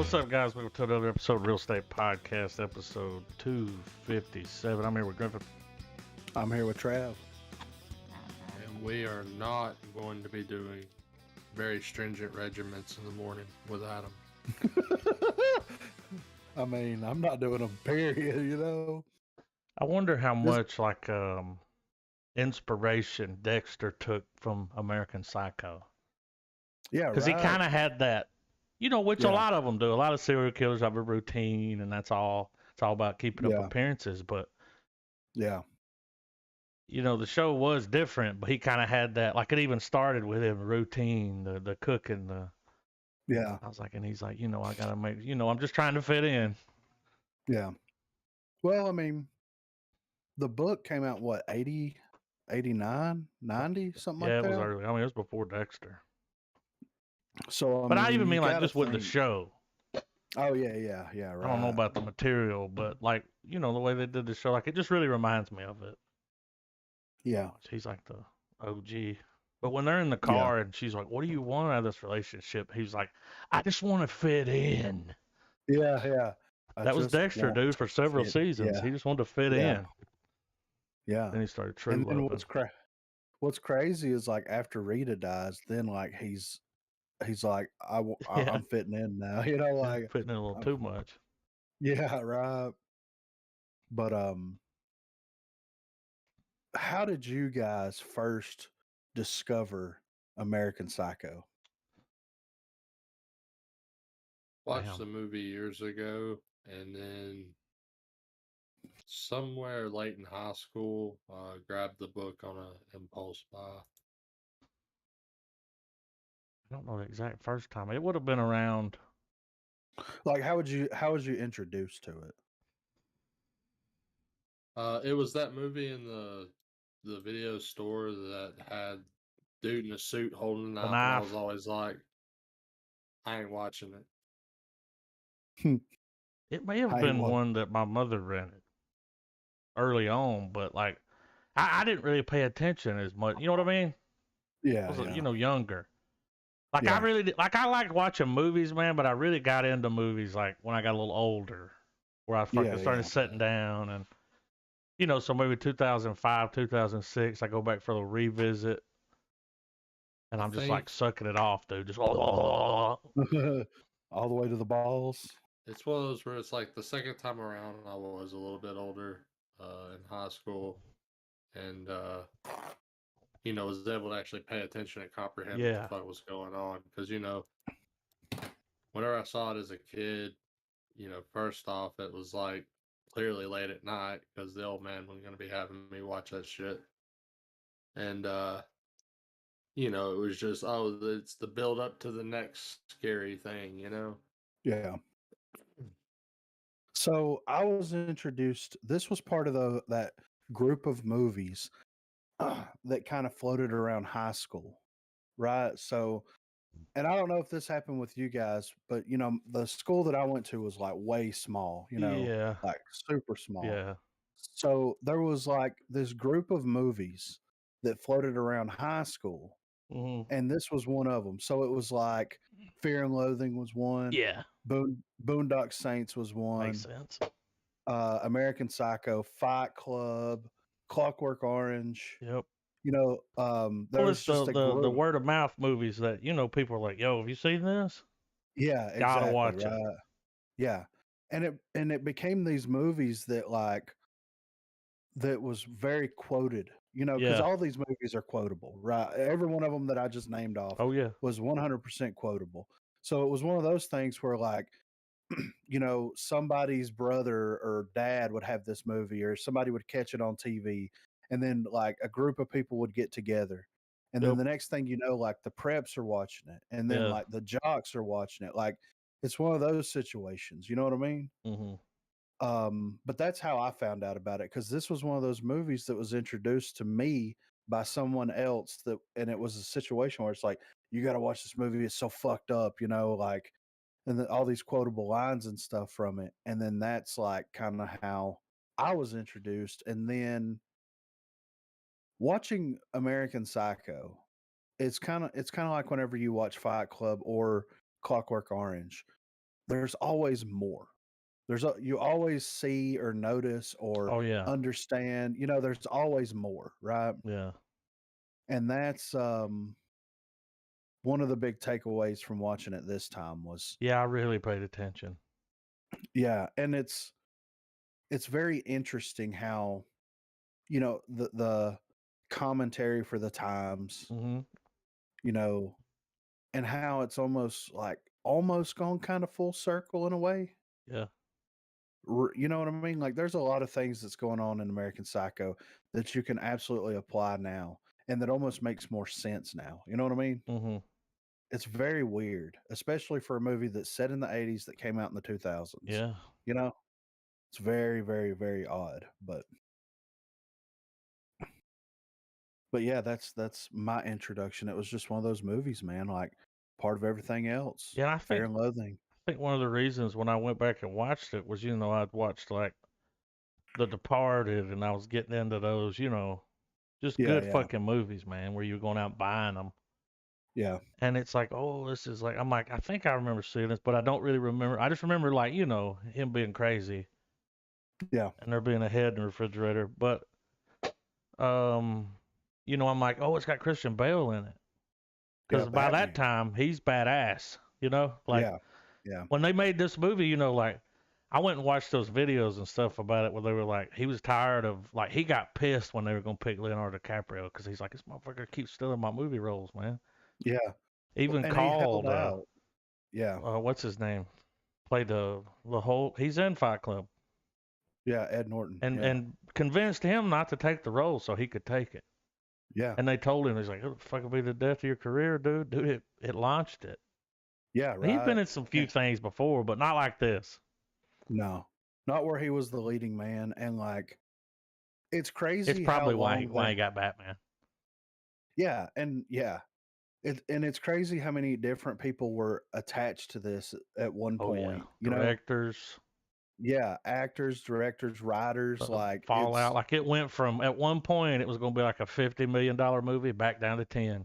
What's up, guys? Welcome to another episode of Real Estate Podcast, episode 257. I'm here with Griffin. I'm here with Trav. And we are not going to be doing very stringent regiments in the morning with Adam. I mean, I'm not doing them, period, you know? I wonder how much, inspiration Dexter took from American Psycho. Yeah, Because he kind of had that, which a lot of them do. A lot of serial killers have a routine, and that's all. It's all about keeping up appearances. But, the show was different, but he kind of had that. Like, it even started with him, routine, the cooking, Yeah. I was like, and he's like, I got to make, I'm just trying to fit in. Yeah. Well, I mean, the book came out, 80, 89, 90, something like that? Yeah, it was early. I mean, it was before Dexter. So, I even mean like just with the show. Oh, yeah, right. I don't know about the material, but like, the way they did the show, like it just really reminds me of it. Yeah. He's like the OG. But when they're in the car and she's like, what do you want out of this relationship? He's like, I just want to fit in. Yeah. That was Dexter, dude, for several seasons. Yeah. He just wanted to fit in. Yeah. Then he started true loving. And what's crazy is like after Rita dies, then like he's like, I'm fitting in now, like fitting in a little too much. Yeah, right. But how did you guys first discover American Psycho? Watched the movie years ago, and then somewhere late in high school, grabbed the book on an impulse buy. I don't know the exact first time. It would have been around. Like, how was you introduced to it? It was that movie in the video store that had dude in a suit holding a knife. And I was always like, I ain't watching it. It may have been one that my mother rented early on, but like I didn't really pay attention as much. You know what I mean? Yeah. I was, younger. Like I really did, I liked watching movies, man, but I really got into movies like when I got a little older, where I started sitting down and so maybe 2005, 2006, I go back for a little revisit, and I'm just like sucking it off, dude. Just all the way to the balls. It's one of those where it's like the second time around, I was a little bit older in high school, and was able to actually pay attention and comprehend what the fuck was going on. Because whenever I saw it as a kid, first off, it was like clearly late at night because the old man was going to be having me watch that shit, and it was just it's the build up to the next scary thing, Yeah. So I was introduced. This was part of that group of movies that kind of floated around high school, right? So, and I don't know if this happened with you guys, but the school that I went to was like way small, like super small. Yeah. So there was like this group of movies that floated around high school, and this was one of them. So it was like Fear and Loathing was one. Yeah. Boondock Saints was one. Makes sense. American Psycho, Fight Club, Clockwork Orange. Yep. There was just the word of mouth movies that people are like, "Yo, have you seen this?" Yeah, exactly, gotta watch it. Yeah, and it became these movies that was very quoted. Because all these movies are quotable, right? Every one of them that I just named off. Oh yeah, was 100% quotable. So it was one of those things where like, somebody's brother or dad would have this movie, or somebody would catch it on TV. And then like a group of people would get together, and then the next thing you know, like the preps are watching it, and then like the jocks are watching it. Like it's one of those situations. You know what I mean? Mm-hmm. But that's how I found out about it, because this was one of those movies that was introduced to me by someone else, and it was a situation where it's like, you got to watch this movie. It's so fucked up, like, and then all these quotable lines and stuff from it. And then that's like kind of how I was introduced. And then watching American Psycho, it's kind of like whenever you watch Fight Club or Clockwork Orange, there's always more. You always see or notice or Oh yeah. understand, there's always more, right? Yeah. And that's one of the big takeaways from watching it this time was, Yeah, I really paid attention. yeah, and it's very interesting how, the commentary for the times, Mm-hmm. And how it's almost gone kind of full circle in a way. Yeah. You know what I mean? Like there's a lot of things that's going on in American Psycho that you can absolutely apply now and that almost makes more sense now. You know what I mean? Mm-hmm. It's very weird, especially for a movie that's set in the 80s that came out in the 2000s. Yeah. It's very, very, very odd, but yeah, that's my introduction. It was just one of those movies, man, like part of everything else. Yeah, I Fear think and Loathing. one of the reasons when I went back and watched it was, I'd watched like The Departed, and I was getting into those, just Yeah, good yeah, fucking movies, man, where you're going out and buying them. yeah. And it's like, oh, this is like, I'm like, I think I remember seeing this, but I don't really remember. I just remember like, him being crazy. Yeah. And there being a head in the refrigerator. But, I'm like, oh, it's got Christian Bale in it. Because by that time, he's badass, like yeah. when they made this movie, like I went and watched those videos and stuff about it where they were like, he was tired of, like, he got pissed when they were going to pick Leonardo DiCaprio because he's like, this motherfucker keeps stealing my movie roles, man. Yeah. Even And called, he held out. Yeah. What's his name? Played the whole, he's in Fight Club. Yeah, Ed Norton. And convinced him not to take the role so he could take it. Yeah. And they told him, he's like, "It'll fucking be the death of your career, dude." Dude, it launched it. Yeah, right. He's been in some few things before, but not like this. No, not where he was the leading man. And like, it's crazy. It's probably why he got Batman. Yeah, and yeah, it's crazy how many different people were attached to this at one point. Yeah. Directors. Yeah, actors, directors, writers, like Fallout. Like it went from at one point it was going to be like a $50 million movie back down to 10.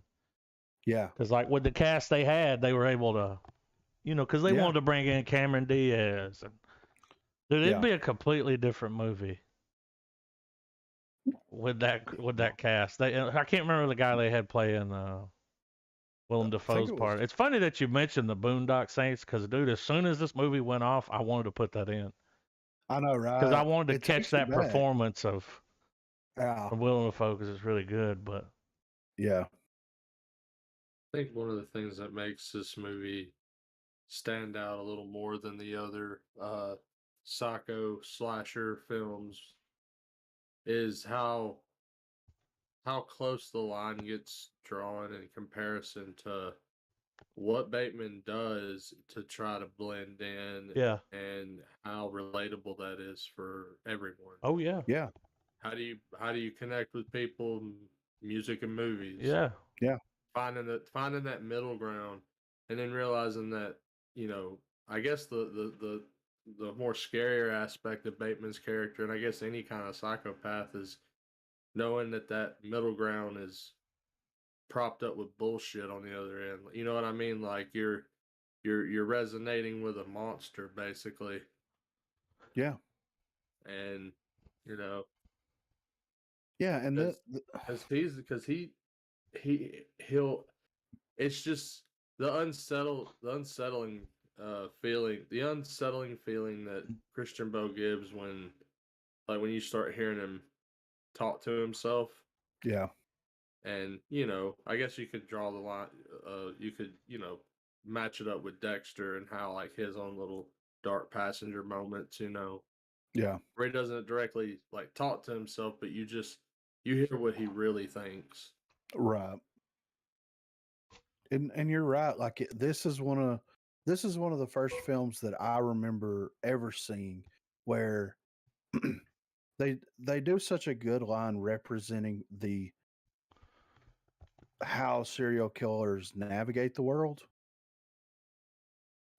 Yeah, because like with the cast they had, they were able to, because they wanted to bring in Cameron Diaz, and dude, it'd be a completely different movie with that cast. I can't remember the guy they had playing Willem Dafoe's part. It's funny that you mentioned the Boondock Saints because, dude, as soon as this movie went off, I wanted to put that in. I know, right? Because I wanted to catch that performance of Willem Dafoe because it's really good. But yeah, I think one of the things that makes this movie stand out a little more than the other psycho slasher films is how close the line gets drawn in comparison to what Bateman does to try to blend in, and how relatable that is for everyone. Oh yeah, yeah. How do you connect with people, music and movies? Yeah, yeah. Finding that middle ground, and then realizing that I guess the more scarier aspect of Bateman's character, and I guess any kind of psychopath, is knowing that middle ground is propped up with bullshit on the other end. You know what I mean? Like you're resonating with a monster, basically. Yeah. And yeah, and he'll it's just the unsettling feeling that Christian Bale gives when you start hearing him talk to himself. Yeah. And I guess you could draw the line, you could match it up with Dexter and how like his own little dark passenger moments, yeah, where he doesn't directly like talk to himself, but you hear what he really thinks. Right. And you're right. Like this is one of the first films that I remember ever seeing where they do such a good line representing how serial killers navigate the world.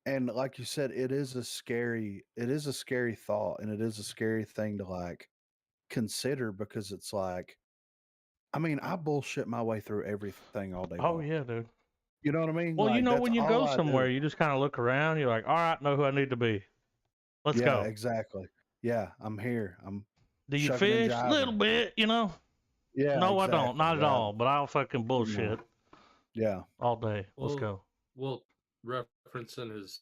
And like you said, it is a scary thought, and it is a scary thing to like consider, because it's like, I mean, I bullshit my way through everything all day long. Oh yeah, dude. You know what I mean? Well, Like that's when you all go I somewhere, do. you just kind of look around. You're like, all right, know who I need to be. Let's Yeah, go. exactly. Yeah, I'm here. I'm Do you shucking and fish? A little jiving. bit, Yeah, No, I don't. exactly. Not at Yeah. all. But I'll fucking bullshit Yeah. all day. Let's Well, go. well, referencing his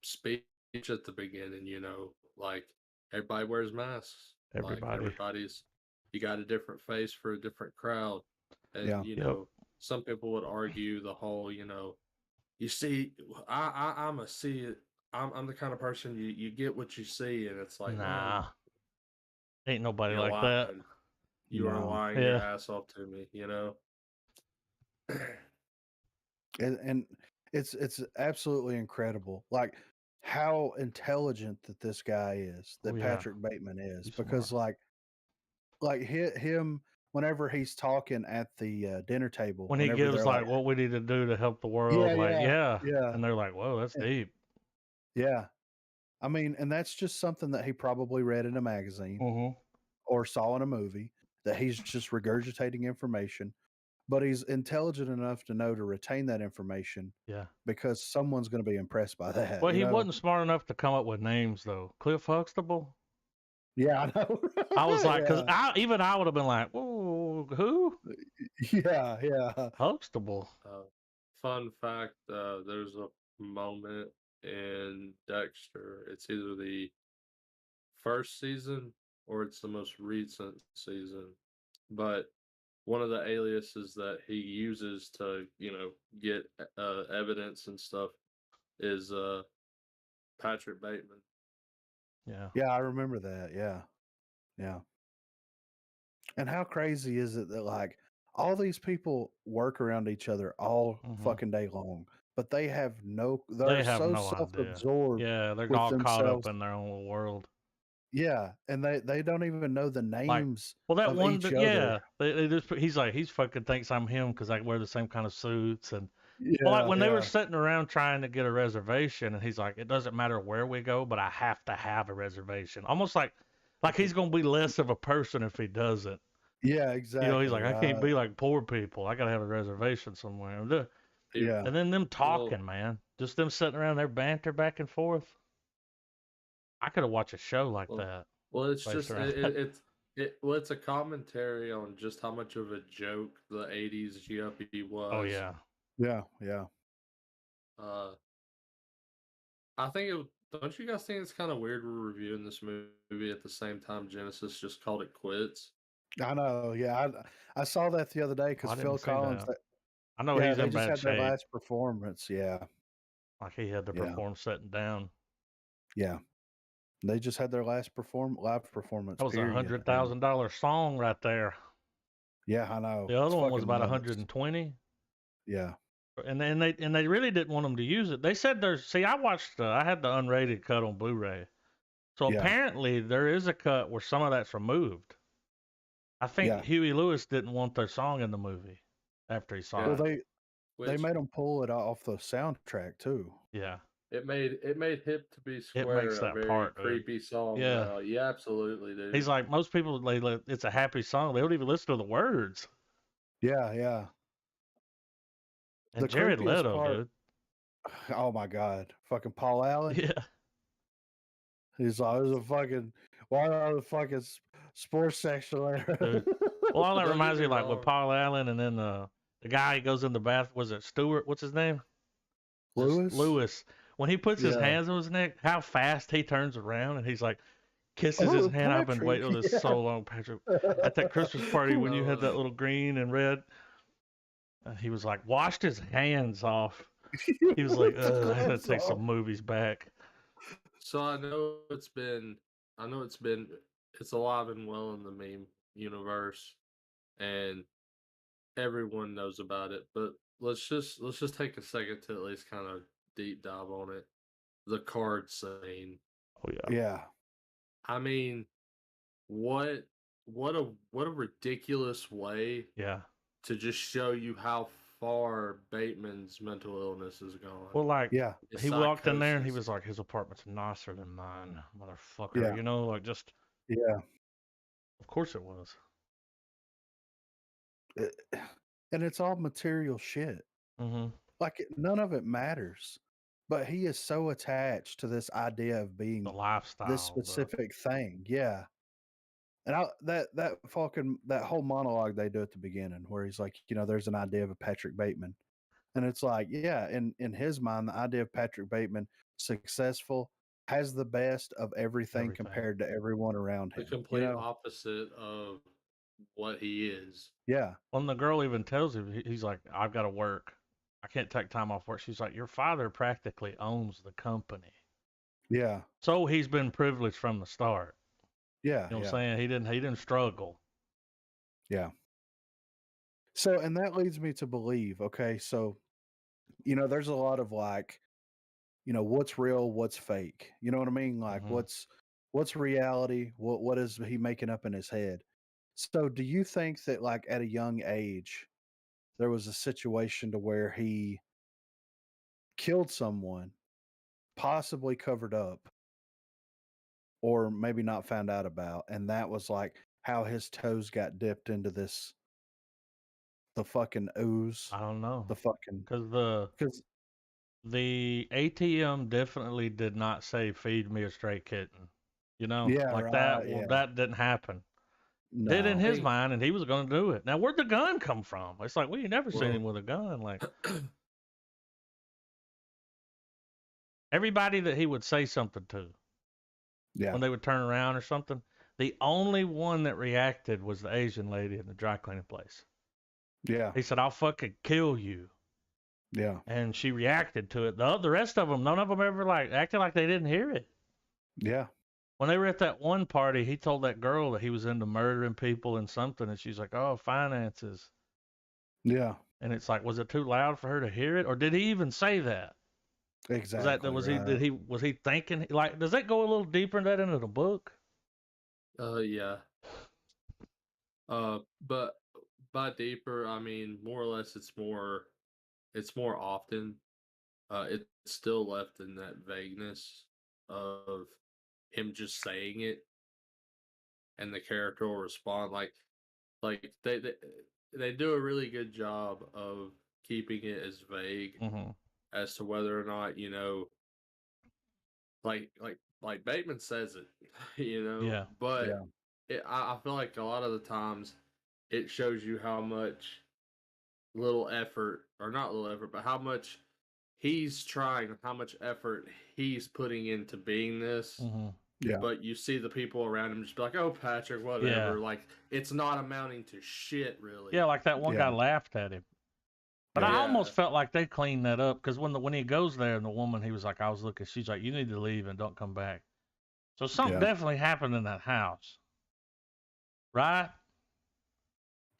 speech at the beginning, like everybody wears masks. Like Everybody. you got a different face for a different crowd, and Yep. some people would argue the whole, you see, I'm a see it. I'm the kind of person you get what you see, and it's like, man, Nah. Ain't nobody you're like that. lying. You are No. lying your ass off to me, And it's absolutely incredible. Like how intelligent that this guy is, that Oh, yeah. Patrick Bateman is, He's because smart. like him whenever he's talking at the dinner table, When he whenever gives they're like what we need to do to help the world, yeah, and they're like, whoa, that's deep. yeah. I mean, and that's just something that he probably read in a magazine Mm-hmm. or saw in a movie, that he's just regurgitating information, but he's intelligent enough to know to retain that information Yeah. because someone's going to be impressed by that. Well, You he know? wasn't smart enough to come up with names though. Cliff Huxtable. Yeah, I know. I was like, because Yeah. I would have been like, whoa, who? Yeah. Huxtable. Fun fact: there's a moment in Dexter. It's either the first season or it's the most recent season, but one of the aliases that he uses to, get evidence and stuff is Patrick Bateman. Yeah. Yeah, I remember that. Yeah. Yeah. And how crazy is it that like all these people work around each other all fucking day long, but They they're have so no idea. self-absorbed Yeah, they're with all caught up themselves. in their own little world. Yeah, and they don't even know the Like, names well, that of one, each other. they just he's fucking thinks I'm him because I wear the same kind of suits and. Well, like Yeah, when they were yeah. sitting around trying to get a reservation, and he's like, "It doesn't matter where we go, but I have to have a reservation." Almost like he's gonna be less of a person if he doesn't. Yeah, He's exactly. like, "I can't be like poor people. I gotta have a reservation somewhere." Yeah. And then them Well, talking, man, just them sitting around there banter back and forth. I could have watched a show like well, that well, it's based just around that. it's a commentary on just how much of a joke the '80s yuppie Oh was. yeah, Yeah, yeah. I think don't you guys think it's kind of weird we're reviewing this movie at the same time Genesis just called it quits? I know. Yeah, I saw that the other day oh, because I Phil didn't see Collins. that. I know Yeah, he's they in just bad had their shape. last performance. Yeah, Like he had to yeah, perform sitting down. yeah. They just had their last live performance. That was Period. And $100,000 song right there. yeah, I know. The other It's one was fucking about nuts. 120. Yeah, And then they really didn't want them to use it. They said there's see I had the unrated cut on Blu-ray. So yeah, apparently there is a cut where some of that's removed. I think yeah. Huey Lewis didn't want their song in the movie after he saw Well, it. they Which made them pull it off the soundtrack too. Yeah. it made Hip to Be It Square makes a that very part, dude. creepy song. Yeah. Yeah, absolutely, dude. He's like most people it's a happy song. They don't even listen to the words. Yeah, yeah. And The Jared creepiest Leto, part. dude. Oh my god, fucking Paul Allen. Yeah. He's like, there's a fucking why are the fucking sports section there? Dude. Well, all that Don't get reminds me me like with wrong. Paul Allen and then the guy he goes in the bath. Was it Stewart? What's his name? Lewis. Lewis. When he puts his Yeah. hands on his neck, how fast he turns around and he's like kisses his Oh, hand. I've been Patrick. waiting on this Yeah. so long, Patrick. At that Christmas party when you had that little green and red, he was like washed his hands off. He was like, I had to take some movies back. So it's alive and well in the meme universe, and everyone knows about it. But let's just take a second to at least kind of deep dive on it. The card scene. Oh yeah. Yeah. I mean, what a ridiculous way Yeah. to just show you how far Bateman's mental illness has gone. Well, like, Yeah. His he walked in there and he psychosis. was like, his apartment's nicer than mine, motherfucker. Yeah. You know, like just, Yeah. of course it was. and it's all material shit. Mm-hmm. Like none of it matters. But he is so attached to this idea of The being this lifestyle. specific thing. Yeah. And that whole monologue they do at the beginning where he's like, there's an idea of a Patrick Bateman. And it's like, yeah, in his mind, the idea of Patrick Bateman, successful, has the best of everything compared to everyone around The him. complete opposite of what he is. Yeah. When the girl even tells him, he's like, I've got to work. I can't take time off work. She's like, your father practically owns the company. Yeah. So he's been privileged from the start. Yeah. You know what I'm saying? He didn't struggle. Yeah. So, and that leads me to believe, okay, so, there's a lot of like, what's real, what's fake. You know what I mean? Like what's reality? What is he making up in his head? So do you think that like at a young age there was a situation to where he killed someone, possibly covered up, or maybe not found out about, and that was like how his toes got dipped into the fucking ooze? I don't know. The fucking because the ATM definitely did not say feed me a stray kitten. Yeah, like right, that. yeah. Well, that didn't happen. No. Did in his mind, and he was going to do it. Now, where'd the gun come from? It's like we never seen him with a gun. Like everybody that he would say something to, Yeah. when they would turn around or something, the only one that reacted was the Asian lady in the dry cleaning place. Yeah. He said, "I'll fucking kill you." Yeah. And she reacted to it. The rest of them, none of them ever like acted like they didn't hear it. Yeah. When they were at that one party, he told that girl that he was into murdering people and something, and she's like, "Oh, finances." Yeah. And it's like, was it too loud for her to hear it, or did he even say that? Exactly. Was he thinking like? Does that go a little deeper in that into the book? Yeah. But by deeper, I mean more or less it's more often. It's still left in that vagueness of him just saying it, and the character will respond like they do a really good job of keeping it as vague as to whether or not like Bateman says it, Yeah. but Yeah. I feel like a lot of the times it shows you how much little effort, or not little effort, but how much he's trying, how much effort he's putting into being this. Yeah. But you see the people around him just be like, "Oh, Patrick, whatever." Yeah. Like it's not amounting to shit, really. Yeah, like that one guy laughed at him. But I almost felt like they cleaned that up because when he goes there and the woman, he was like, I was looking, she's like, you need to leave and don't come back. So something definitely happened in that house, right?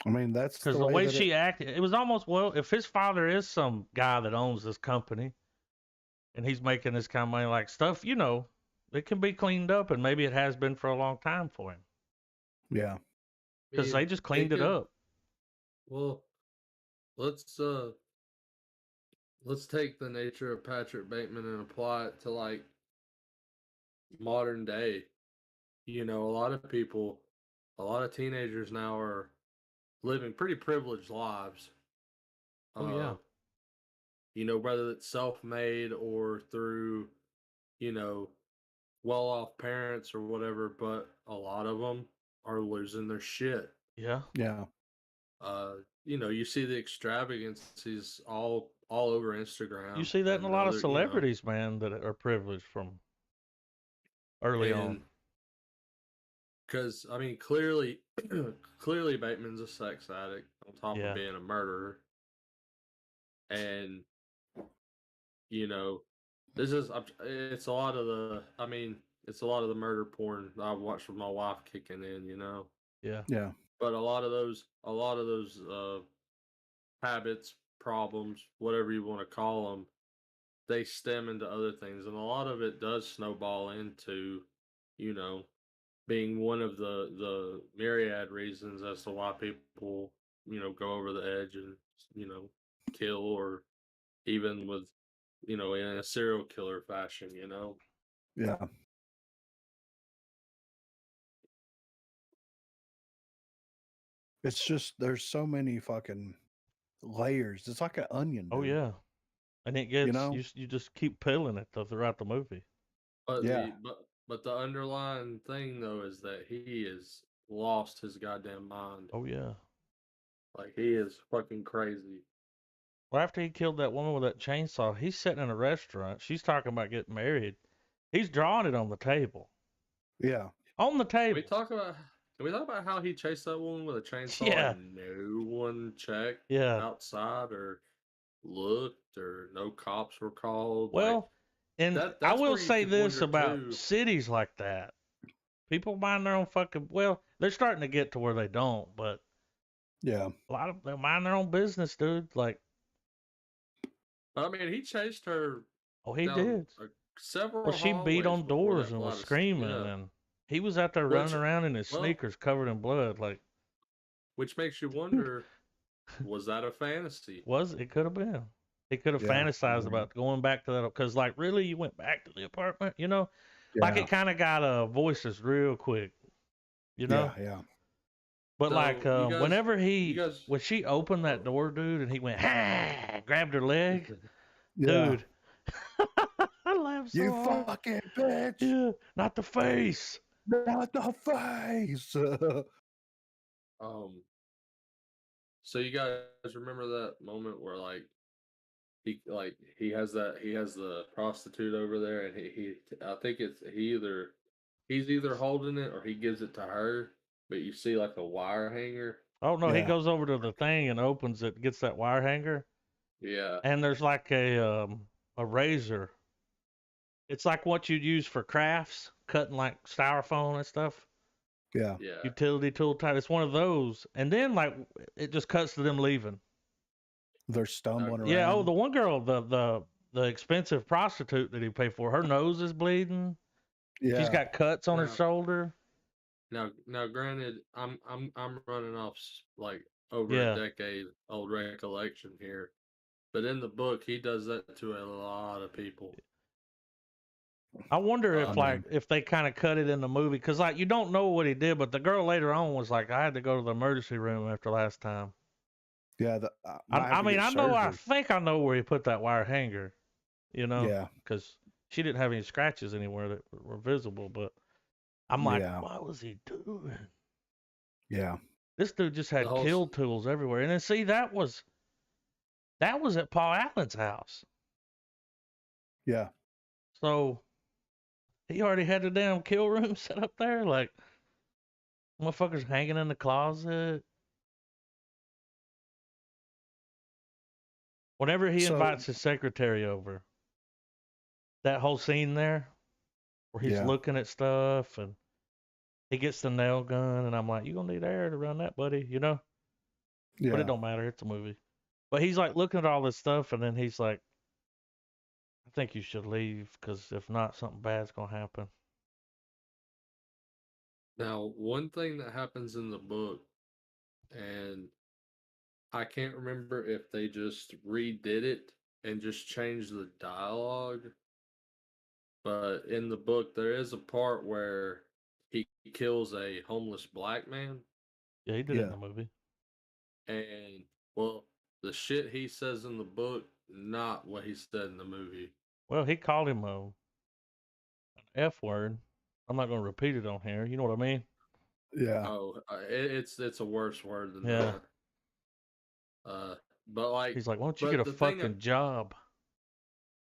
I mean, that's because the way she acted, it was almost, well, if his father is some guy that owns this company and he's making this kind of money, like stuff, it can be cleaned up, and maybe it has been for a long time for him. Yeah. Because they just cleaned it up. Well, let's take the nature of Patrick Bateman and apply it to like modern day. A lot of people, a lot of teenagers now are living pretty privileged lives. Oh yeah. Whether it's self-made or through, well-off parents or whatever, but a lot of them are losing their shit. Yeah. Yeah. You see the extravagances all over Instagram. You see that in a lot of celebrities, man, that are privileged from early on. Because I mean, clearly Bateman's a sex addict on top of being a murderer, and it's a lot of the murder porn that I've watched with my wife kicking in. Yeah. Yeah. But a lot of those habits, problems, whatever you want to call them, they stem into other things, and a lot of it does snowball into, being one of the myriad reasons as to why people, go over the edge and, kill, or even with, in a serial killer fashion, Yeah. It's just there's so many fucking layers. It's like an onion. Oh Dude. yeah, and it You gets know? you just keep peeling it throughout the movie. But Yeah. but the underlying thing though is that he has lost his goddamn mind. Oh yeah. Like he is fucking crazy. Well, after he killed that woman with that chainsaw, he's sitting in a restaurant. She's talking about getting married. He's drawing it on the table. Yeah. On the table. Can we talk about how he chased that woman with a chainsaw Yeah. and no one checked Yeah. outside or looked or no cops were called? Well, and that's I will where you say could this wonder, about too. cities like that. People mind their own fucking. Well, they're starting to get to where they don't, but Yeah. a lot of them mind their own business, dude. Like, I mean, he chased her oh, he down did. several Well, she beat hallways on before doors that and was flight of screaming, yeah. and he was out there Which- running around in his well- sneakers covered in blood. Like, Which makes you wonder, was that a fantasy? it could have been. He could have Yeah. fantasized about going back to that because, like, really, you went back to the apartment, you know? Like, Yeah. it kind of got voices real quick, you know? Yeah. Yeah. But So, like, you guys- whenever you guys- when she opened that door, dude, and he went, ha, grabbed her leg, Yeah. dude. I laughed so You hard. fucking bitch. Yeah, not the face. Not the face. So you guys remember that moment where he has the prostitute over there and he I think he's either holding it or he gives it to her, but you see like a wire hanger. Oh no, he Yeah. goes over to the thing and opens it, gets that wire hanger, Yeah. and there's like a razor. It's like what you'd use for crafts, cutting like styrofoam and stuff. Yeah. Yeah. Utility tool type. It's one of those, and then like it just cuts to them leaving. They're stumbling around. Yeah. Oh, the one girl, the expensive prostitute that he paid for, her nose is bleeding. yeah. She's got cuts on her Yeah. shoulder. Now granted, I'm running off like over Yeah. a decade old recollection here. But in the book he does that to a lot of people. I wonder if Oh, like if they kind of cut it in the movie because like you don't know what he did, but the girl later on was like, I had to go to the emergency room after last time. Yeah. I mean, I think I know where he put that wire hanger, you know, Yeah. because she didn't have any scratches anywhere that were visible. But I'm like, Yeah. what was he doing? Yeah. This dude just had The whole kill tools everywhere, and then see that was at Paul Allen's house, Yeah. so he already had the damn kill room set up there, like motherfuckers hanging in the closet. Whenever he So- invites his secretary over, that whole scene there where he's Yeah. looking at stuff and he gets the nail gun, and I'm like, you gonna need air to run that, buddy, you know? Yeah. But it don't matter, it's a movie. But he's like looking at all this stuff, and then he's like, I think you should leave, because if not, something bad's gonna happen. Now, one thing that happens in the book, and I can't remember if they just redid it and just changed the dialogue, but in the book there is a part where he kills a homeless black man, Yeah, he did it in Yeah. the movie. and well, the shit he says in the book, not what he said in the movie. Well, he called him an F word. I'm not gonna repeat it on here. You know what I mean? Yeah. Oh, it's a worse word than Yeah. that. But like He's like, why don't you but get a the thing fucking job?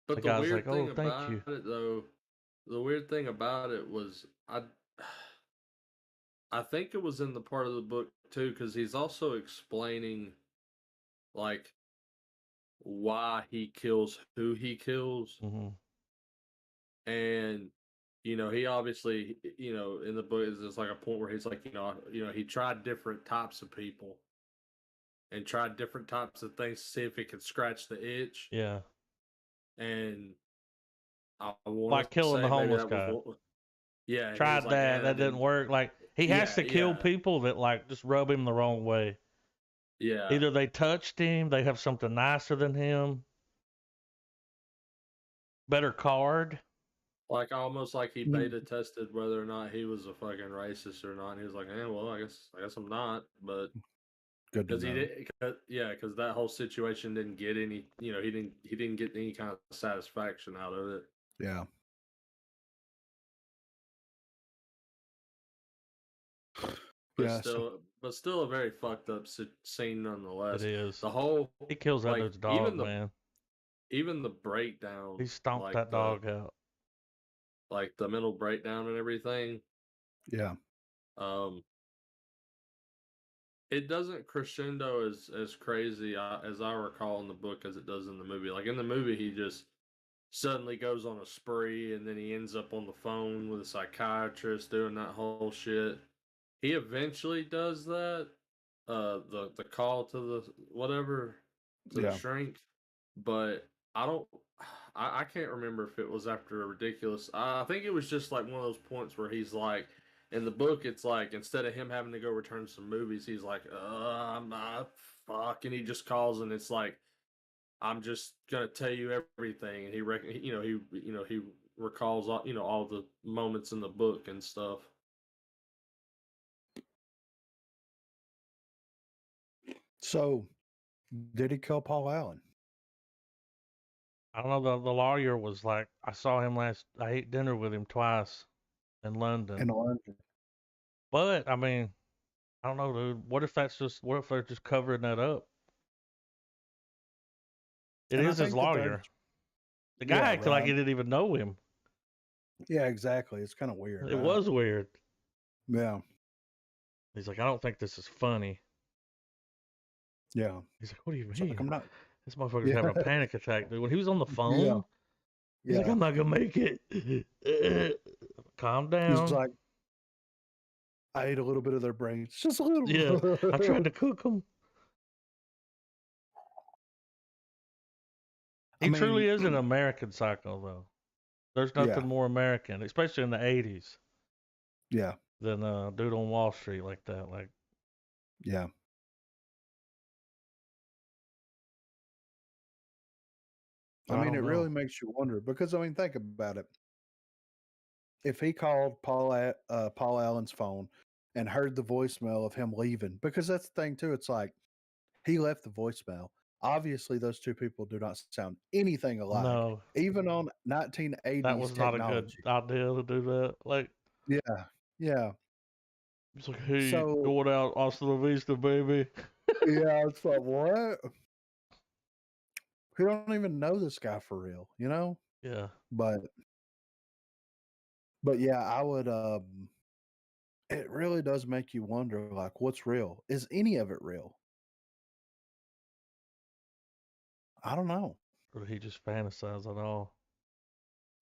But The the guy's weird like, thing "Oh, thank about you." it, though, the weird thing about it was, I think it was in the part of the book too, because he's also explaining, like, why he kills who he kills, hmm and he obviously, in the book, is just like a point where he's like, he tried different types of people, and tried different types of things to see if it could scratch the itch, Yeah. and I want Like killing the homeless guy. Yeah, he Tried was like, that. "Yeah, That didn't work. Like he has Yeah, to kill yeah. people that like just rub him the wrong way. Yeah, Either they touched him, they have something nicer than him, better card. like almost like he Mm. beta tested whether or not he was a fucking racist or not. And he was like, well, I guess I'm not, but Good to Because he know. did, because that whole situation didn't get any, he didn't get any kind of satisfaction out of it. Yeah. But Yeah. still a very fucked up scene nonetheless. It is. The whole He kills that dude's dog, man. Even the breakdown. He stomped that dog out. Like the mental breakdown and everything. Yeah. It doesn't crescendo as crazy as I recall in the book as it does in the movie. Like in the movie, he just suddenly goes on a spree and then he ends up on the phone with a psychiatrist doing that whole shit. He eventually does that. The call to the whatever to the shrink, but I can't remember if it was after a ridiculous. I think it was just like one of those points where he's like, in the book, it's like instead of him having to go return some movies, he's like, I'm not fuck, and he just calls and it's like, I'm just gonna tell you everything, and he recalls all the moments in the book and stuff. So, did he kill Paul Allen? I don't know. The lawyer was like, I saw him I ate dinner with him twice in London. In London. But I mean, I don't know, dude. What if they're just covering that up? It is his lawyer. The guy acted like he didn't even know him. Yeah, exactly. It's kind of weird. It was weird. Yeah. He's like, I don't think this is funny. Yeah. He's like, what do you mean? Like, I'm not. This motherfucker's having a panic attack, dude. When he was on the phone, he's like, I'm not gonna make it. Calm down. He's like, I ate a little bit of their brains, just a little. Yeah, I tried to cook them. He truly is an American psycho, though. There's nothing more American, especially in the 80s. Yeah. Than Dude on Wall Street like that. Like. Yeah. I mean, it really makes you wonder because, I mean, think about it. If he called Paul Allen's phone and heard the voicemail of him leaving, because that's the thing too. It's like he left the voicemail. Obviously, those two people do not sound anything alike. No, even on 1980s that was not a good idea to do that. Like, yeah. It's like, hey, going out, hasta la vista, baby. Yeah, it's like, what? We don't even know this guy for real, you know? Yeah. But yeah, I would it really does make you wonder, like, what's real? Is any of it real? I don't know. Or did he just fantasize at all?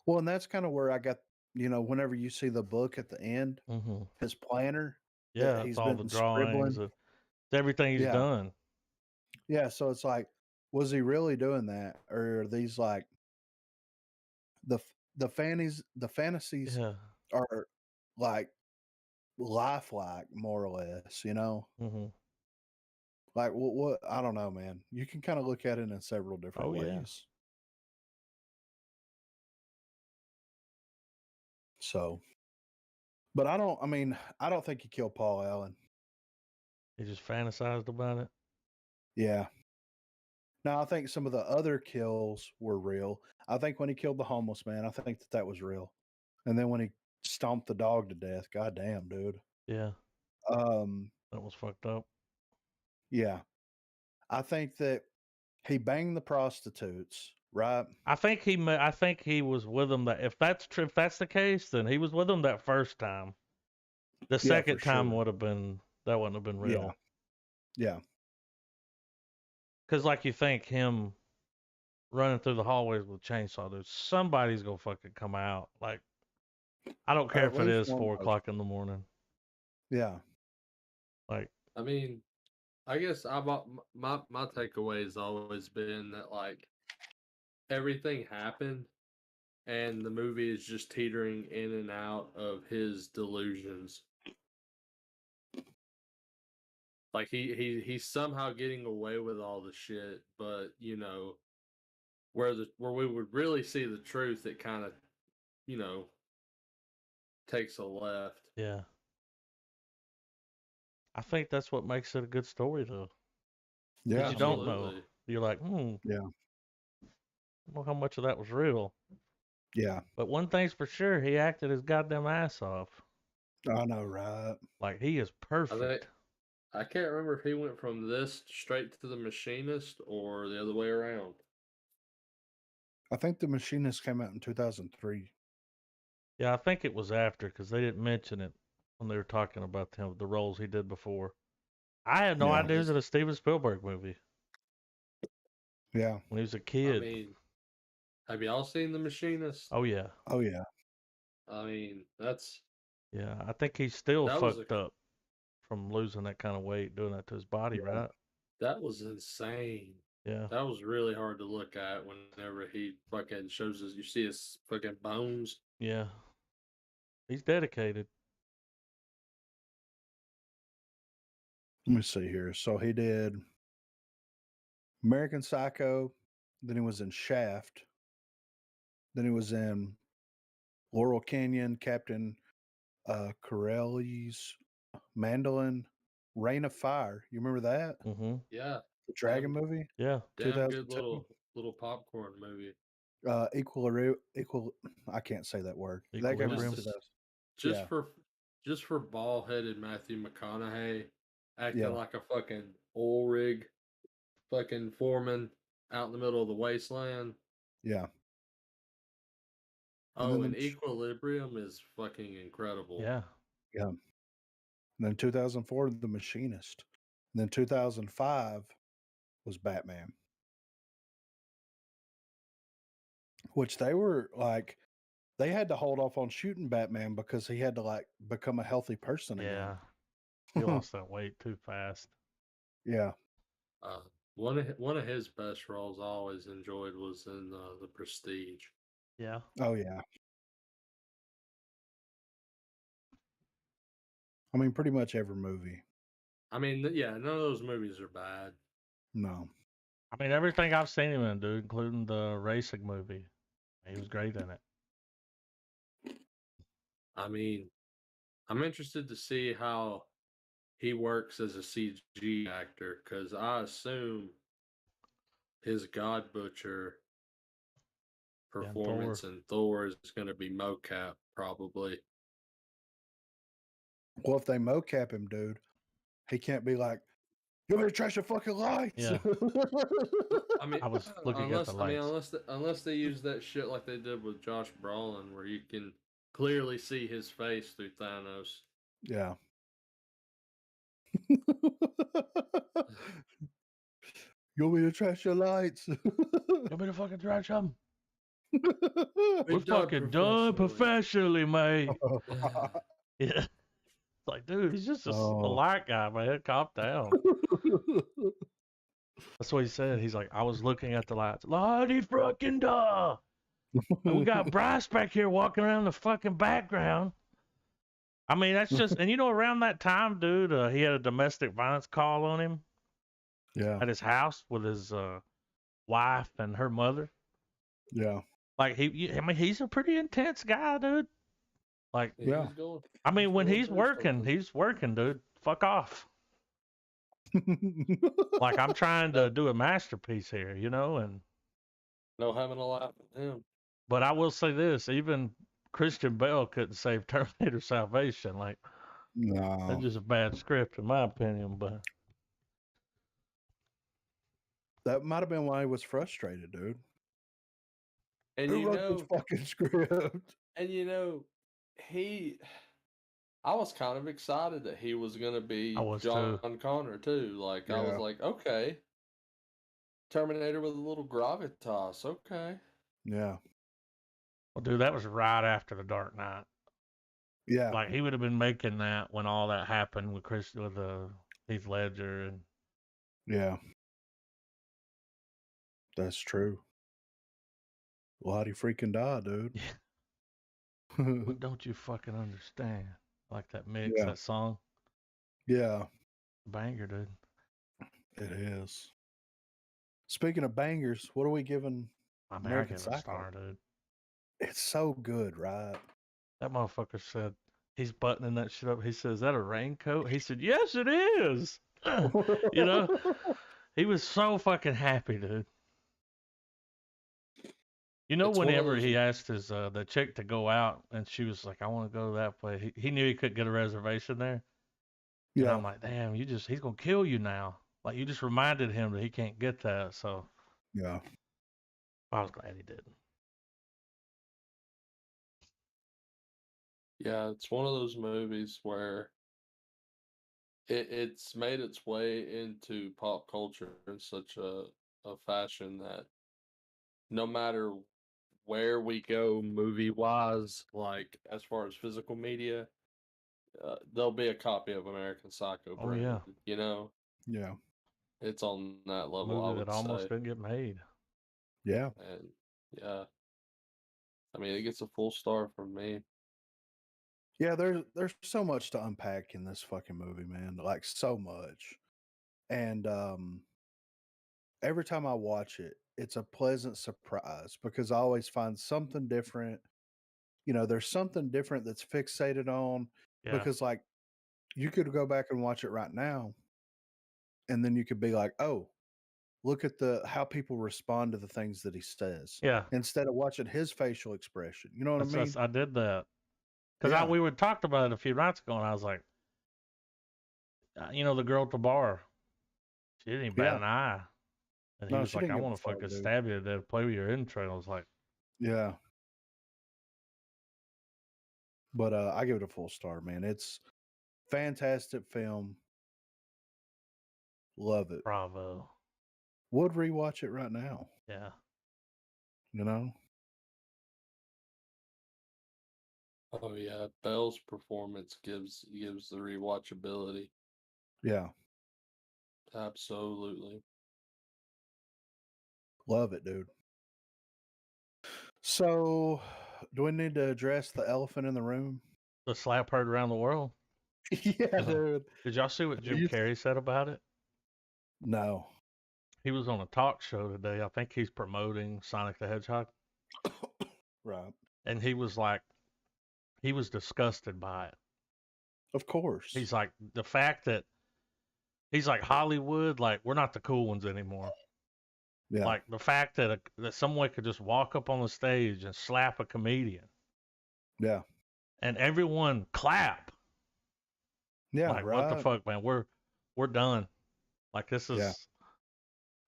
Well, and that's kind of where I got, whenever you see the book at the end, his planner. Yeah, it's all the drawings. It's everything he's done. Yeah, so it's like, was he really doing that? Or are these like the fantasies are like lifelike, more or less, Like what I don't know, man. You can kind of look at it in several different ways. Yeah. So, but I don't think he killed Paul Allen. He just fantasized about it. Yeah. Now I think some of the other kills were real. I think when he killed the homeless man, I think that was real. And then when he stomped the dog to death, goddamn, dude. Yeah. That was fucked up. Yeah. I think that he banged the prostitutes, right? I think he was with them if that's true. If that's the case, then he was with them that first time. The second time wouldn't have been real. Yeah. Because like you think him running through the hallways with a chainsaw, dude, somebody's gonna fucking come out. Like, I don't care if it is 4 o'clock in the morning. Yeah. Like, I mean, I guess my takeaway has always been that like everything happened and the movie is just teetering in and out of his delusions. Like he's somehow getting away with all the shit, but where we would really see the truth, it kind of takes a left. Yeah. I think that's what makes it a good story, though. Yeah. you don't know. Absolutely. You're like, Yeah. I don't know how much of that was real. Yeah. But one thing's for sure, he acted his goddamn ass off. I know, right? Like, he is perfect. I can't remember if he went from this straight to the Machinist or the other way around. I think The Machinist came out in 2003. Yeah, I think it was after because they didn't mention it when they were talking about the roles he did before. I had no Yeah. idea it was a Steven Spielberg movie Yeah. when he was a I kid. mean, have y'all seen The Machinist? Oh yeah, Oh yeah. I mean, yeah. I think he's still that was fucked up from losing that kind of weight, doing that to his body, Yeah. right? that was insane. Yeah, That was really hard to look at whenever he fucking shows us. You see his fucking bones. yeah. He's dedicated. Let me see here. So he did American Psycho, then he was in Shaft, then he was in Laurel Canyon, Captain Corelli's Mandolin, Rain of Fire. You remember that? Mm-hmm. Yeah, The Dragon movie? Yeah. damn good 2002. little popcorn movie. Equal. I can't say that word. That came out in Equilibrium. 2000. Just Yeah. just for bald headed Matthew McConaughey acting Yeah. like a fucking oil rig, fucking foreman out in the middle of the wasteland. Yeah. Oh, then and the- Equilibrium is fucking incredible. Yeah. Yeah. And then 2004, The Machinist. And then 2005 was Batman. Which they were like, they had to hold off on shooting Batman because he had to like become a healthy person Yeah. again. He lost that weight too fast. Yeah. One of his best roles I always enjoyed was in The Prestige. Yeah. Oh yeah. I mean, pretty much every movie. I mean, yeah, none of those movies are bad. No. I mean, everything I've seen him in, dude, including the racing movie. He was great in it. I mean, I'm interested to see how he works as a CG actor because I assume his God Butcher performance in Thor is going to be mocap probably. Well, if they mocap him, dude, he can't be like, "You want me to trash your fucking lights?" Yeah. I mean, I was looking at the lights. unless they use that shit like they did with Josh Brolin, where you can clearly see his face through Thanos. Yeah. You want me to trash your lights? You want me to fucking trash them? We're We're fucking done professionally, mate. Yeah. It's like, dude, he's just a light guy, man. Calm down. That's what he said. He's like, I was looking at the lights. La-di fucking da. And we got Bryce back here walking around the fucking background. I mean, that's just, and you know, around that time, dude, he had a domestic violence call on him. Yeah. At his house with his wife and her mother. Yeah. Like he's a pretty intense guy, dude. Like, yeah. I mean, when he's working, dude. Fuck off. Like, I'm trying to do a masterpiece here, you know, and no having a laugh at him. But I will say this: even Christian Bale couldn't save Terminator Salvation. Like, no, that's just a bad script, in my opinion. But that might have been why he was frustrated, dude. And Who wrote this fucking script? And you know, I was kind of excited that he was gonna be John Connor too. Like I was like, okay, Terminator with a little gravitas. Okay. Yeah. Well, dude, that was right after The Dark Knight. Yeah. Like he would have been making that when all that happened with Heath Ledger and. Yeah. That's true. Lottie freaking die, dude. What don't you fucking understand? Like that mix, that song. Yeah. Banger, dude. It is. Speaking of bangers, what are we giving American Psycho? Star, dude. It's so good, right? That motherfucker said he's buttoning that shit up. He said, "Is that a raincoat?" He said, "Yes, it is." You know, He was so fucking happy, dude. You know, It's one of whenever those- he asked his the chick to go out, and she was like, "I want to go to that place," he knew he couldn't get a reservation there. And Yeah. I'm like, "Damn, he's gonna kill you now." Like, you just reminded him that he can't get that. So Yeah. I was glad he didn't. Yeah, it's one of those movies where it's made its way into pop culture in such a fashion that no matter where we go movie wise, like as far as physical media, there'll be a copy of American Psycho Oh, yeah. branded. You know, Yeah. it's on that level, I Movie that would almost say. didn't get made. Yeah. And yeah, I mean, it gets a full star from me. Yeah, there's so much to unpack in this fucking movie, man. Like so much. And every time I watch it, it's a pleasant surprise because I always find something different. You know, there's something different that's fixated on Yeah. because like you could go back and watch it right now and then you could be like, "Oh, look at how people respond to the things that he says." Yeah. Instead of watching his facial expression. You know what I mean? I did that. Because Yeah. we talked about it a few nights ago, and I was like, you know, the girl at the bar, she didn't even bat Yeah. an eye. And he No, was she like, didn't "I give a want to fuck, fucking dude. stab you to play with your intro." I was like, Yeah. But I give it a full star, man. It's fantastic film. Love it. "Bravo." Would rewatch it right now. Yeah. You know? Oh yeah, Bale's performance gives the rewatchability. Yeah. Absolutely. Love it, dude. So, do we need to address the elephant in the room? The slap heard around the world. Yeah, dude. Did y'all see what Jim You- Carrey said about it? No. He was on a talk show today. I think he's promoting Sonic the Hedgehog. Right. And he was like, he was disgusted by it. Of course. He's like, the fact that, he's like, Hollywood, like, we're not the cool ones anymore. Yeah. Like, the fact that that someone could just walk up on the stage and slap a comedian. Yeah. And everyone clap. Yeah. Like, right. what the fuck, man? We're done. Like, this is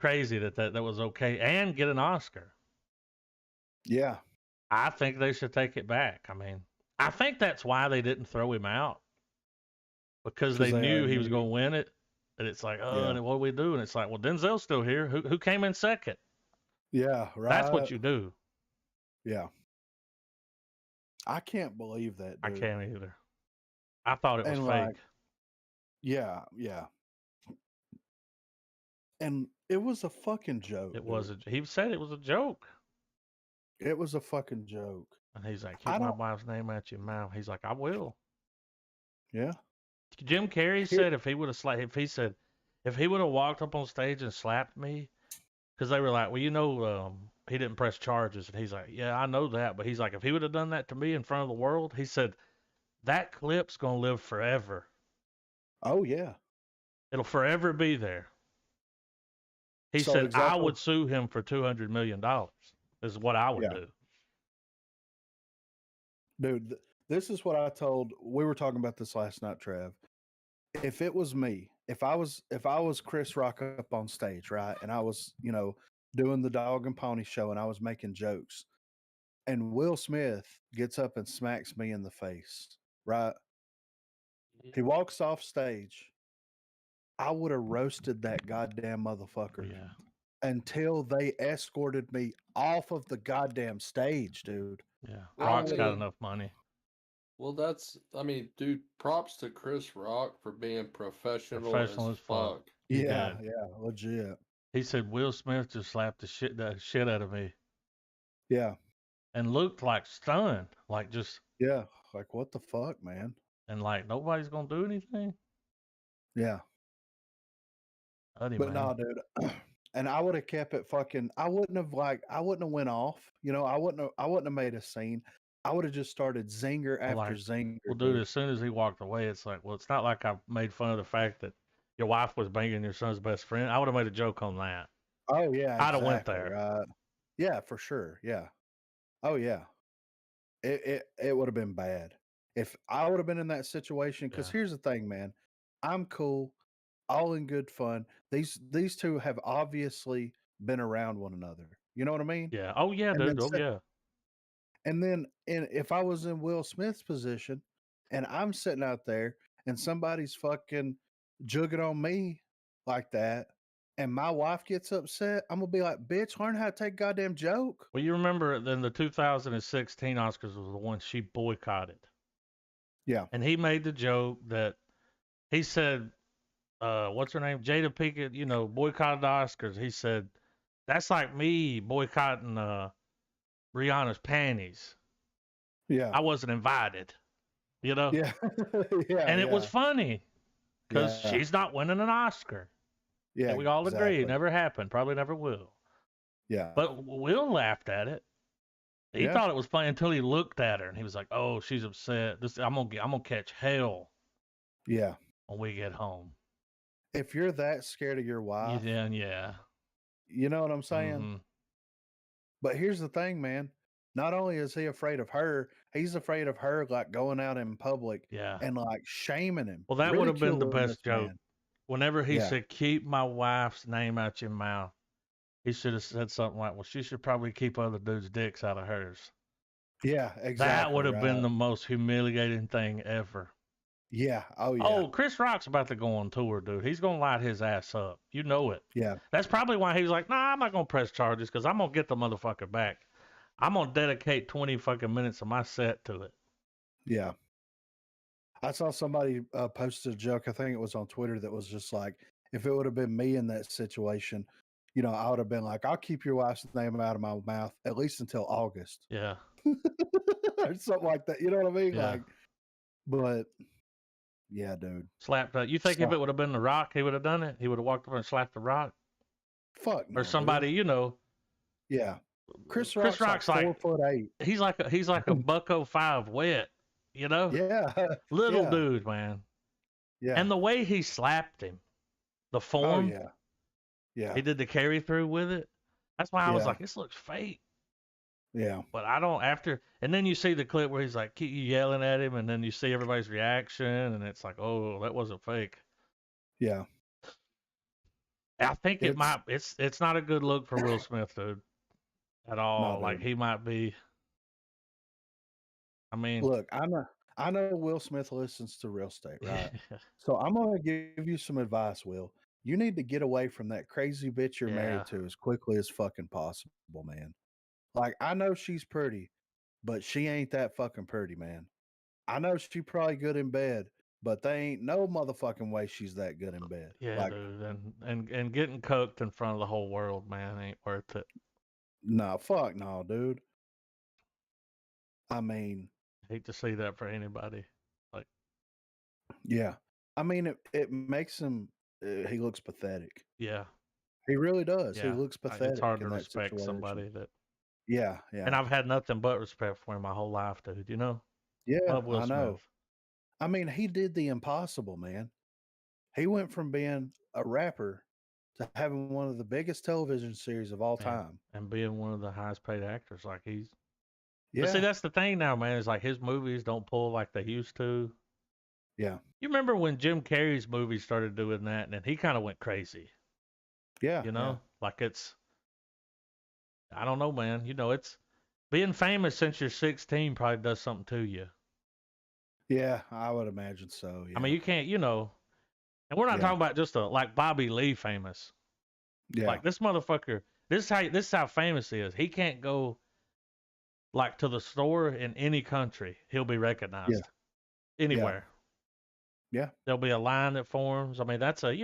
crazy that was okay. And get an Oscar. Yeah. I think they should take it back. I mean, I think that's why they didn't throw him out. Because they knew he was going to win it. And it's like, oh, and what do we do? And it's like, well, Denzel's still here. Who came in second? Yeah, right. That's what you do. Yeah. I can't believe that, dude. I can't either. I thought it was And, fake. like, yeah, yeah. And it was a fucking joke. It was. He said it was a joke. It was a fucking joke. And he's like, keep my wife's name out your mouth. He's like, I will. Yeah. Jim Carrey said if he would have walked up on stage and slapped me, because they were like, well, you know, he didn't press charges, and he's like, yeah, I know that, but he's like, if he would have done that to me in front of the world, he said, that clip's gonna live forever. Oh yeah, it'll forever be there. He said, I would sue him for $200 million. Is what I would do. Dude, this is what I told. We were talking about this last night, Trev. If it was me, if I was Chris Rock up on stage, right, and I was, you know, doing the dog and pony show and I was making jokes, and Will Smith gets up and smacks me in the face, right? He walks off stage. I would have roasted that goddamn motherfucker until they escorted me off of the goddamn stage, dude. Yeah, Rock's got enough money. Well, I mean, dude, props to Chris Rock for being professional as fuck. Yeah, legit. He said Will Smith just slapped the shit out of me. Yeah. And looked like stunned, like just. Yeah, like what the fuck, man? And like nobody's gonna do anything. Yeah. But no, dude. And I would have kept it fucking. I wouldn't have went off. You know, I wouldn't have made a scene. I would have just started zinger after zinger. Well, dude, as soon as he walked away, it's like, well, it's not like I made fun of the fact that your wife was banging your son's best friend, I would have made a joke on that. Oh yeah, I'd have went exactly. there. Right. Yeah, for sure. Yeah. Oh yeah. It would have been bad if I would have been in that situation. Because Yeah. here's the thing, man. I'm cool, all in good fun. These two have obviously been around one another. You know what I mean? Yeah. Oh yeah, And then dude. Oh yeah. if I was in Will Smith's position and I'm sitting out there and somebody's fucking jugging on me like that, and my wife gets upset, I'm gonna be like, bitch, learn how to take a goddamn joke. Well, you remember then the 2016 Oscars was the one she boycotted. Yeah. And he made the joke that he said, what's her name? Jada Pinkett, boycotted the Oscars. He said, that's like me boycotting Rihanna's panties. Yeah. I wasn't invited, Yeah. Yeah. And it was Yeah. funny because Yeah. she's not winning an Oscar. Yeah. And we all agree, exactly. it never happened, probably never will. Yeah. But Will laughed at it. He Yeah. thought it was funny until he looked at her and he was like, "Oh, she's upset. I'm gonna catch hell Yeah. when we get home." If you're that scared of your wife, Yeah. you know what I'm saying? Mhm. But here's the thing, man. Not only is he afraid of her, he's afraid of her like going out in public Yeah. and like shaming him. Well, that would have been the ridiculing best this joke. man. Whenever he Yeah. said, "Keep my wife's name out your mouth," he should have said something like, "Well, she should probably keep other dudes' dicks out of hers." Yeah, exactly. That would have been right. the most humiliating thing ever. Yeah. Oh yeah. Oh, Chris Rock's about to go on tour, dude. He's gonna light his ass up. You know it. Yeah. That's probably why he was like, "Nah, I'm not gonna press charges because I'm gonna get the motherfucker back. I'm gonna dedicate 20 fucking minutes of my set to it." Yeah. I saw somebody posted a joke. I think it was on Twitter that was just like, if it would have been me in that situation, I would have been like, I'll keep your wife's name out of my mouth at least until August. Yeah. Or something like that. You know what I mean? Yeah. Like, but yeah, dude. Slapped that. You think if it would have been The Rock, he would have done it? He would have walked up and slapped The Rock? Fuck no, Or somebody, dude. Yeah. Chris Rock's like 4'8". He's like a $105 wet, Yeah. Little Yeah. dude, man. Yeah. And the way he slapped him, the form, yeah. Yeah. he did the carry through with it. That's why I was Yeah. like, this looks fake. Yeah. But I don't and then you see the clip where he's like, keep yelling at him, and then you see everybody's reaction, and it's like, oh, that wasn't fake. Yeah. I think it's not a good look for Will Smith, dude, at all. No, Like dude. he might be. I mean, Look, I know Will Smith listens to Real Estate, right? So I'm gonna give you some advice, Will. You need to get away from that crazy bitch you're Yeah. married to as quickly as fucking possible, man. Like, I know she's pretty, but she ain't that fucking pretty, man. I know she probably good in bed, but they ain't no motherfucking way she's that good in bed. Yeah, Like, dude, and getting cooked in front of the whole world, man, ain't worth it. no, fuck no, dude. I mean, Hate to see that for anybody. Like, yeah. I mean, it makes him. He looks pathetic. yeah, He really does. yeah. He looks pathetic. It's hard to in that respect situation. somebody that. Yeah, yeah. And I've had nothing but respect for him my whole life, dude. Yeah, Love Will I know. Smith. I mean, he did the impossible, man. He went from being a rapper to having one of the biggest television series of all time. And being one of the highest paid actors. Like he's. Yeah. But see, that's the thing now, man. Is like his movies don't pull like they used to. Yeah. You remember when Jim Carrey's movies started doing that, and then he kind of went crazy. Yeah. Like it's. I don't know, man. It's being famous since you're 16 probably does something to you. Yeah, I would imagine so. Yeah. I mean, you can't, and we're not talking about just like Bobby Lee famous. Yeah. Like this motherfucker, this is how famous he is. He can't go like to the store in any country. He'll be recognized anywhere. Yeah. There'll be a line that forms. I mean, that's a,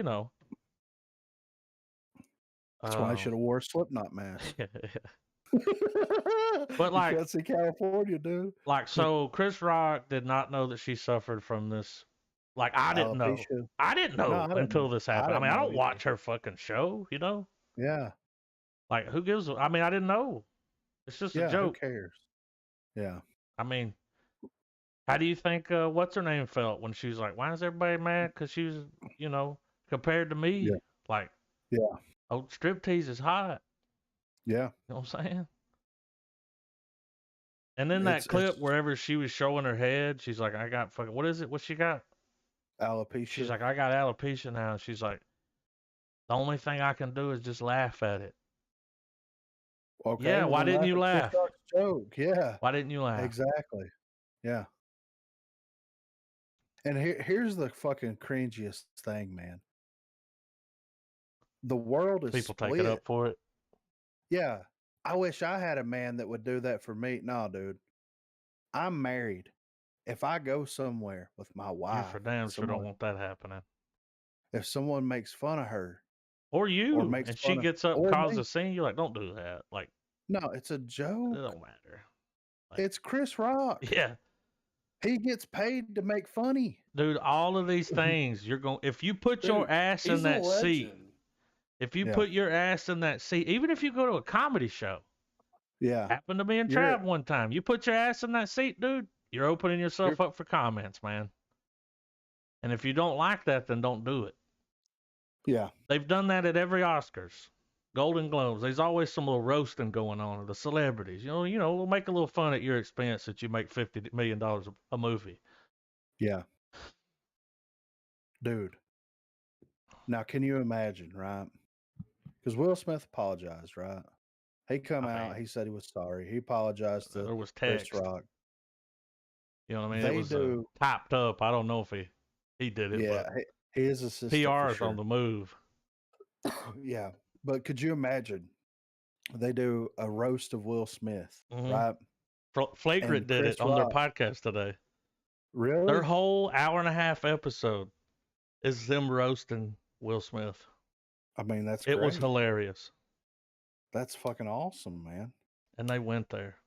That's why I should have wore a Slipknot mask. But like, that's in California, dude. Like, so Chris Rock did not know that she suffered from this. Like, I didn't know. I didn't know until this happened. I mean, I don't watch her fucking show, Yeah. Like, who gives I mean, I didn't know. It's just a joke. Who cares? Yeah. I mean, how do you think, what's her name felt when she was like, why is everybody mad? Because she was, compared to me. Yeah. Like, Yeah. oh, striptease is hot. Yeah. You know what I'm saying? And then It's that clip, wherever she was showing her head, she's like, I got fucking, what is it? What she got? alopecia. She's like, I got alopecia now. And she's like, the only thing I can do is just laugh at it. Okay, yeah, well, why then didn't you at Chris laugh? Rock's joke. Yeah. Why didn't you laugh? Exactly. Yeah. And here's the fucking cringiest thing, man. The world is People split. take it up for it. Yeah. I wish I had a man that would do that for me. No, dude. I'm married. If I go somewhere with my You wife, for damn sure don't want that happening. if someone makes fun of her, Or you, makes and she fun of- gets up and or causes me. a scene, you're like, don't do that. Like, no, it's a it joke. don't matter. Like, It's Chris Rock. yeah. He gets paid to make funny. Dude, all of these things, you're going, if you put your ass in He's a that seat, legend. if you Yeah. put your ass in that seat, even if you go to a comedy show, Yeah. happened to me and You're- Trav one time, you put your ass in that seat, dude, you're opening yourself up for comments, man. And if you don't like that, then don't do it. Yeah. They've done that at every Oscars, Golden Globes. There's always some little roasting going on of the celebrities. You know, we'll make a little fun at your expense that you make $50 million a movie. Yeah. Dude. Now, can you imagine, right? Because Will Smith apologized, right? He come out. He said he was sorry. He apologized to There was Chris text. Rock. You know what I mean? They it was do. typed up. I don't know if he did it, Yeah. but He is assistant. PR for is sure. on the move. Yeah. But could you imagine? They do a roast of Will Smith, Mhm. right? Flagrant And did Chris it on their Rock. podcast today. Really? Their whole hour-and-a-half episode is them roasting Will Smith. I mean, that's It great. was hilarious. That's fucking awesome, man. And they went there.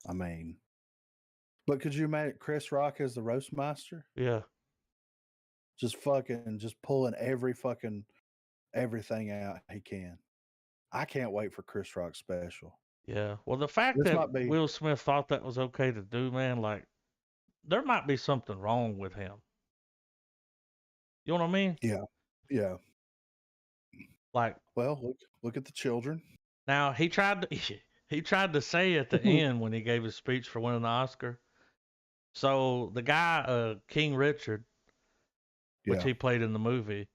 I mean, but could you imagine Chris Rock as the roast master? Yeah. Just pulling everything out he can. I can't wait for Chris Rock's special. Yeah. Well, the fact This that might be- Will Smith thought that was okay to do, man, like, there might be something wrong with him. You know what I mean? Yeah. Like, Well, look at the children. now he tried to say at the end when he gave his speech for winning the Oscar. So the guy, King Richard, which Yeah. he played in the movie,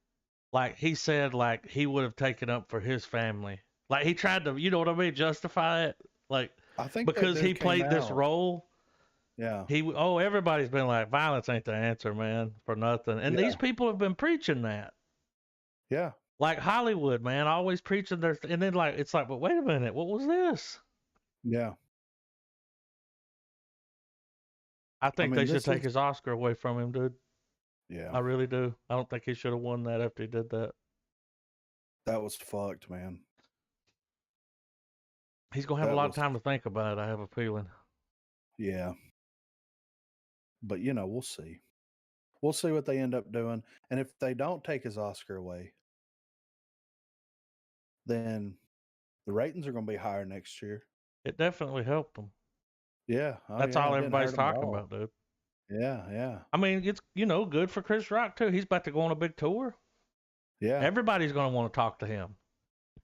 like he said, like he would have taken up for his family. Like he tried to, you know what I mean, justify it. Like I think that because dude he came played this out. role. Yeah. Everybody's been like, violence ain't the answer, man, for nothing. And Yeah. these people have been preaching that. Yeah. Like Hollywood, man, always preaching their, and then like it's like, but wait a minute, what was this? Yeah. I think mean, they should this take is- his Oscar away from him, dude. Yeah. I really do. I don't think he should have won that after he did that. That was fucked, man. He's gonna have That a lot of was- time to think about it. I have a feeling. Yeah. But we'll see. We'll see what they end up doing. And if they don't take his Oscar away, then the ratings are going to be higher next year. It definitely helped him. Yeah. That's yeah, all it didn't everybody's hurt 'em at talking all. about, dude. Yeah. Yeah. I mean, it's good for Chris Rock too. He's about to go on a big tour. Yeah. Everybody's gonna want to talk to him.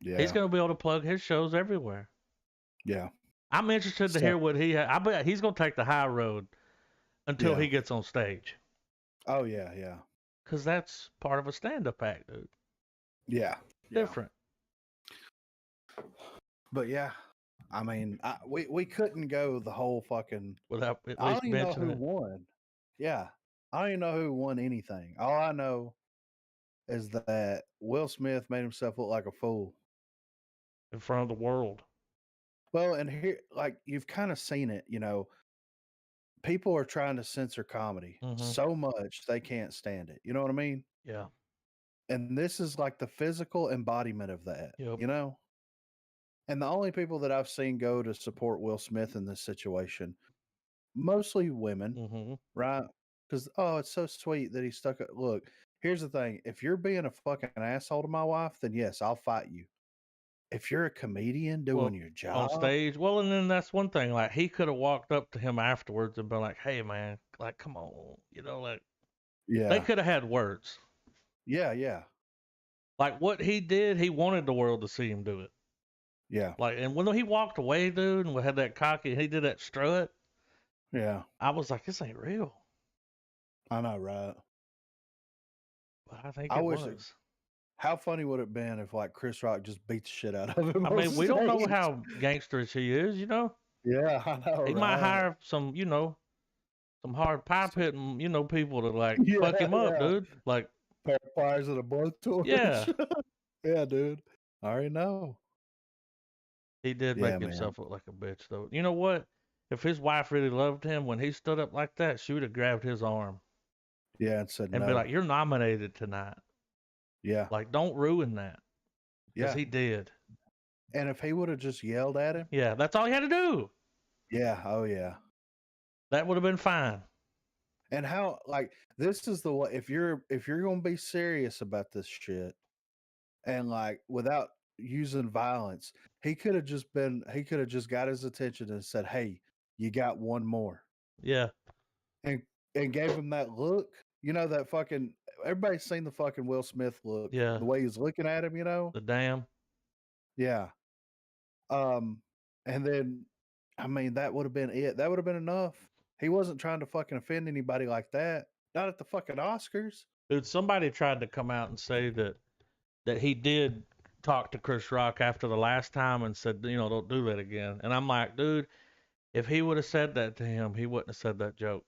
Yeah. He's gonna be able to plug his shows everywhere. Yeah. I'm interested to So- hear what he. I bet he's gonna take the high road until Yeah. he gets on stage, Oh, yeah. Yeah. because that's part of a stand-up act, dude. Yeah. Different. But yeah, I mean, we couldn't go the whole fucking. Without at I least don't even know mentioning who it. won. Yeah, I don't even know who won anything. All I know is that Will Smith made himself look like a fool. In front of the world. Well, and here, like you've kind of seen it, people are trying to censor comedy Mhm. so much they can't stand it. You know what I mean? Yeah. And this is like the physical embodiment of that. Yep. And the only people that I've seen go to support Will Smith in this situation, mostly women, Mm-hmm. right? Because it's so sweet that he stuck it. Look, here's the thing: if you're being a fucking asshole to my wife, then yes, I'll fight you. If you're a comedian doing your job On stage. Well, and then that's one thing. Like he could have walked up to him afterwards and been like, "Hey, man, like, come on," like yeah, they could have had words. yeah, Like what he did, he wanted the world to see him do it. Yeah. Like, and when he walked away, dude, and we had that cocky, he did that strut. Yeah. I was like, this ain't real. I know, right? But I think I it wish was. How funny would it have been if like Chris Rock just beat the shit out of him? I mean, on we don't know stage? how gangsterous he is, you know? Yeah, I know, He might right? hire some, you know, some hard pipe hitting, you know, people to like fuck Yeah, him up, yeah. dude. Like, Pair of pliers and a blowtorch. yeah, Yeah, dude. I already know. he did Yeah, make man. himself look like a bitch, though. You know what? If his wife really loved him, when he stood up like that, she would have grabbed his arm Yeah, and said and be no. like, "You're nominated tonight. Yeah, Like, don't ruin that." Because yeah. he did. And if he would have just yelled at him, Yeah, that's all he had to do. yeah, oh yeah. That would have been fine. And how like this is the way if you're gonna be serious about this shit and like without using violence, he could have just got his attention and said, "Hey, you got one more." Yeah, And gave him that look. You know that fucking everybody's seen the fucking Will Smith look. yeah. The way he's looking at him, you know? The damn. Yeah. And then I mean that would have been it. That would have been enough. He wasn't trying to fucking offend anybody like that. Not at the fucking Oscars. Dude, somebody tried to come out and say that he did talk to Chris Rock after the last time and said, you know, don't do that again. And I'm like, dude, if he would have said that to him, he wouldn't have said that joke.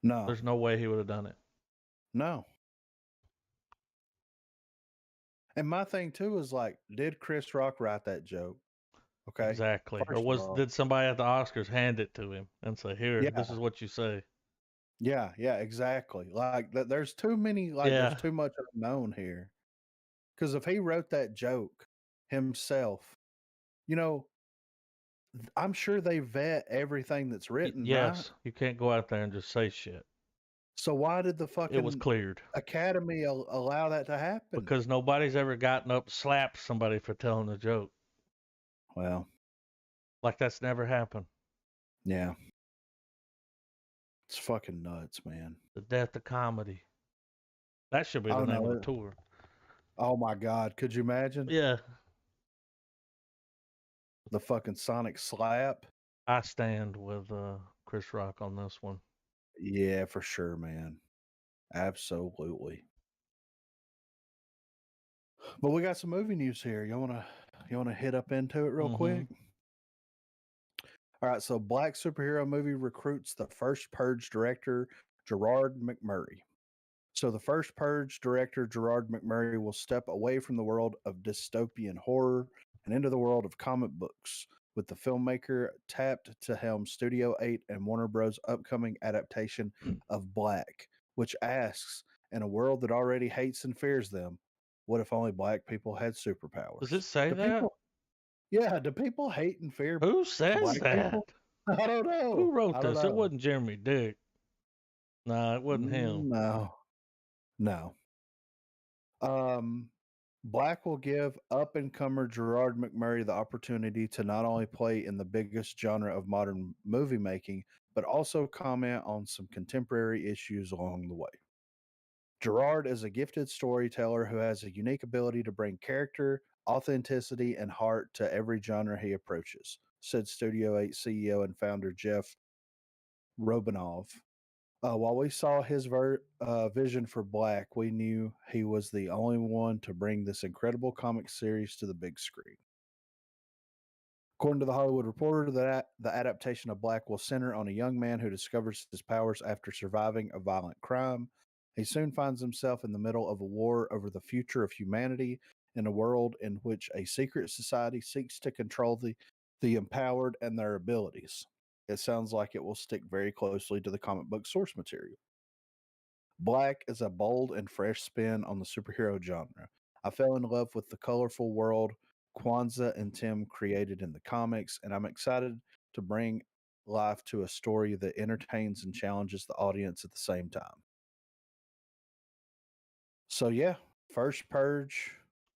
No. There's no way he would have done it. No. And my thing too is like, did Chris Rock write that joke? Okay. Exactly. First of all. Did somebody at the Oscars hand it to him and say, here, Yeah. this is what you say? Yeah, exactly. Like there's too many, there's too much unknown here. Because if he wrote that joke himself, you know, I'm sure they vet everything that's written, Yes. right? You can't go out there and just say shit. So why did the It was fucking cleared. Academy allow that to happen? Because nobody's ever gotten up, slapped somebody for telling a joke. Well, like that's never happened. Yeah. It's fucking nuts, man. The death of comedy. That should be the name of the tour. Oh my God. Could you imagine? Yeah. The fucking Sonic slap. I stand with Chris Rock on this one. Yeah, for sure, man. Absolutely. But we got some movie news here. You wanna hit up into it real quick? All right, so Black superhero movie recruits the first Purge director, Gerard McMurray. So the first Purge director, Gerard McMurray, will step away from the world of dystopian horror and into the world of comic books, with the filmmaker tapped to helm Studio 8 and Warner Bros. Upcoming adaptation of Black, which asks, in a world that already hates and fears them, what if only black people had superpowers? Does it say that? Do people hate and fear Who says black that? people? I don't know. Who wrote this? It wasn't Jeremy Dick. No, it wasn't him. No. Black will give up-and-comer Gerard McMurray the opportunity to not only play in the biggest genre of modern movie making, but also comment on some contemporary issues along the way. Gerard is a gifted storyteller who has a unique ability to bring character, authenticity, and heart to every genre he approaches, said Studio 8 CEO and founder Jeff Robinov. While we saw his vision for Black, we knew he was the only one to bring this incredible comic series to the big screen. According to The Hollywood Reporter, the adaptation of Black will center on a young man who discovers his powers after surviving a violent crime. He soon finds himself in the middle of a war over the future of humanity in a world in which a secret society seeks to control the empowered and their abilities. It sounds like it will stick very closely to the comic book source material. Black is a bold and fresh spin on the superhero genre. I fell in love with the colorful world Kwanzaa and Tim created in the comics, and I'm excited to bring life to a story that entertains and challenges the audience at the same time. So yeah, first Purge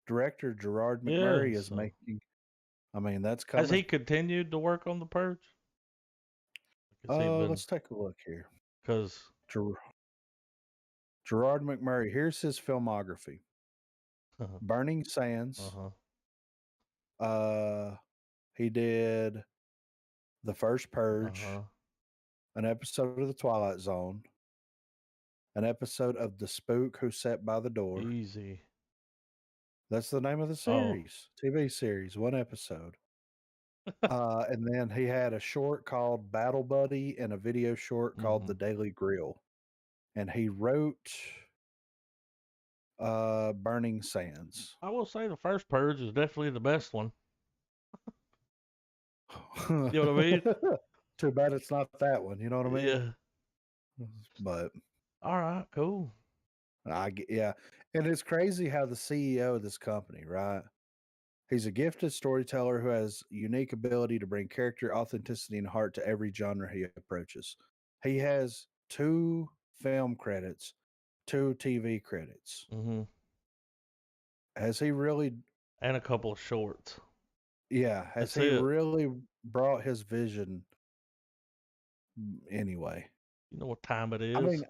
director Gerard McMurray is making. I mean, that's coming. Has he continued to work on the Purge? Let's take a look here. Because Gerard McMurray, here's his filmography. Burning Sands. He did The First Purge, an episode of The Twilight Zone, an episode of The Spook Who Sat by the Door. Easy. That's the name of the series, TV series, one episode. And then he had a short called Battle Buddy and a video short called The Daily Grill. And he wrote Burning Sands. I will say The First Purge is definitely the best one. You know what I mean? Too bad it's not that one. You know what I mean? Yeah. But all right, cool. Yeah. And it's crazy how the CEO of this company, right? He's a gifted storyteller who has unique ability to bring character, authenticity, and heart to every genre he approaches. He has 2 film credits, 2 TV credits. Has he really? And a couple of shorts. Yeah. Has he really brought his vision anyway? You know what time it is? I mean,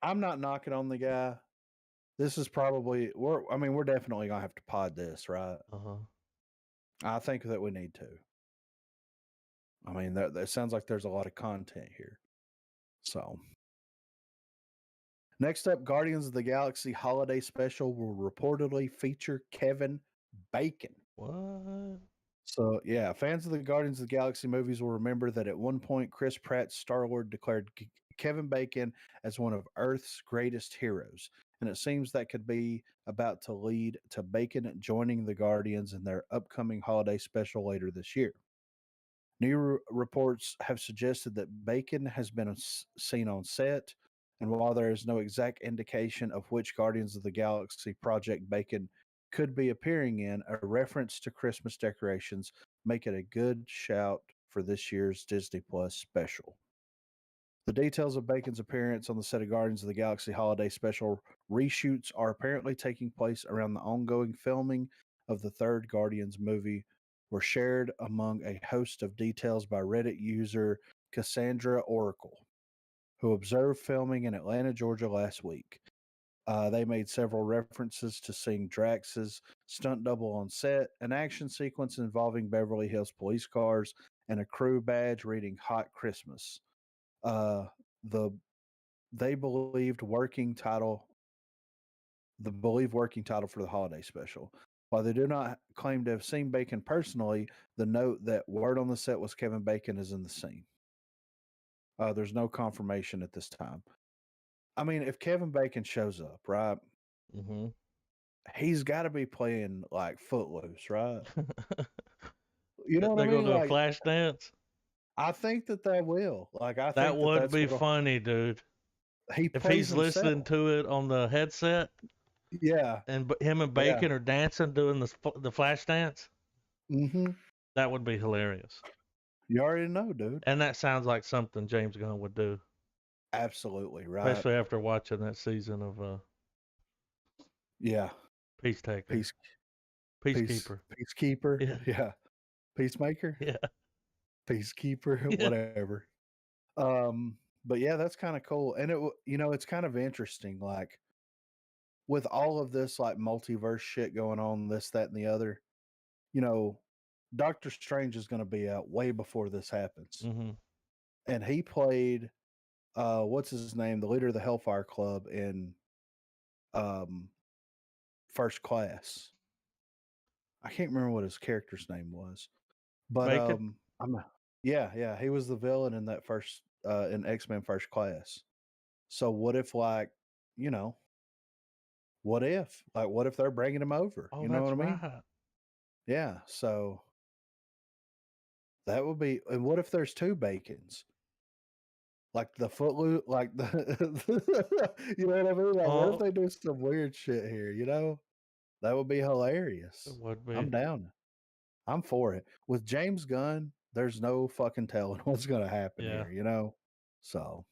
I'm not knocking on the guy. This is probably, we're definitely going to have to pod this, right? I think that we need to. I mean, that sounds like there's a lot of content here. So, next up, Guardians of the Galaxy Holiday Special will reportedly feature Kevin Bacon. What? So, yeah, fans of the Guardians of the Galaxy movies will remember that at one point, Chris Pratt's Star-Lord declared Kevin Bacon as one of Earth's greatest heroes. And it seems that could be about to lead to Bacon joining the Guardians in their upcoming holiday special later this year. New reports have suggested that Bacon has been seen on set, and while there is no exact indication of which Guardians of the Galaxy project Bacon could be appearing in, a reference to Christmas decorations make it a good shout for this year's Disney Plus special. The details of Bacon's appearance on the set of Guardians of the Galaxy Holiday Special reshoots are apparently taking place around the ongoing filming of the third Guardians movie, were shared among a host of details by Reddit user Cassandra Oracle, who observed filming in Atlanta, Georgia last week. They made several references to seeing Drax's stunt double on set, an action sequence involving Beverly Hills police cars, and a crew badge reading Hot Christmas. The believed working title for the holiday special. While they do not claim to have seen Bacon personally, the note that word on the set was Kevin Bacon is in the scene. There's no confirmation at this time. I mean, if Kevin Bacon shows up, right? He's got to be playing like Footloose, right? You know what I mean? They're gonna do a like, flash dance. I think that they will. Like, I think that would that's be funny, dude. If he's listening to it on the headset, yeah, and him and Bacon are dancing, doing the flash dance, that would be hilarious. You already know, dude. And that sounds like something James Gunn would do. Absolutely, right? Especially after watching that season of Peacemaker. Peacekeeper. Yeah. Peacemaker. Yeah. Peacekeeper. Whatever. But yeah, that's kind of cool, and it's kind of interesting, like with all of this like multiverse shit going on, this, that, and the other. Doctor Strange is going to be out way before this happens, and he played what's his name, the leader of the Hellfire Club in First Class. I can't remember what his character's name was, but he was the villain in that first in X-Men First Class. So what if what if they're bringing him over? Oh, you know what I mean? Right. Yeah, so that would be. And what if there's 2 Bacons? Like the Footloose, like the, you know what I mean? Like, what if they do some weird shit here? That would be hilarious. It would be. I'm down. I'm for it. With James Gunn, there's no fucking telling what's going to happen here, So,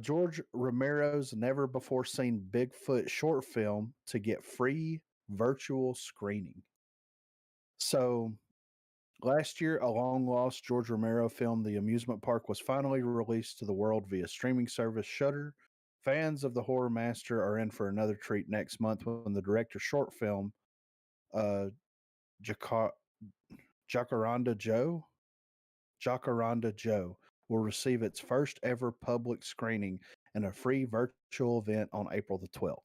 George Romero's never before seen Bigfoot short film to get free virtual screening. So, last year, a long-lost George Romero film, The Amusement Park, was finally released to the world via streaming service Shudder fans of the horror master are in for another treat next month when the director's short film, uh, Jacar- Jacaranda Joe, will receive its first ever public screening and a free virtual event on April the 12th.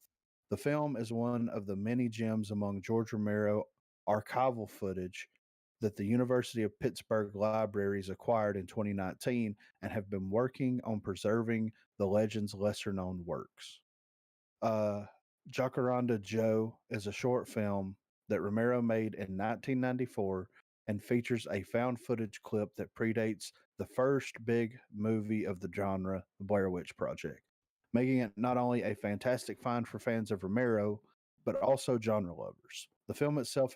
The film is one of the many gems among George Romero archival footage that the University of Pittsburgh libraries acquired in 2019 and have been working on preserving the legend's lesser known works. Uh, Jacaranda Joe is a short film that Romero made in 1994 and features a found footage clip that predates the first big movie of the genre, The Blair Witch Project, making it not only a fantastic find for fans of Romero, but also genre lovers. The film itself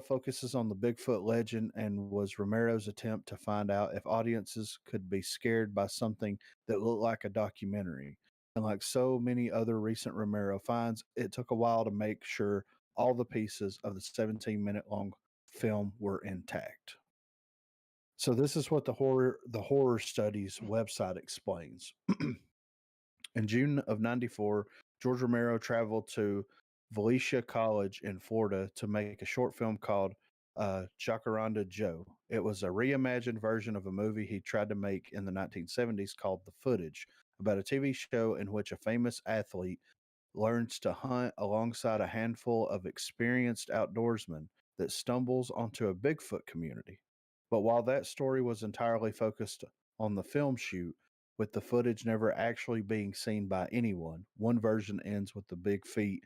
focuses on the Bigfoot legend and was Romero's attempt to find out if audiences could be scared by something that looked like a documentary. And like so many other recent Romero finds, it took a while to make sure all the pieces of the 17-minute long film were intact. So this is what the horror studies website explains. In June of 94, George Romero traveled to Volusia College in Florida to make a short film called Jacaranda Joe. It was a reimagined version of a movie he tried to make in the 1970s called The Footage, about a TV show in which a famous athlete learns to hunt alongside a handful of experienced outdoorsmen that stumbles onto a Bigfoot community. But while that story was entirely focused on the film shoot, with the footage never actually being seen by anyone, one version ends with the big feet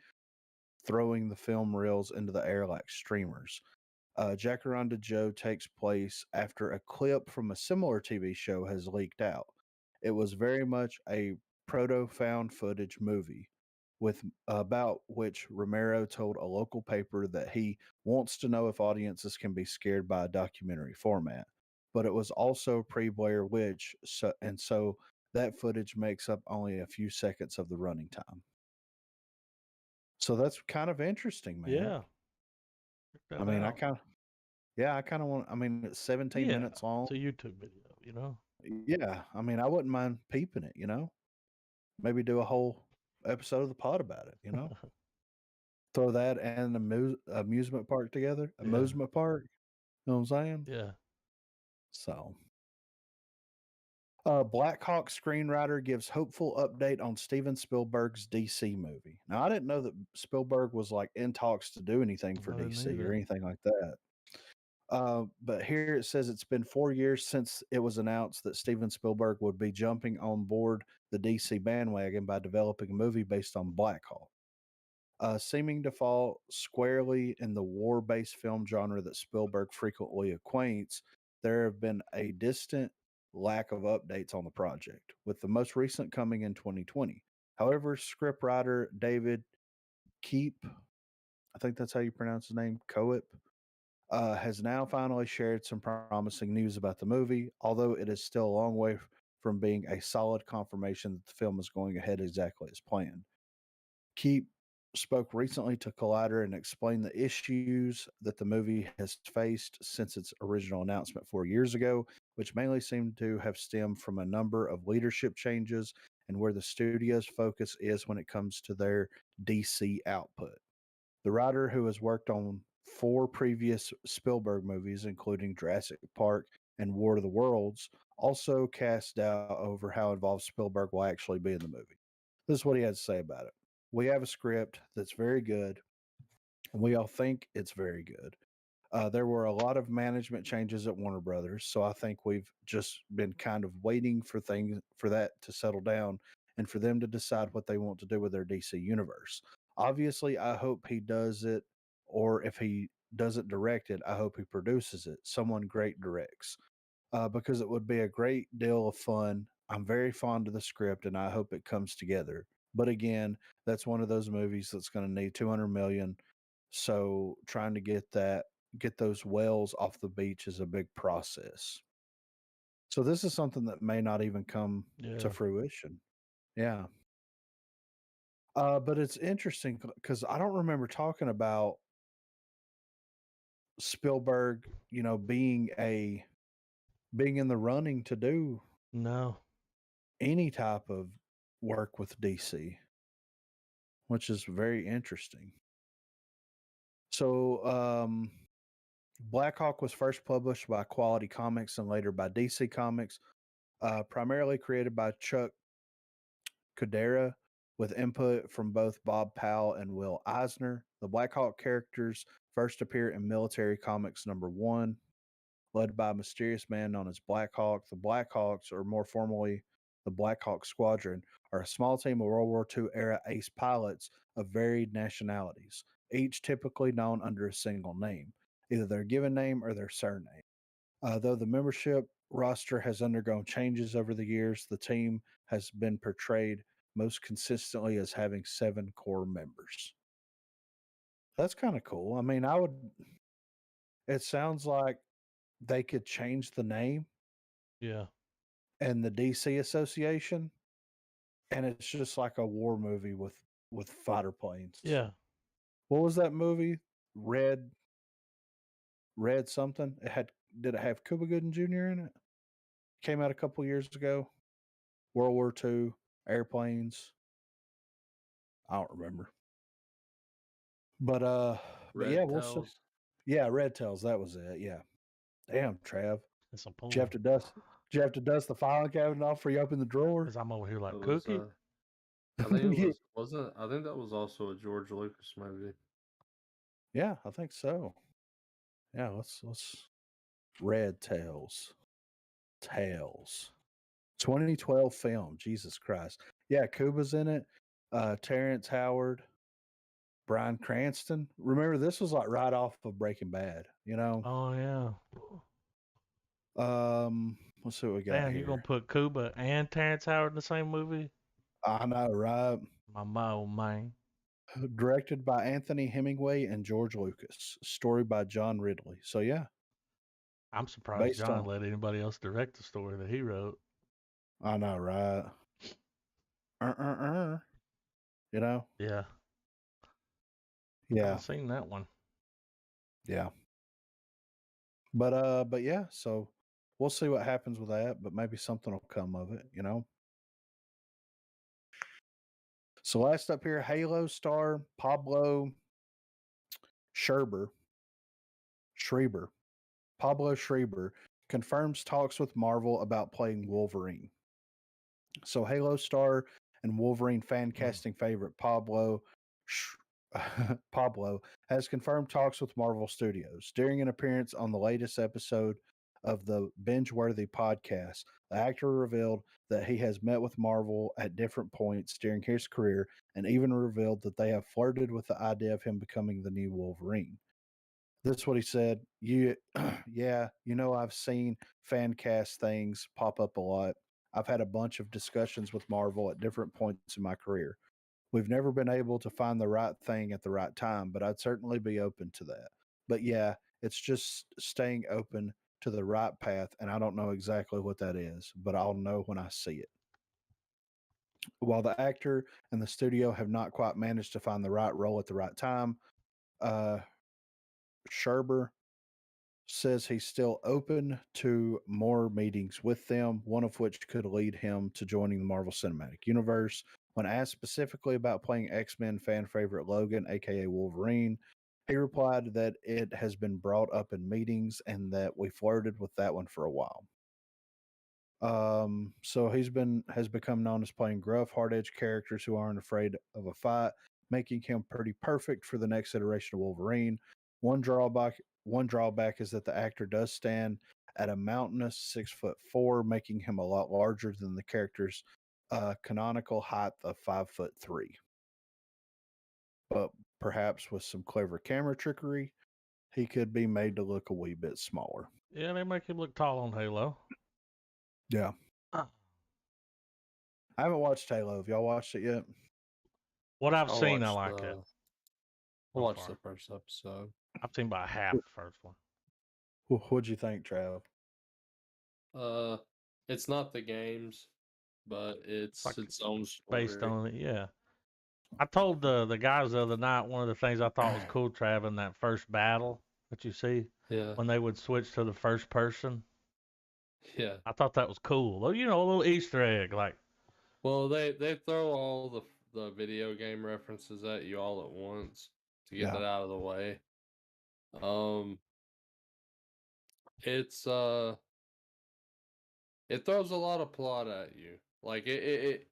throwing the film reels into the air like streamers. Jacaranda Joe takes place after a clip from a similar TV show has leaked out. It was very much a proto found footage movie with about which Romero told a local paper that he wants to know if audiences can be scared by a documentary format. But it was also pre-Blair Witch, so that footage makes up only a few seconds of the running time. So that's kind of interesting, man. Yeah. I mean, I kind of want. I mean, it's 17 minutes long. It's a YouTube video, you know. Yeah, I mean, I wouldn't mind peeping it. Maybe do a whole episode of the pod about it. Throw that and the amusement park together. Yeah. Amusement park. You know what I'm saying? Yeah. So, Black Hawk screenwriter gives hopeful update on Steven Spielberg's DC movie. Now, I didn't know that Spielberg was like in talks to do anything for DC or anything like that. But here it says it's been 4 years since it was announced that Steven Spielberg would be jumping on board the DC bandwagon by developing a movie based on Black Hawk. Seeming to fall squarely in the war-based film genre that Spielberg frequently acquaints, there have been a distant lack of updates on the project, with the most recent coming in 2020. However, scriptwriter David Keep, I think that's how you pronounce his name, Coep, has now finally shared some promising news about the movie, although it is still a long way from being a solid confirmation that the film is going ahead exactly as planned. Keep spoke recently to Collider and explained the issues that the movie has faced since its original announcement 4 years ago, which mainly seem to have stemmed from a number of leadership changes and where the studio's focus is when it comes to their DC output. The writer, who has worked on 4 previous Spielberg movies, including Jurassic Park and War of the Worlds, also cast doubt over how involved Spielberg will actually be in the movie. This is what he had to say about it. We have a script that's very good, and we all think it's very good. There were a lot of management changes at Warner Brothers, so I think we've just been kind of waiting for that to settle down and for them to decide what they want to do with their DC universe. Obviously, I hope he does it, or if he doesn't direct it, I hope he produces it. Someone great directs, because it would be a great deal of fun. I'm very fond of the script, and I hope it comes together. But again, that's one of those movies that's going to need 200 million. So trying to get those whales off the beach is a big process. So this is something that may not even come to fruition. Yeah. But it's interesting because I don't remember talking about Spielberg, being in the running to do No. any type of work with DC, which is very interesting. So, Black Hawk was first published by Quality Comics and later by DC Comics, primarily created by Chuck Codera with input from both Bob Powell and Will Eisner. The Black Hawk characters first appear in Military Comics #1, led by a mysterious man known as Black Hawk. The Black Hawks, or more formally the Black Hawk Squadron, are a small team of World War II era ace pilots of varied nationalities, each typically known under a single name, either their given name or their surname. Though the membership roster has undergone changes over the years, the team has been portrayed most consistently as having 7 core members. That's kind of cool. I mean, it sounds like they could change the name Yeah. and the DC Association, and it's just like a war movie with fighter planes. Yeah. What was that movie? Red something. Did it have Cuba Gooding Jr. in it? Came out a couple years ago. World War II, airplanes. I don't remember. But yeah, we'll see. Yeah, Red Tails, that was it. Yeah. Damn, Trav. It's a Did you have to dust the filing cabinet off before you open the drawer? Because I'm over here like Cookie. I think it wasn't. I think that was also a George Lucas movie. Yeah, I think so. Yeah, let's Red Tails. 2012 film. Jesus Christ. Yeah, Cuba's in it. Terrence Howard, Bryan Cranston. Remember, this was like right off of Breaking Bad, you know? Oh yeah. Let's see what we got. Damn, you gonna put Cuba and Terrence Howard in the same movie? I know, right? My old man. Directed by Anthony Hemingway and George Lucas. Story by John Ridley. So yeah. I'm surprised John let anybody else direct the story that he wrote. I know, right? You know? Yeah. Yeah. I've seen that one. Yeah. But yeah, so we'll see what happens with that, but maybe something will come of it, you know? So last up here, Halo star Pablo Schreiber. Pablo Schreiber confirms talks with Marvel about playing Wolverine. So Halo star and Wolverine fan casting favorite Pablo has confirmed talks with Marvel Studios. During an appearance on the latest episode of the Binge-Worthy podcast, the actor revealed that he has met with Marvel at different points during his career and even revealed that they have flirted with the idea of him becoming the new Wolverine. This is what he said. Yeah, I've seen fan cast things pop up a lot. I've had a bunch of discussions with Marvel at different points in my career. We've never been able to find the right thing at the right time, but I'd certainly be open to that. But yeah, it's just staying open to the right path, and I don't know exactly what that is, but I'll know when I see it. While the actor and the studio have not quite managed to find the right role at the right time, Sherber says he's still open to more meetings with them, one of which could lead him to joining the Marvel Cinematic Universe. When asked specifically about playing X-Men fan favorite Logan, aka Wolverine, he replied that it has been brought up in meetings and that we flirted with that one for a while. So has become known as playing gruff, hard-edged characters who aren't afraid of a fight, making him pretty perfect for the next iteration of Wolverine. One drawback is that the actor does stand at a mountainous 6'4", making him a lot larger than the character's canonical height of 5'3". But perhaps with some clever camera trickery, he could be made to look a wee bit smaller. Yeah, they make him look tall on Halo. Yeah. I haven't watched Halo. Have y'all watched it yet? What I've seen, I like it. I watched the first episode. I've seen about half the first one. What'd you think, Trav? It's not the games, but it's like its own story. Based on it, yeah. I told the guys the other night, one of the things I thought was cool, Trav, in that first battle that you see, when they would switch to the first person. Yeah. I thought that was cool. A little Easter egg, like Well, they throw all the video game references at you all at once to get that out of the way. It's it throws a lot of plot at you. Like it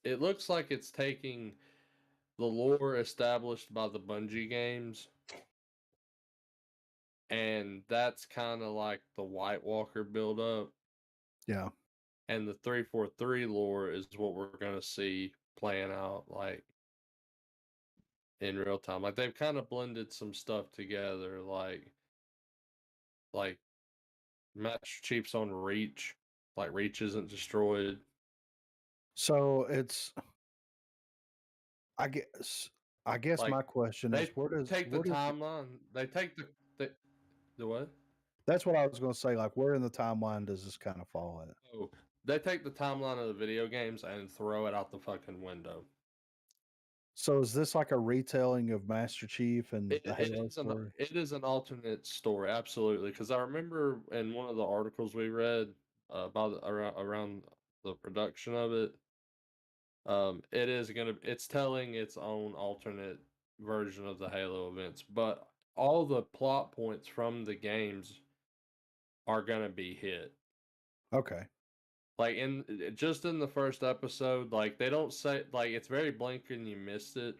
looks like it's taking the lore established by the Bungie games, and that's kind of like the White Walker build up. Yeah. And the 343 lore is what we're gonna see playing out like in real time. Like they've kind of blended some stuff together, like Master Chief's on Reach, like Reach isn't destroyed. So it's, I guess Like my question they is, where does take the timeline. They take the what? That's what I was going to say. Like, where in the timeline does this kind of fall at? Oh, they take the timeline of the video games and throw it out the fucking window. So is this like a retelling of Master Chief and the Halo story? It is an alternate story, absolutely. Because I remember in one of the articles we read about around the production of it, it's telling its own alternate version of the Halo events, but all the plot points from the games are gonna be hit. Okay. Like just in the first episode, like they don't say, like it's very blank and you missed it,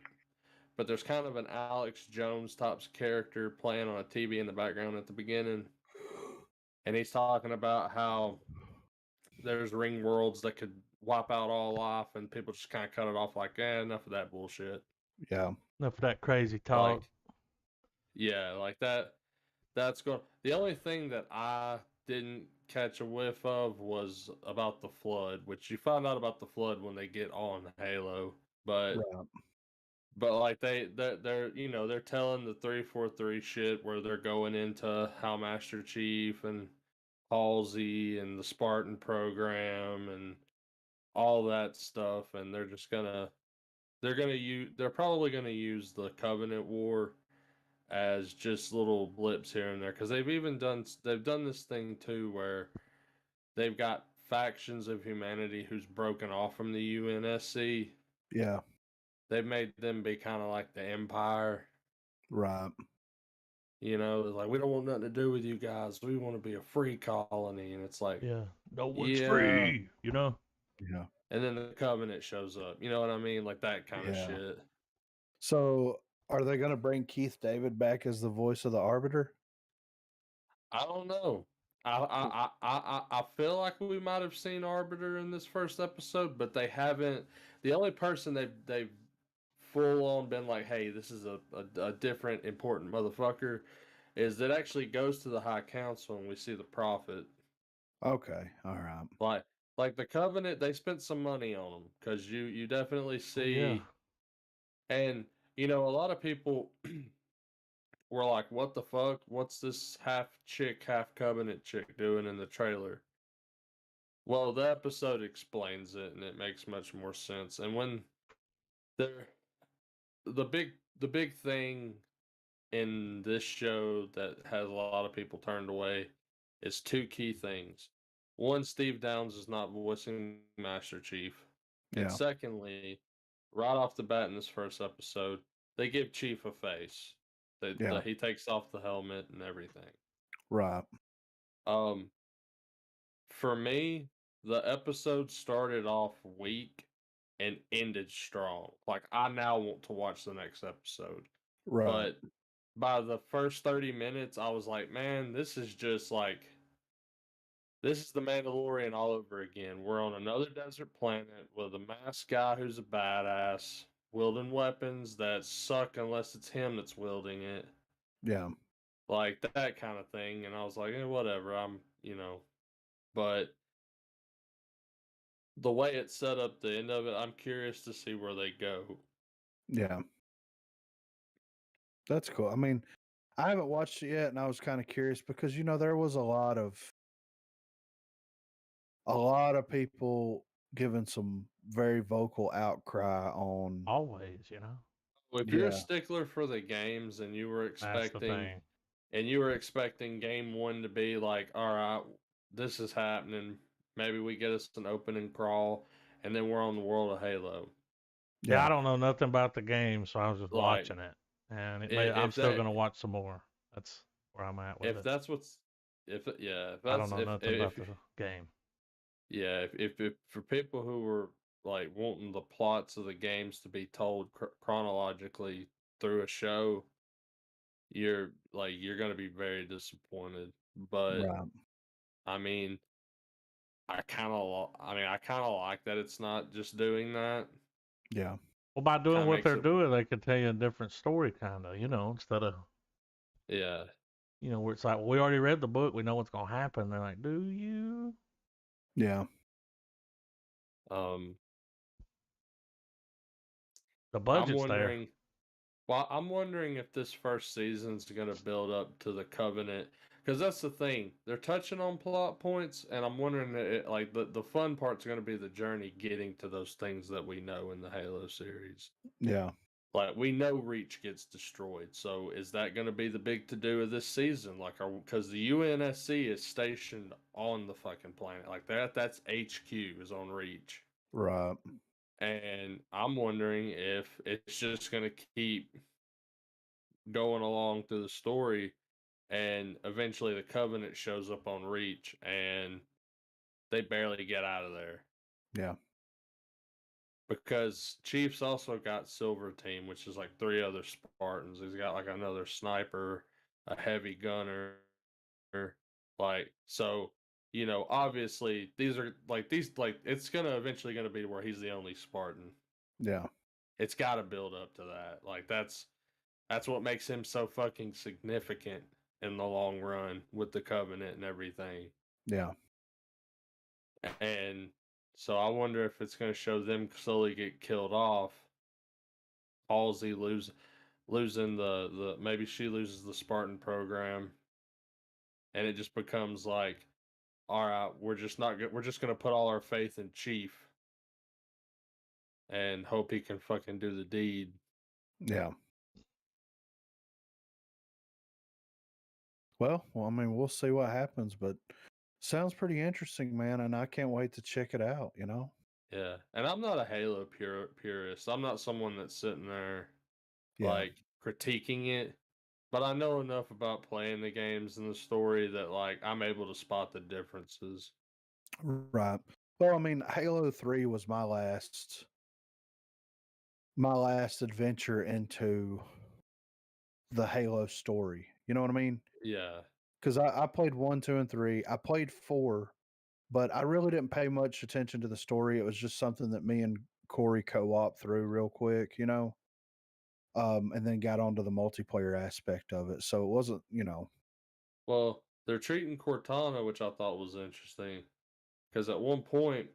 but there's kind of an Alex Jones type character playing on a TV in the background at the beginning, and he's talking about how there's ring worlds that could wipe out all life, and people just kind of cut it off like, enough of that bullshit. Yeah. Enough of that crazy talk. Like, yeah, like that. That's going. The only thing that I didn't catch a whiff of was about the flood, which you find out about the flood when they get on Halo. But Right. but like they're they're telling the 343 shit where they're going into how Master Chief and Halsey and the Spartan program and all that stuff, and they're probably gonna use the Covenant War as just little blips here and there, because they've done this thing too where they've got factions of humanity who's broken off from the UNSC. Yeah. They've made them be kind of like the Empire. Right. You know, it's like, we don't want nothing to do with you guys. We want to be a free colony. And it's like, yeah, no one's free, you know? Yeah. And then the Covenant shows up. You know what I mean? Like that kind of shit. So are they going to bring Keith David back as the voice of the Arbiter? I don't know. I feel like we might have seen Arbiter in this first episode, but they haven't. The only person they've full on been like, hey, this is a different important motherfucker, is that actually goes to the High Council and we see the Prophet. Okay, all right. Like the Covenant, they spent some money on them, because you definitely see, and a lot of people were like, what the fuck? What's this half chick, half Covenant chick doing in the trailer? Well, the episode explains it, and it makes much more sense. And when they're the big thing in this show that has a lot of people turned away is two key things. One, Steve Downes is not voicing Master Chief. Yeah. And secondly, right off the bat in this first episode, they give Chief a face. He takes off the helmet and everything. Right. For me, the episode started off weak and ended strong. Like, I now want to watch the next episode. Right. But by the first 30 minutes, I was like, man, this is just like, this is the Mandalorian all over again. We're on another desert planet with a masked guy who's a badass, wielding weapons that suck unless it's him that's wielding it. Yeah. Like that kind of thing. And I was like, whatever. But the way it's set up, the end of it, I'm curious to see where they go. Yeah. That's cool. I mean, I haven't watched it yet, and I was kind of curious because there was a lot of people giving some very vocal outcry on. Always, If you're a stickler for the games and you were expecting game one to be like, all right, this is happening, maybe we get us an opening crawl, and then we're on the world of Halo. Yeah, I don't know nothing about the game, so I was just Like, watching it, and I'm if still that gonna watch some more. That's where I'm at with if it. that's what's if yeah if I don't that's know nothing about the game. yeah if for people who were like wanting the plots of the games to be told chronologically through a show, you're gonna be very disappointed. But Right. I mean, I kind of like that it's not just doing that. Yeah. Well, by doing Kind of what makes they're it doing, they could tell you a different story, kind of, instead of, yeah. where it's like, well, we already read the book, we know what's gonna happen. They're like, do you? Yeah. Um, The I'm budget's there. wondering. Well, I'm wondering if this first season's going to build up to the Covenant, because that's the thing. They're touching on plot points, and I'm wondering like the fun part's going to be the journey getting to those things that we know in the Halo series. Yeah. Like we know Reach gets destroyed, so is that going to be the big to do of this season? Like, because the UNSC is stationed on the fucking planet, like that's HQ is on Reach. Right. And I'm wondering if it's just going to keep going along through the story, and eventually the Covenant shows up on Reach, and they barely get out of there. Yeah. Because Chief's also got Silver Team, which is like 3 other Spartans. He's got like another sniper, a heavy gunner. Like, so, obviously these are like, it's eventually gonna be where he's the only Spartan. Yeah. It's got to build up to that. Like, that's what makes him so fucking significant in the long run with the Covenant and everything. Yeah. And so I wonder if it's going to show them slowly get killed off. Halsey losing the maybe she loses the Spartan program, and it just becomes like, all right, we're just going to put all our faith in Chief and hope he can fucking do the deed. Yeah. Well, I mean, we'll see what happens, but sounds pretty interesting, man, and I can't wait to check it out, Yeah, and I'm not a Halo purist. I'm not someone that's sitting there Yeah. like critiquing it, but I know enough about playing the games and the story that like I'm able to spot the differences. Right. Well, I mean, Halo 3 was my last adventure into the Halo story. You know what I mean? Yeah. Because I played 1, 2, and 3. I played 4, but I really didn't pay much attention to the story. It was just something that me and Corey co-op through real quick, and then got onto the multiplayer aspect of it. So it wasn't, Well, they're treating Cortana, which I thought was interesting, because at one point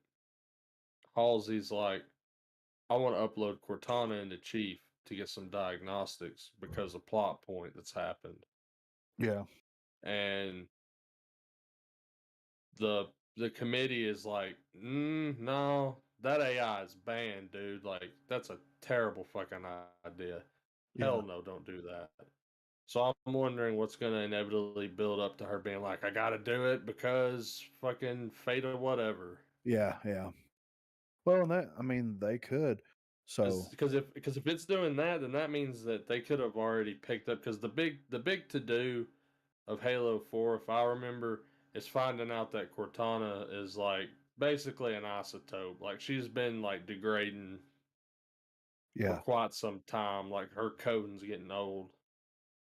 Halsey's like, I want to upload Cortana into Chief to get some diagnostics because of plot point that's happened. Yeah. And the committee is like, no, that AI is banned, dude. Like, that's a terrible fucking idea. Hell no, don't do that. So I'm wondering what's going to inevitably build up to her being like, I got to do it because fucking fate or whatever. Yeah. Yeah. Well, they could. So Because if it's doing that, then that means that they could have already picked up. Because the big to do of Halo 4, if I remember, is finding out that Cortana is like basically an isotope. Like she's been like degrading for yeah. quite some time. Like her coding's getting old.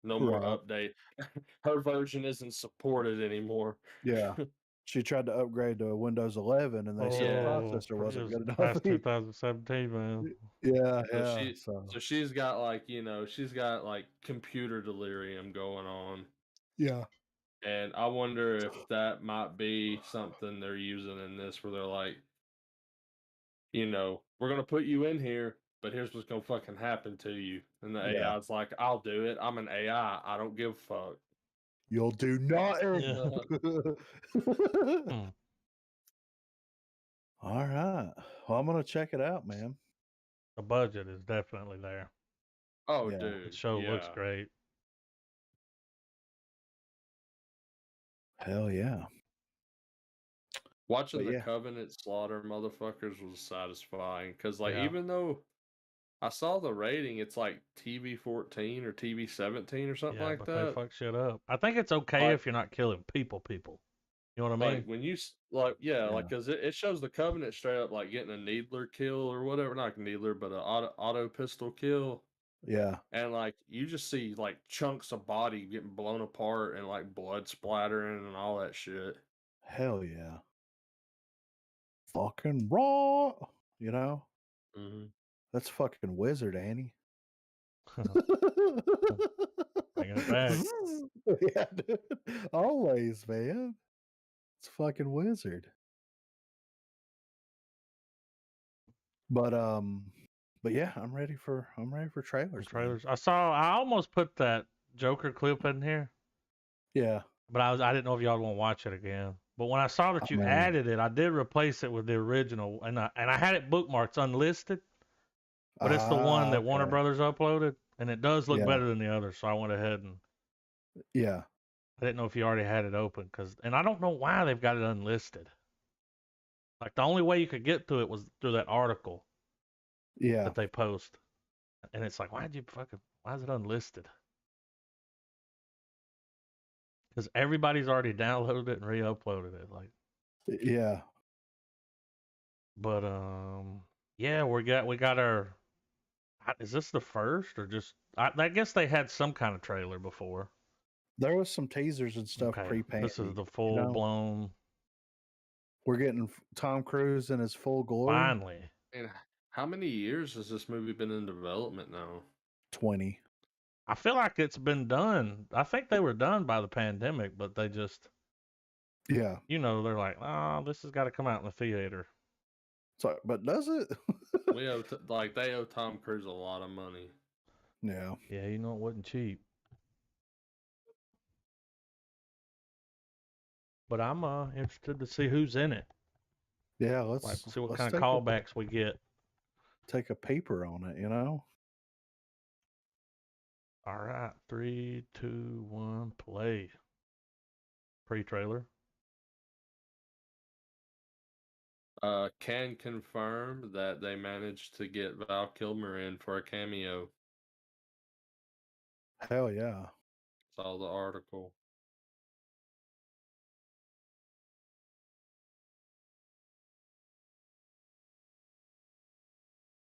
No more Right. update. Her version isn't supported anymore. Yeah. She tried to upgrade to Windows 11, and they said the Yeah. processor wasn't good enough. Past 2017, man. Yeah. So Yeah. so she's got like, she's got like computer delirium going on. Yeah. And I wonder if that might be something they're using in this where they're like, we're gonna put you in here, but here's what's gonna fucking happen to you. And the Yeah. AI's like, I'll do it. I'm an AI. I don't give a fuck. You'll do nothing. Yeah. Hmm. All right. Well, I'm gonna check it out, man. The budget is definitely there. Oh, Yeah. The dude. show looks Yeah. great. Hell yeah. Watching the yeah, Covenant slaughter motherfuckers was satisfying because, like, Yeah. even though I saw the rating, it's like TV 14 or TV 17 or something Yeah, like but they that. fuck shit up. I think it's okay Like, if you're not killing people. You know what I mean? like when you like, yeah, yeah, like because it shows the Covenant straight up like getting a needler kill or whatever, not a needler, but a auto pistol kill. yeah. And like you just see like chunks of body getting blown apart and like blood splattering and all that shit. Hell yeah. Fucking raw. You know? Mm-hmm. That's fucking wizard, Annie. Bringing it back. Yeah, dude. Always, man. It's fucking wizard. But yeah, I'm ready for trailers, man. Trailers. I almost put that Joker clip in here, Yeah. but I didn't know if y'all want to watch it again. But when I saw that I you mean, added it, I did replace it with the original, and I had it bookmarked unlisted, but it's the one that Warner okay. Brothers uploaded, and it does look Yeah. better than the other. So I went ahead and Yeah. I didn't know if you already had it open, and I don't know why they've got it unlisted. Like the only way you could get to it was through that article Yeah. that they post, and it's like, why is it unlisted? Because everybody's already downloaded it and re-uploaded it. Like, Yeah. but yeah, we got our. Is this the first or just? I guess they had some kind of trailer before. There was some teasers and stuff Okay, pre-painted. this is the full blown. We're getting Tom Cruise in his full glory. Finally. And how many years has this movie been in development now? 20. I feel like it's been done. I think they were done by the pandemic, but they just, Yeah. they're like, oh, this has got to come out in the theater. So, but does it? We owe they owe Tom Cruise a lot of money. Yeah. Yeah, it wasn't cheap. But I'm interested to see who's in it. Yeah, let's See what let's kind of callbacks we get. Take a paper on it, All right, 3, 2, 1, play. Pre-trailer. Can confirm that they managed to get Val Kilmer in for a cameo. Hell yeah. Saw the article.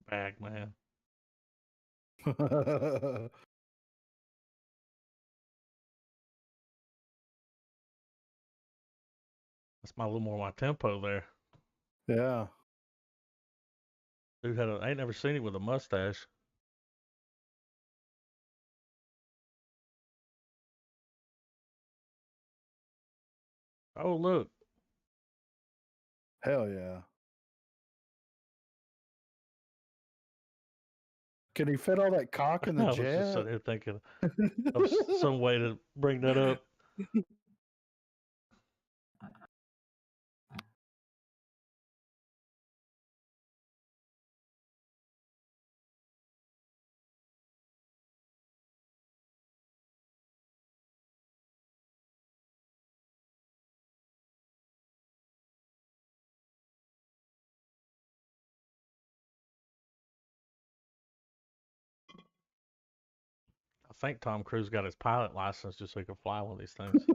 Bagman. That's a little more my tempo there. Yeah. Dude I ain't never seen it with a mustache. Oh, look. Hell yeah. Can he fit all that cock in the I was just jet? sitting here thinking of some way to bring that up. I think Tom Cruise got his pilot license just so he could fly one of these things.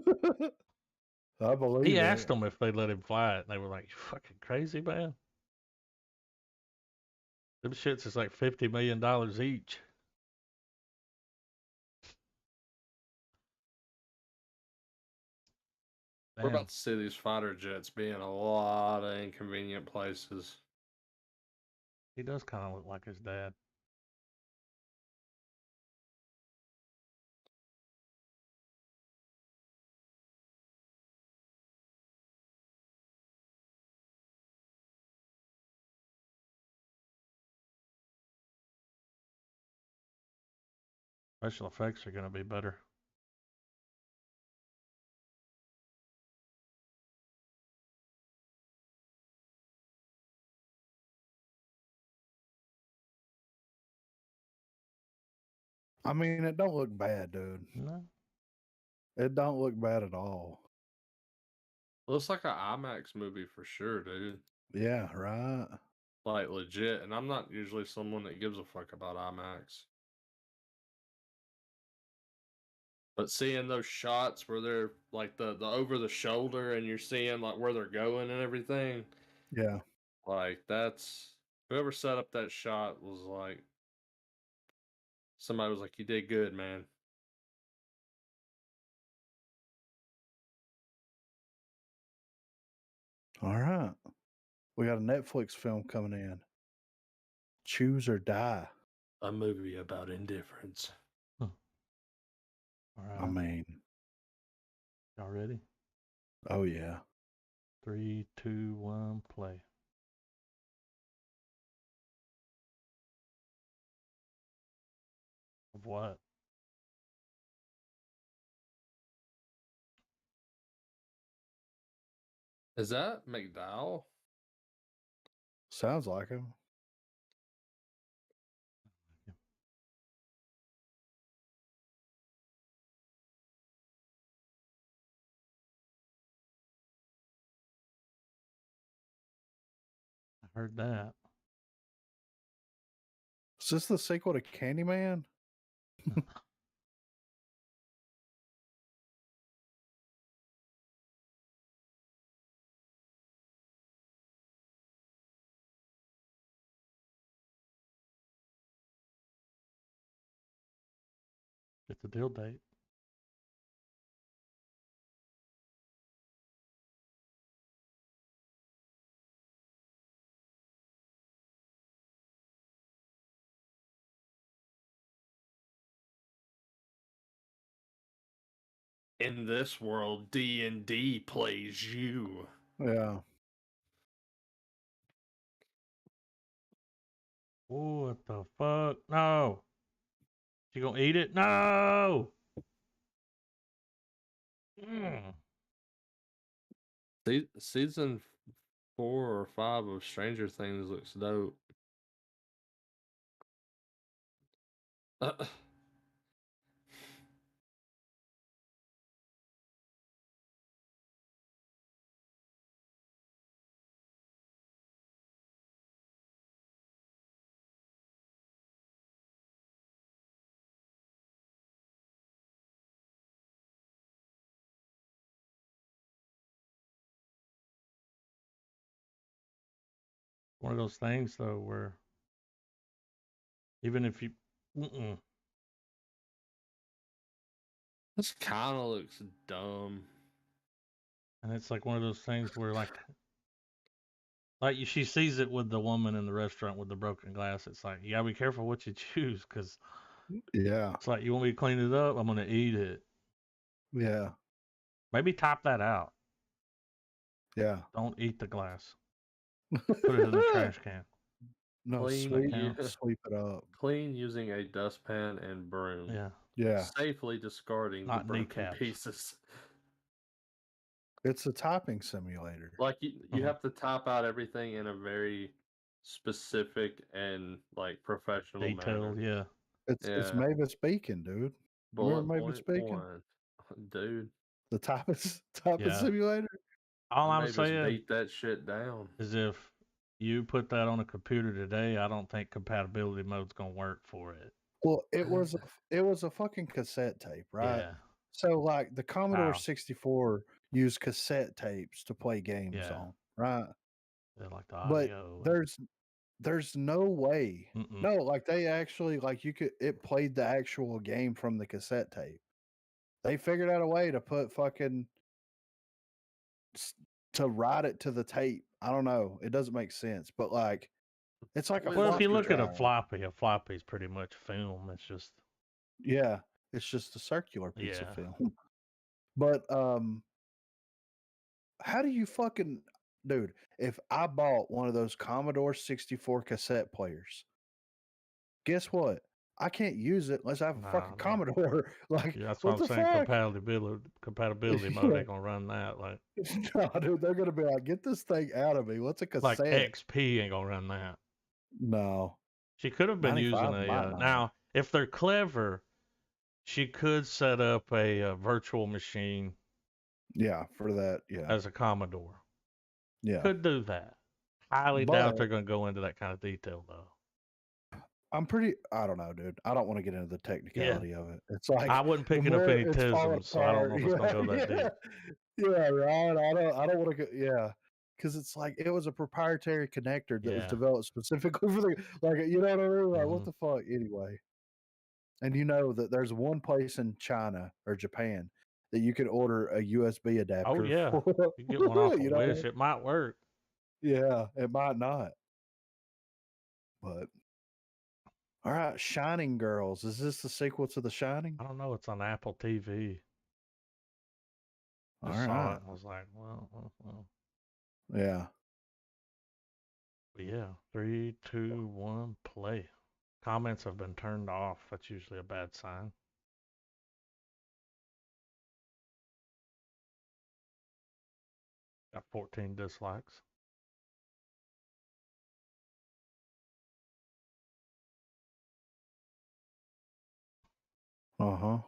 I believe He it. asked them if they'd let him fly it, and they were like, "You fucking crazy, man. Them shits is like $50 million each." We're about to see these fighter jets be in a lot of inconvenient places. He does kind of look like his dad. Special effects are going to be better. I mean, it don't look bad, dude. No. It don't look bad at all. Looks like an IMAX movie for sure, dude. Yeah, right. Like legit. And I'm not usually someone that gives a fuck about IMAX. But seeing those shots where they're like the over the shoulder and you're seeing like where they're going and everything. Yeah. Like that's whoever set up that shot was like somebody was like, you did good, man. All right. We got a Netflix film coming in. Choose or Die. A movie about indifference. All right. I mean, y'all ready? Oh yeah. 3, 2, 1, play. Of what? Is that McDowell? Sounds like him. I heard that. Is this the sequel to Candyman? It's a deal date. In this world, D&D plays you. Yeah. Oh, what the fuck? No. She gonna eat it? No. Season 4 or 5 of Stranger Things looks dope. One of those things though where even if you This kind of looks dumb. and it's like one of those things where like she sees it with the woman in the restaurant with the broken glass. It's like you gotta be careful what you choose because Yeah. it's like you want me to clean it up, I'm gonna eat it. Yeah. Maybe top that out. Yeah. Don't eat the glass. Put it in the trash can. No, Clean, sweep it up. clean using a dustpan and broom. Yeah. Yeah. Safely discarding Not the broken kneecaps. pieces. It's a typing simulator. Like you have to type out everything in a very specific and like professional Detailed, manner. yeah. It's Mavis Beacon, dude. Bullet Remember Mavis point Beacon? 1. Dude. The typing Yeah. simulator? All I'm Mavis saying beat that shit down. is if you put that on a computer today, I don't think compatibility mode's gonna work for it. Well, it was a fucking cassette tape, right? Yeah. So like the Commodore Wow. 64 used cassette tapes to play games on, right? Yeah, like the But audio. there's no way. Mm-mm. No, like they actually like it played the actual game from the cassette tape. They figured out a way to put fucking to write it to the tape. I don't know. It doesn't make sense, but like it's like a well, if you look at a drive. floppy's pretty much film. It's just Yeah, it's just a circular piece of Yeah. film. But how do you fucking dude? If I bought one of those Commodore 64 cassette players, guess what? I can't use it unless I have a fucking no. Commodore. Like Yeah, that's what what I'm the saying. fuck? Compatibility mode ain't gonna run that. Like No, dude, they're gonna be like, get this thing out of me. What's a cassette? like XP ain't gonna run that. No. She could have been using 95 a might not. now if they're clever, she could set up a virtual machine Yeah, for that. Yeah. as a Commodore. Yeah. Could do that. Highly doubt But they're going to go into that kind of detail, though. I don't know, dude. I don't want to get into the Yeah. technicality of it. It's I like wasn't the picking up more any it's falling tisms, so I don't know apart. if it's going to go that Yeah, deep. yeah, right. I don't want to go. Yeah, because it's like it was a proprietary connector that was Yeah. developed specifically for the like. You know what I mean? Like, what Mhm. the fuck? Anyway, and you know that there's one place in China or Japan that you can order a USB Oh, adapter yeah. for. You get one off a You know? Wish. It might work. Yeah, it might not, but all right. Shining Girls. Is this the sequel to The Shining? I don't know. It's on Apple TV. All Just saw right. it. I was like, well. Yeah. But yeah. 3, 2, 1, play. Comments have been turned off. That's usually a bad sign. Got 14 dislikes. Uh-huh.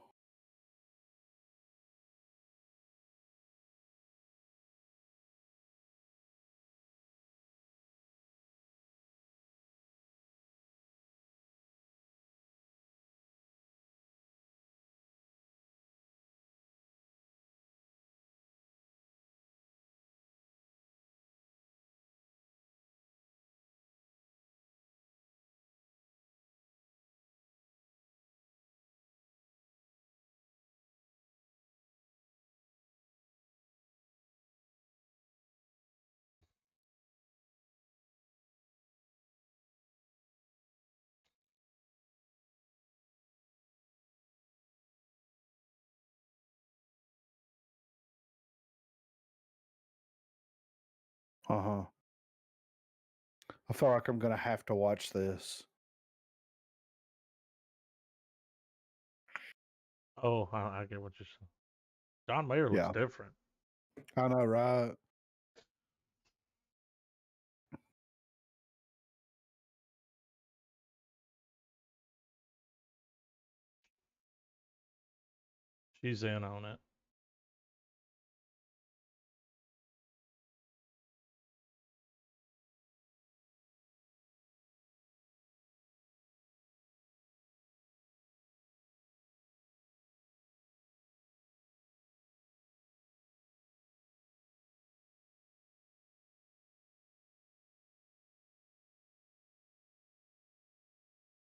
Uh-huh. I feel like I'm gonna have to watch this. Oh, I get what you're saying. John Mayer looks Yeah. different. I know, right? She's in on it.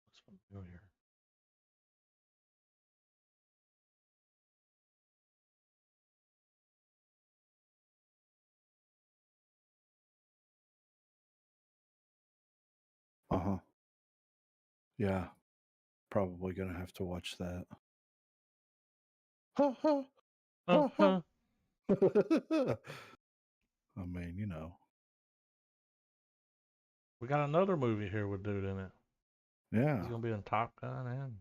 Looks familiar. Uh-huh. Yeah. Probably gonna have to watch that. Ha ha ha ha. Uh-huh. I mean, you know. We got another movie here with dude in it. Yeah. He's going to be in Top Gun and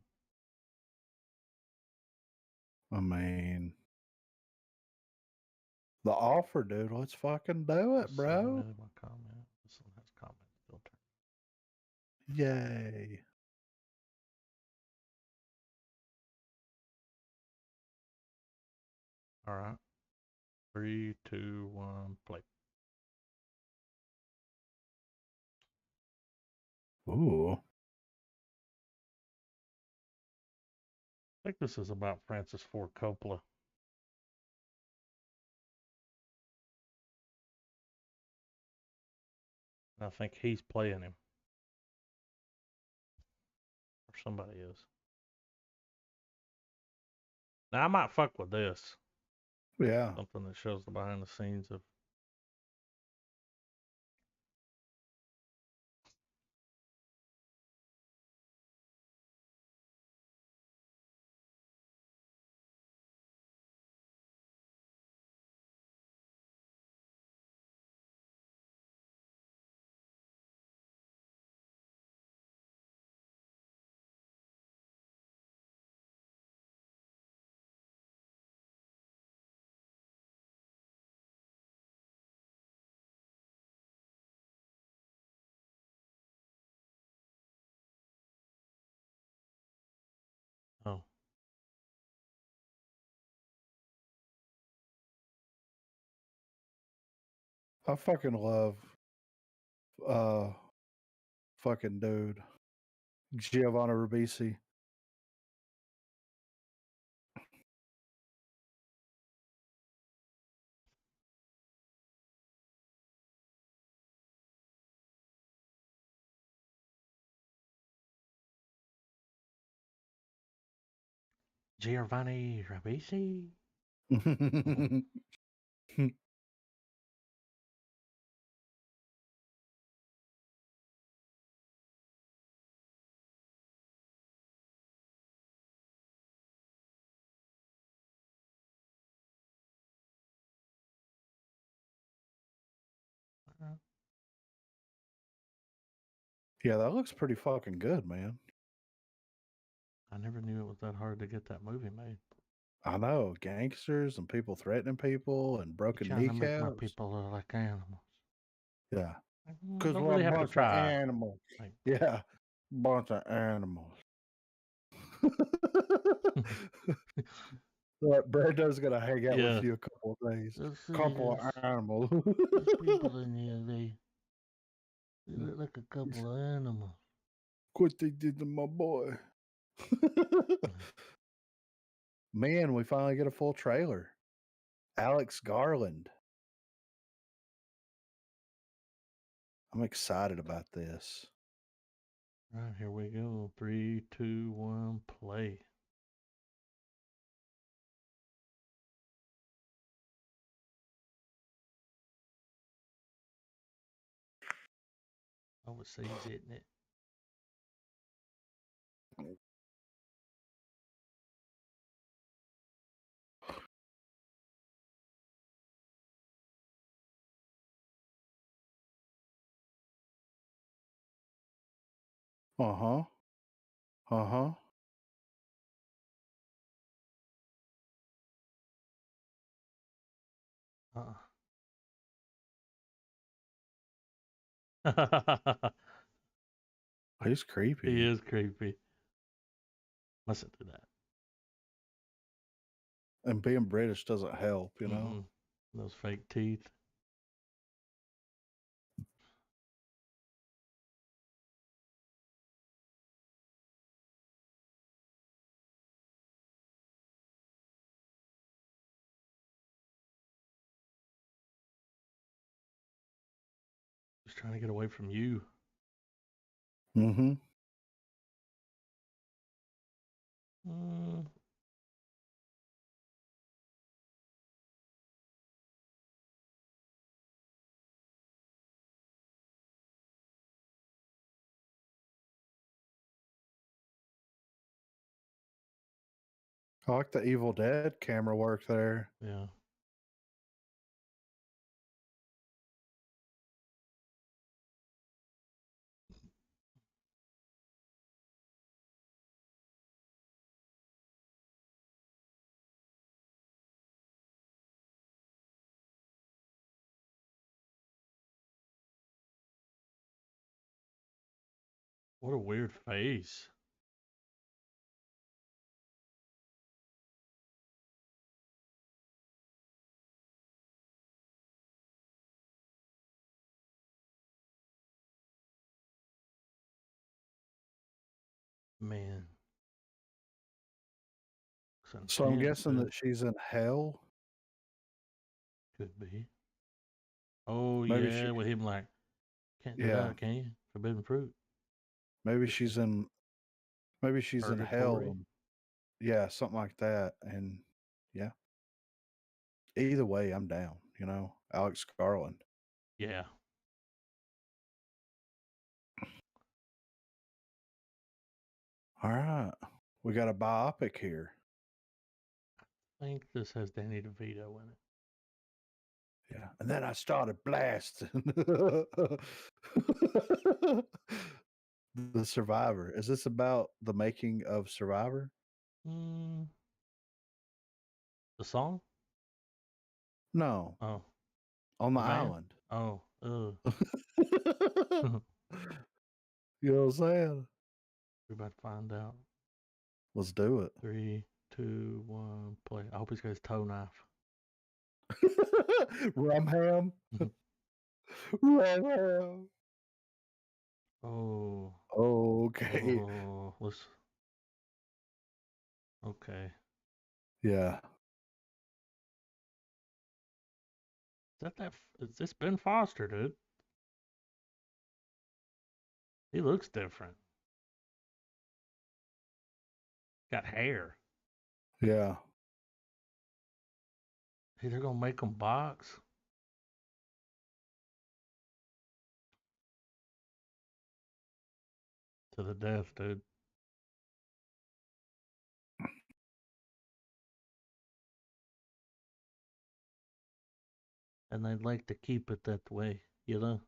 I mean, The Offer, dude. Let's fucking do it, bro. submitted my comment. This one has comment filter. Yay. All right. 3, 2, 1, play. Ooh. I think this is about Francis Ford Coppola. I think he's playing him. Or somebody is. Now, I might fuck with this. Yeah. Something that shows the behind the scenes of I fucking love fucking dude. Giovanni Ribisi. Giovanni Ribisi. Yeah, that looks pretty fucking good, man. I never knew it was that hard to get that movie made. I know, gangsters and people threatening people and broken Trying to make my kneecaps. people look like animals. Yeah, because don't really have to try. Animals. Like, yeah, bunch of animals. Brando's gonna hang out with you a couple of days. Couple of animals. There's people in here. They look like a couple of animals. What they did to my boy. Man, we finally get a full trailer. Alex Garland. I'm excited about this. All right, here we go. 3, 2, 1, play. Overseas, isn't it? Uh-huh. Uh-huh. He's creepy. He is creepy. Listen to that. And being British doesn't help, you know? Those fake teeth. Just trying to get away from you. Mm-hmm. I like the Evil Dead camera work there. Yeah. What a weird face. Man. So I'm guessing that she's in hell. Could be. Oh, Maybe yeah, with him like, can't do that, can you? Forbidden fruit. Maybe she's in hell. And, yeah, something like that. And yeah. Either way, I'm down, you know. Alex Garland. Yeah. All right. We got a biopic here. I think this has Danny DeVito in it. Yeah. And then I started blasting. The Survivor. Is this about the making of Survivor? The song? No. Oh. On the island. Oh. You know what I'm saying? We're about to find out. Let's do it. 3, 2, 1, play. I hope he's got his toe knife. Rum ham. Oh. Okay. Oh. Let's. Okay. Yeah. Is this Ben Foster, dude? He looks different. Got hair. Yeah. Hey, they're gonna make him box. To the death, dude. And they'd like to keep it that way, you know?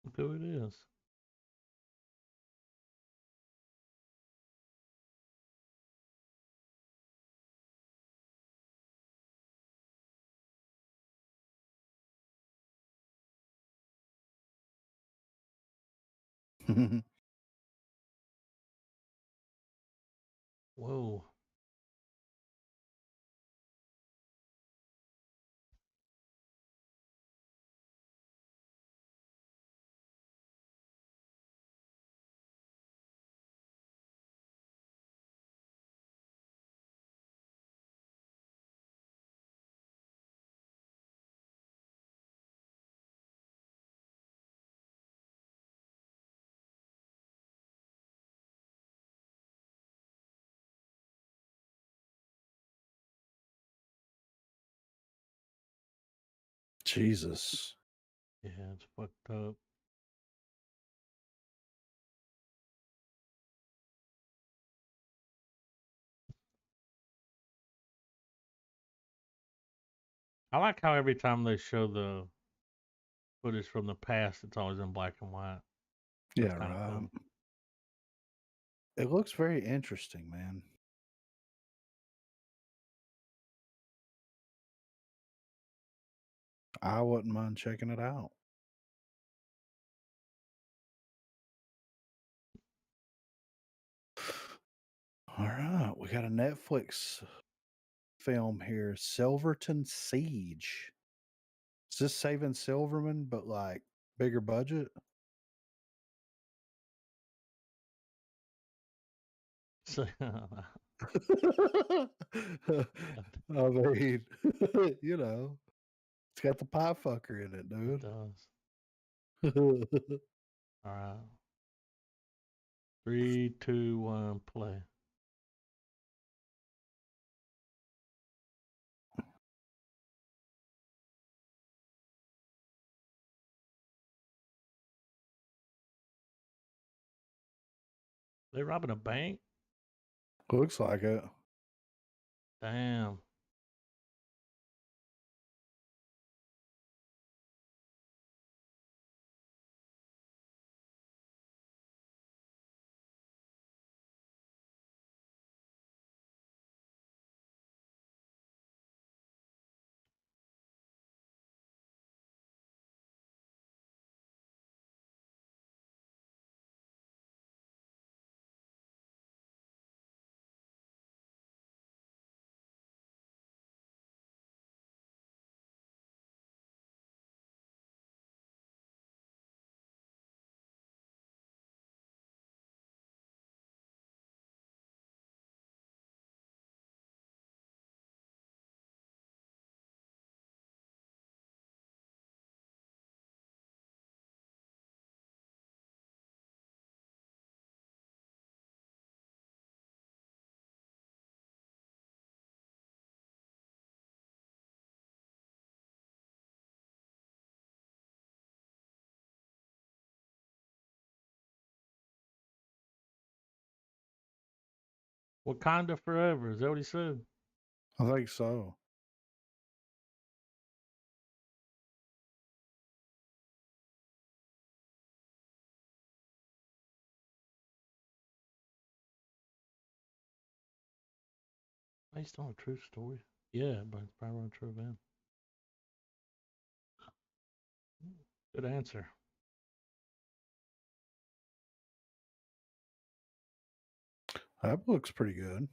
Look who it is. Whoa. Jesus. Yeah, it's fucked up. I like how every time they show the footage from the past, it's always in black and white. That's Yeah, kind of right. cool. It looks very interesting, man. I wouldn't mind checking it out. All right, we got a Netflix film here, Silverton Siege. Is this Saving Silverman, but like bigger budget? So, I mean, you know, it's got the pie fucker in it, it dude. does. All right. 3, 2, 1, play. They robbing a bank? Looks like it. Damn. Wakanda forever. Is that what he said? I think so. Based on a true story? Yeah, but it's probably on a true event. Good answer. That looks pretty good.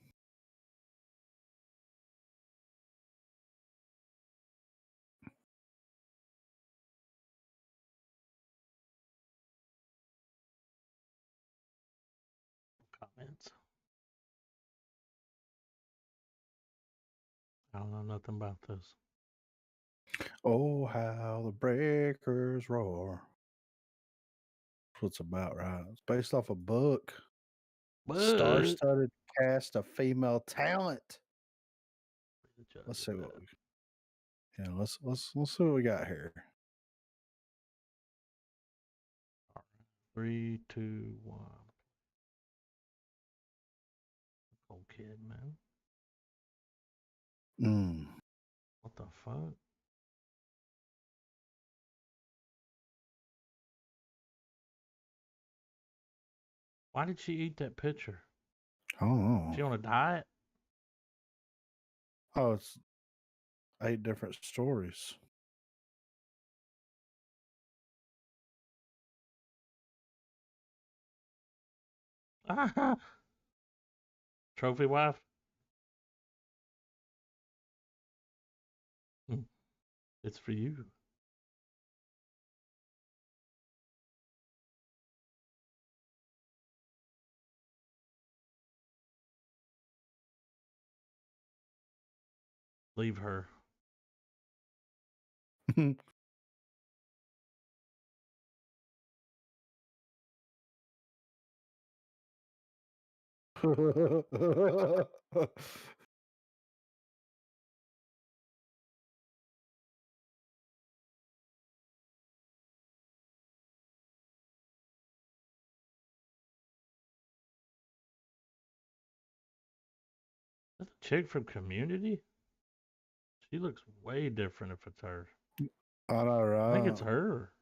Comments. I don't know nothing about this. Oh, how the breakers roar. That's what it's about, right? It's based off a book. Star-studded cast of female talent. Let's see what we. Yeah, let's see what we got here. All right. 3, 2, 1. Old kid, man. What the fuck? Why did she eat that picture? Oh. She on a diet? Oh, it's 8 different stories. Trophy wife? It's for you. Leave her. That's a chick from Community? She looks way different if it's her. I know, right? I think it's her.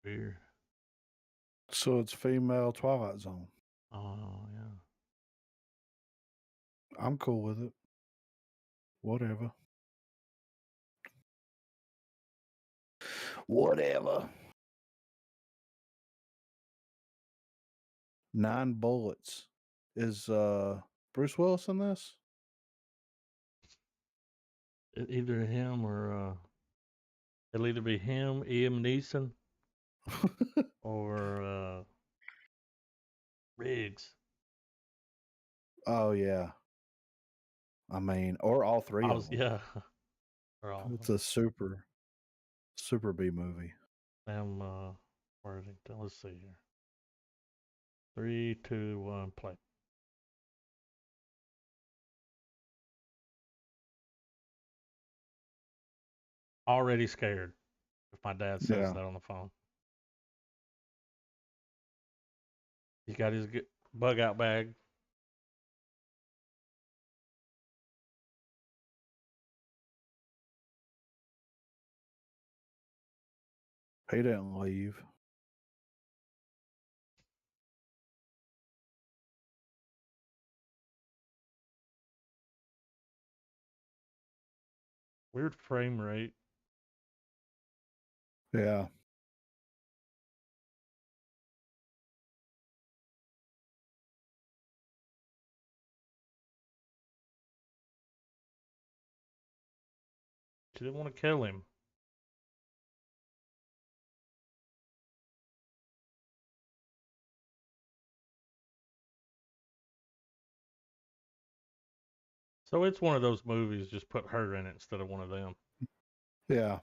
Weird. So it's female Twilight Zone. Oh, yeah. I'm cool with it. Whatever. Whatever. 9 Bullets. Is Bruce Willis in this? Either him or it'll either be him, Liam Neeson, or Riggs. Oh yeah. I mean, or all 3 of them. Yeah. It's a super B movie. Sam Worthington. Let's see here. 3, 2, 1, play. Already scared if my dad says that on the phone. He got his bug out bag. He didn't leave. Weird frame rate. Yeah. She didn't want to kill him. So it's one of those movies, just put her in it instead of one of them. Yeah.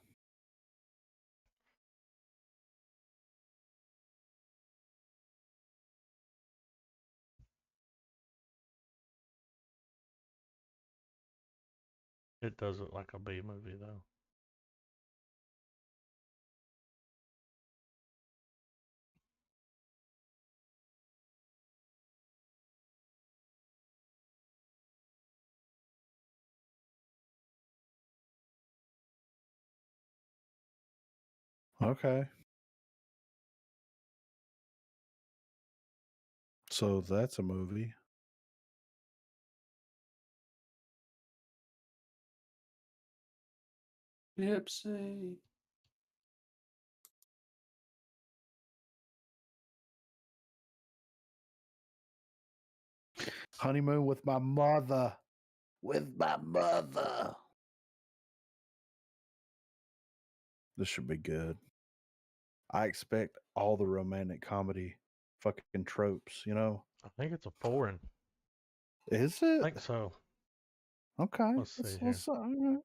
It does look like a B movie though. Okay. So that's a movie. Gypsy. Honeymoon with my mother. With my mother. This should be good. I expect all the romantic comedy fucking tropes, you know? I think it's a foreign. Is I it? think so. Okay. Let's see here.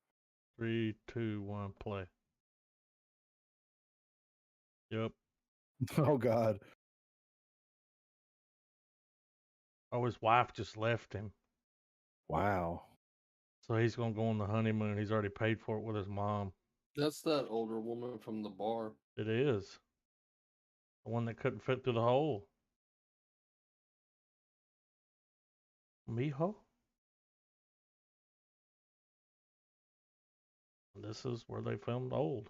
3, 2, 1, play. Yep. Oh, God. Oh, his wife just left him. Wow. So he's going to go on the honeymoon. He's already paid for it with his mom. That's that older woman from the bar. It is. The one that couldn't fit through the hole. Miho? This is where they filmed Old.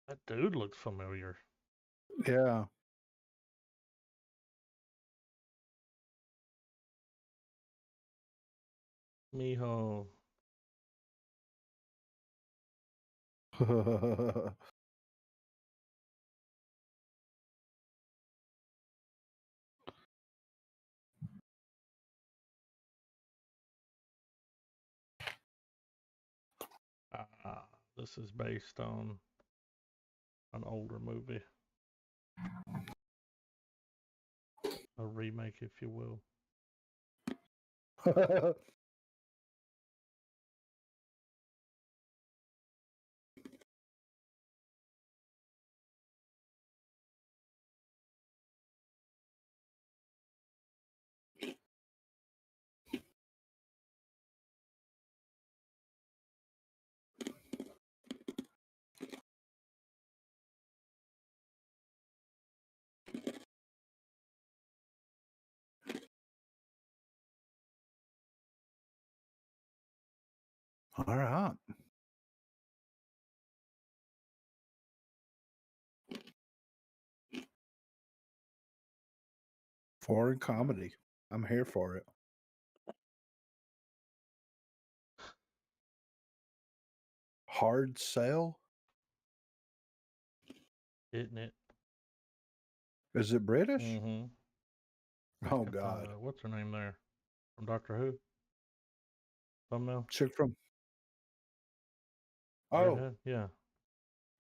That dude looks familiar. Yeah. Miho. This is based on an older movie. A remake, if you will. All right. Foreign comedy. I'm here for it. Hard Sell? Isn't it? Is it British? Mm-hmm. Oh, God. What's her name there? From Doctor Who? Thumbnail? Chick from. Oh, Redhead? Yeah.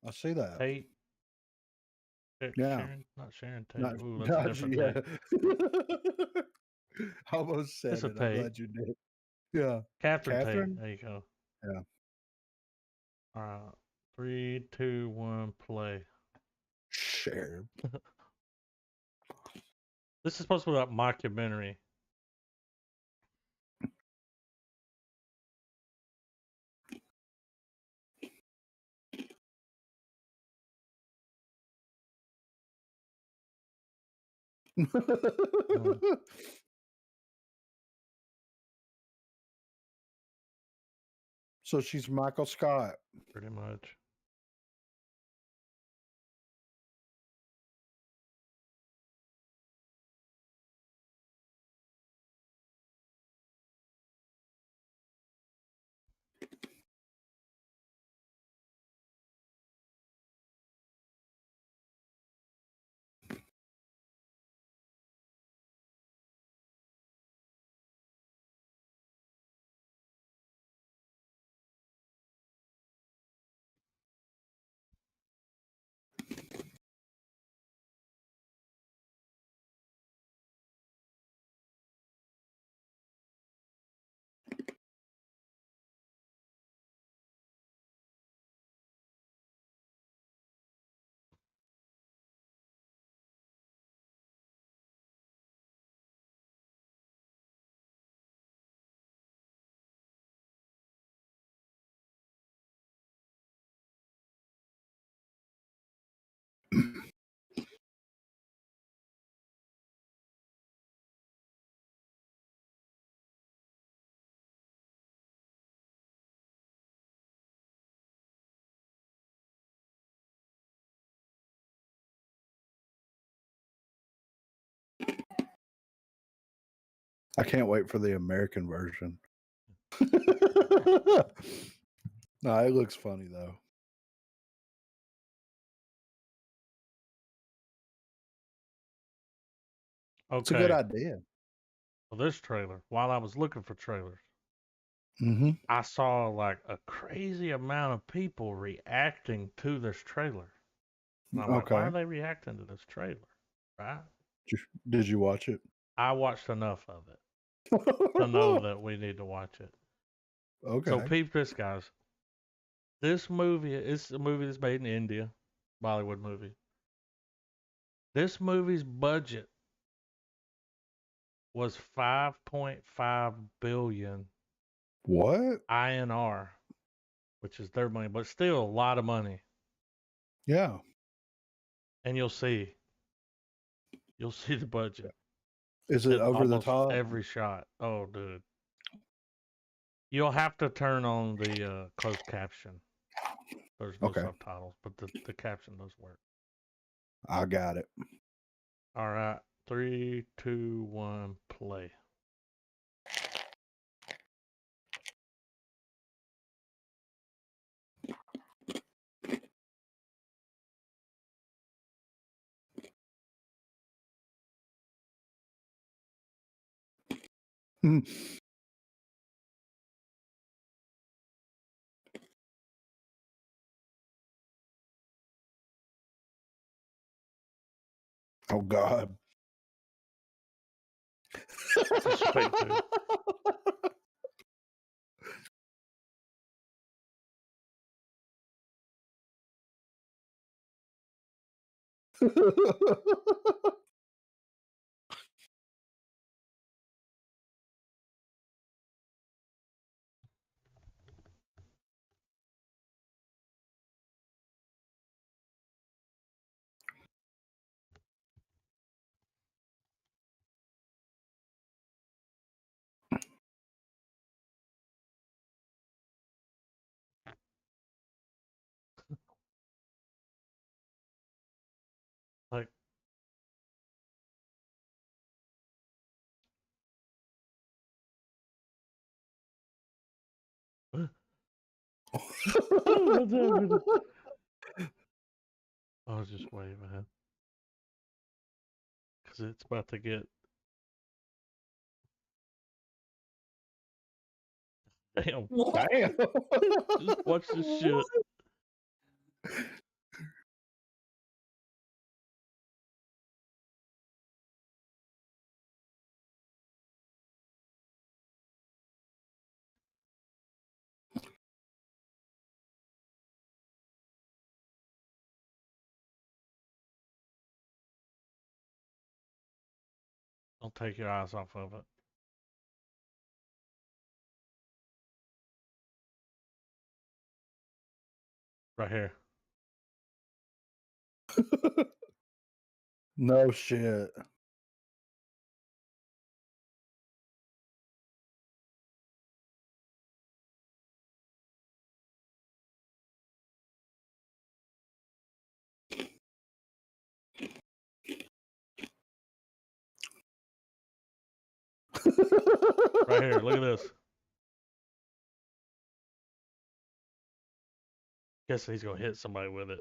I see that. Tate. Yeah. Sharon? Not Sharon Tate. Not, Ooh, that's a different yeah. Tate. I almost said It's a it. I'm Tate. glad you did. Yeah. Catherine Tate. Catherine? There you go. Yeah. All right. 3, 2, 1, play. Share. This is supposed to be like mockumentary. So she's Michael Scott. Pretty much. I can't wait for the American version. No, it looks funny though. Okay. It's a good idea. Well, this trailer, while I was looking for trailers, Mm-hmm. I saw like a crazy amount of people reacting to this trailer. And I'm like, why Okay. are they reacting to this trailer? Right? Did you watch it? I watched enough of it to know that we need to watch it. Okay. So peep this, guys. This movie is a movie that's made in India, Bollywood movie. This movie's budget was 5.5 billion What? INR, which is their money, but still a lot of money. Yeah. And you'll see the budget. Is it in over the almost top? every shot. Oh, dude. You'll have to turn on the closed caption. There's no subtitles, but the caption does work. I got it. All right. 3, 2, 1, play. Oh God. Like, what's happening? I was just waiting, man. Because it's about to get. Damn. Damn. Just watch this shit. Don't take your eyes off of it. Right here. No shit. Right here. Look at this. Guess he's gonna hit somebody with it.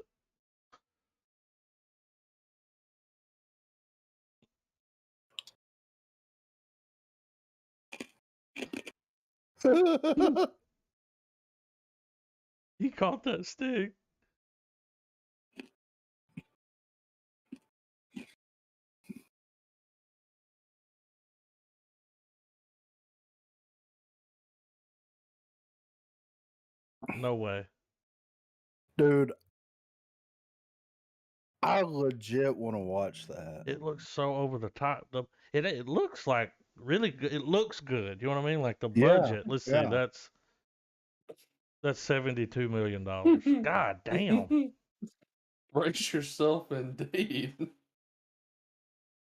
He caught that stick. No way. Dude, I legit want to watch that. It looks so over the top. It looks like really good. It looks good. You know what I mean? Like the budget. Let's see. That's $72 million. God damn. Brace yourself, indeed.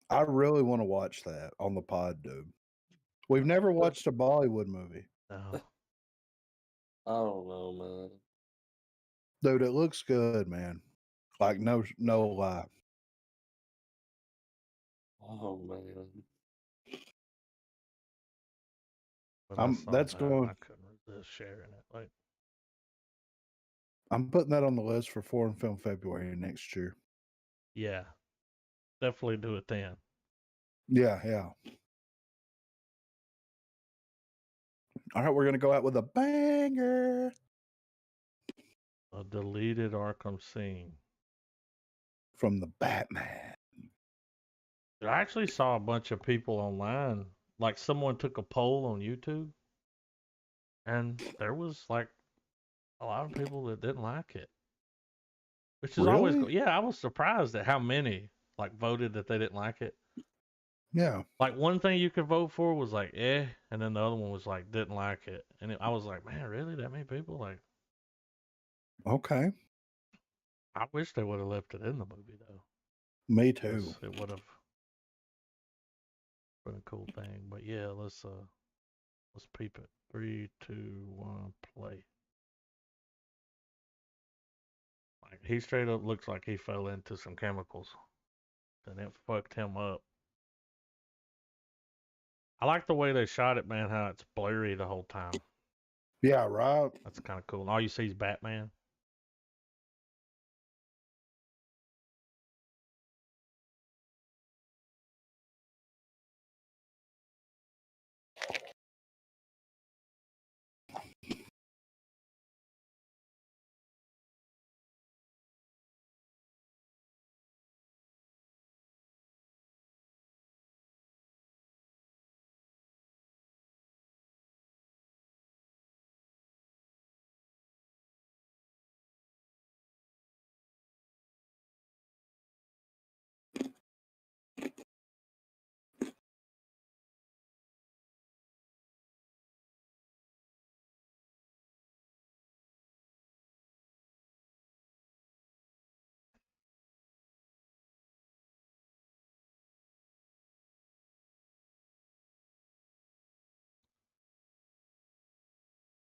I really want to watch that on the pod, dude. We've never watched a Bollywood movie. No. I don't know, man. Dude, it looks good, man. Like no lie. Oh man. But I saw that's that and going. I couldn't resist sharing it. Like, I'm putting that on the list for Foreign Film February next year. yeah, definitely do it then. Yeah, yeah. All right, we're gonna go out with a banger A deleted Arkham scene. from the Batman. I actually saw a bunch of people online. Like someone took a poll on YouTube, and there was like a lot of people that didn't like it. Which is always Really? yeah. I was surprised at how many like voted that they didn't like it. Yeah. Like one thing you could vote for was like and then the other one was like didn't like it, and I was like, man, really, that many people? Like, Okay. I wish they would have left it in the movie though. Me too. It would have been a cool thing. But yeah, let's peep it. 3, 2, 1, play. Like he straight up looks like he fell into some chemicals, and it fucked him up. I like the way they shot it, man. How it's blurry the whole time. Yeah, right. That's kind of cool. And all you see is Batman.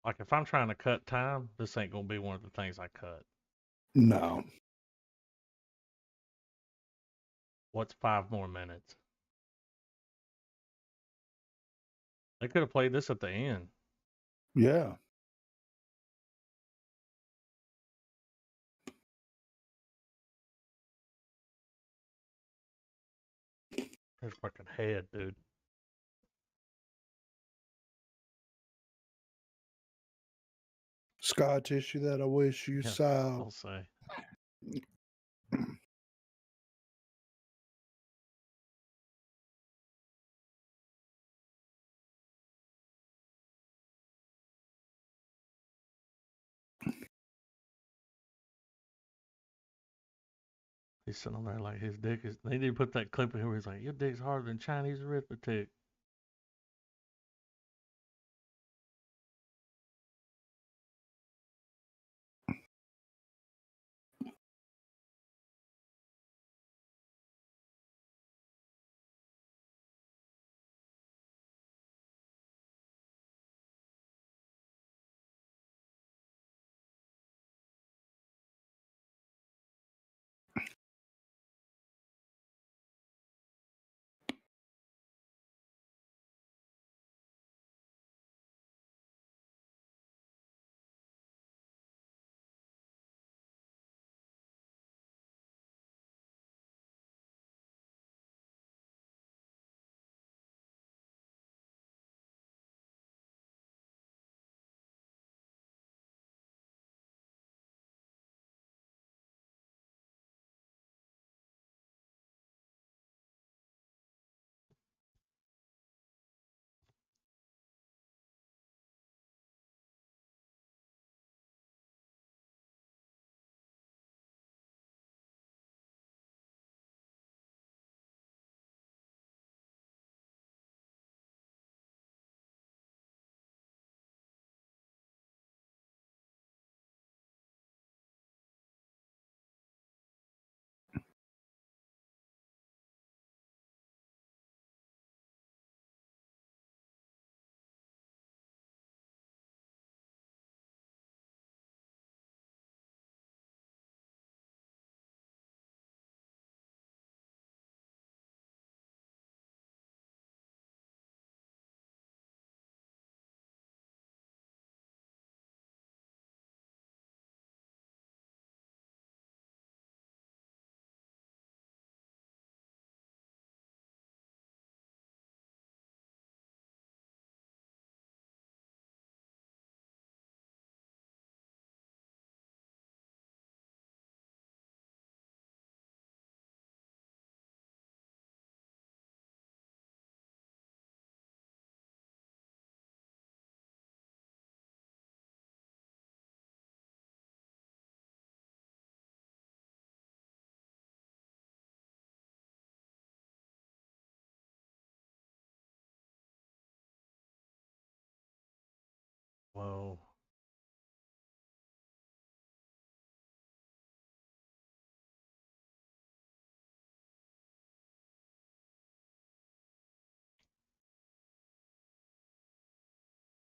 Like if I'm trying to cut time, this ain't gonna be one of the things I cut. No. What's 5 more minutes? They could have played this at the end. Yeah. His fucking head, dude. Scar tissue that I wish you Yeah, saw. I'll say. He's sitting on there like his dick is. They need to put that clip in here where he's like, "Your dick's harder than Chinese arithmetic."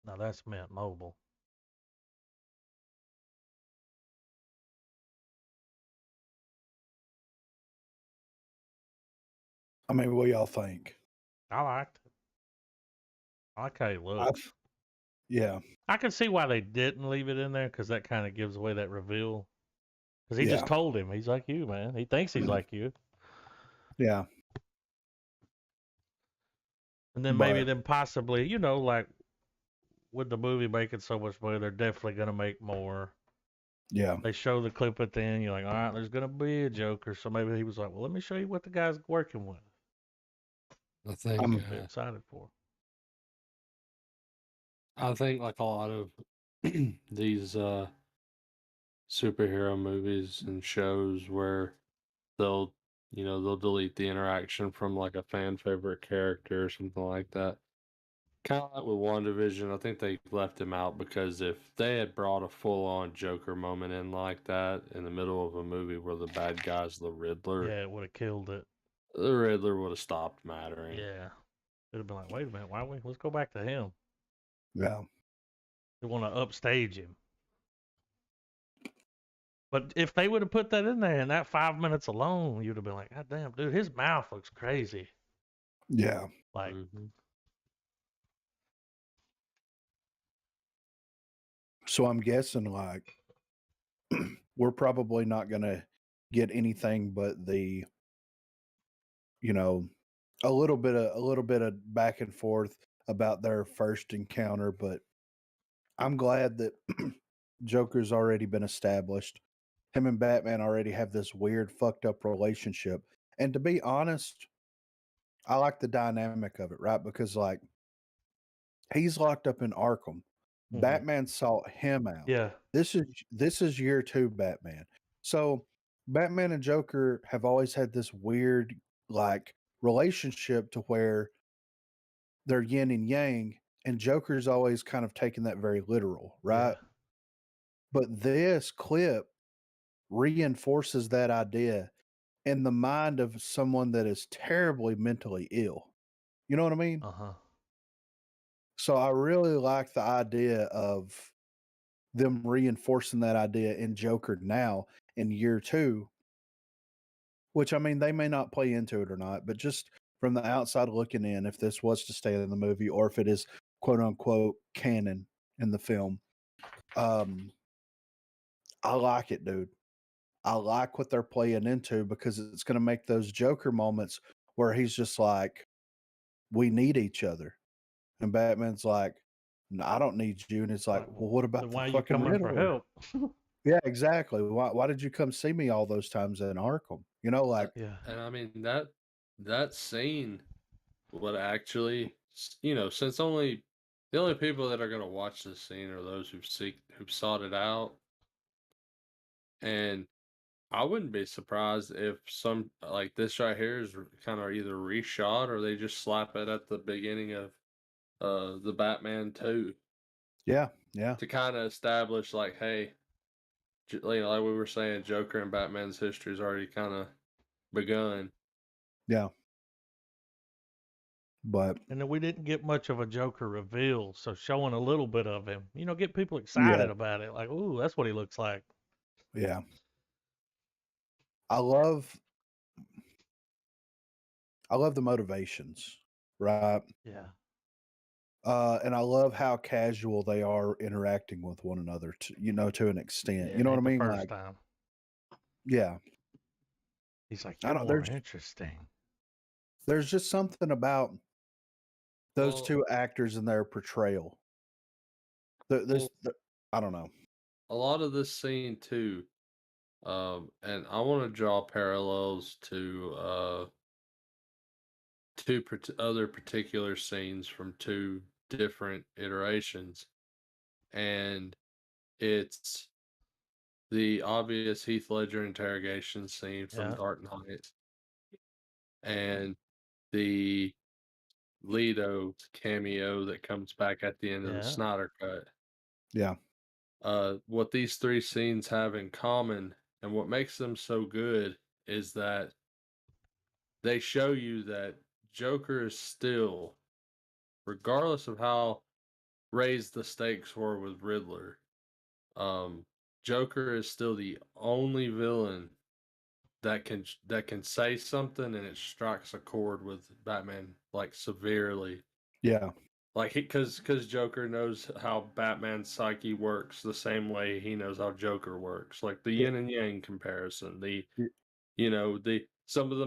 Now that's Mint Mobile. I mean, what y'all think? I liked it. I like how he looks. Yeah. I can see why they didn't leave it in there because that kind of gives away that reveal. Because he Yeah. just told him he's like you, man. He thinks he's like you. Yeah. And then maybe then possibly, you know, like with the movie making so much money, they're definitely going to make more. Yeah. They show the clip at the end. You're like, all right, there's going to be a Joker. So maybe he was like, well, let me show you what the guy's working with. I think I'm excited for. I think like a lot of these superhero movies and shows where they'll delete the interaction from like a fan favorite character or something like that. Kind of like with WandaVision, I think they left him out because if they had brought a full-on Joker moment in like that in the middle of a movie where the bad guy's the Riddler, Yeah, it would have killed it. the Riddler would have stopped mattering. Yeah. It would have been like, wait a minute, let's go back to him. Yeah. They want to upstage him. But if they would have put that in there in that 5 minutes alone, you'd have been like, God damn, dude, his mouth looks crazy. Yeah. Like, So I'm guessing like we're probably not gonna get anything but the, you know, a little bit of back and forth about their first encounter, but I'm glad that Joker's already been established. Him and Batman already have this weird fucked up relationship. And to be honest, I like the dynamic of it, right? Because like he's locked up in Arkham. Batman sought him out. yeah. This is year 2 Batman. So Batman and Joker have always had this weird like relationship to where they're yin and yang, and Joker's always kind of taken that very literal, right? Yeah. But this clip reinforces that idea in the mind of someone that is terribly mentally ill. You know what I mean? Uh-huh. So I really like the idea of them reinforcing that idea in Joker now in year 2, which I mean, they may not play into it or not, but just from the outside looking in, if this was to stay in the movie or if it is quote unquote canon in the film, I like it, dude. I like what they're playing into because it's going to make those Joker moments where he's just like, we need each other. And Batman's like, no, I don't need you. And it's like, well, what about the why are you fucking coming for Riddler? help? Yeah, exactly. Why did you come see me all those times in Arkham? You know, like, yeah. And I mean that scene would actually, since the only people that are going to watch this scene are those who've sought it out, and I wouldn't be surprised if some like this right here is kind of either reshot or they just slap it at the beginning of the Batman 2 yeah, to kind of establish like, hey, like we were saying, Joker and Batman's history is already kind of begun. yeah. But And then we didn't get much of a Joker reveal, so showing a little bit of him, get people excited about it. Like, ooh, that's what he looks like. yeah, I love the motivations, right? Yeah. And I love how casual they are interacting with one another, to an extent. Yeah, You know what I the mean? first Like, time. yeah, He's like, I you're don't. more interesting. There's just something about those Well, two actors and their portrayal. I don't know. a lot of this scene too, and I want to draw parallels to other particular scenes from two different iterations, and it's the obvious Heath Ledger interrogation scene from Yeah. Dark Knight and the Leto cameo that comes back at the end of the Yeah. Snyder Cut. Yeah, What these three scenes have in common and what makes them so good is that they show you that Joker is still, regardless of how raised the stakes were with Riddler. Joker is still the only villain that can say something and it strikes a chord with Batman like severely. Yeah. Like because Joker knows how Batman's psyche works the same way he knows how Joker works. Like the yin and yang comparison. Some of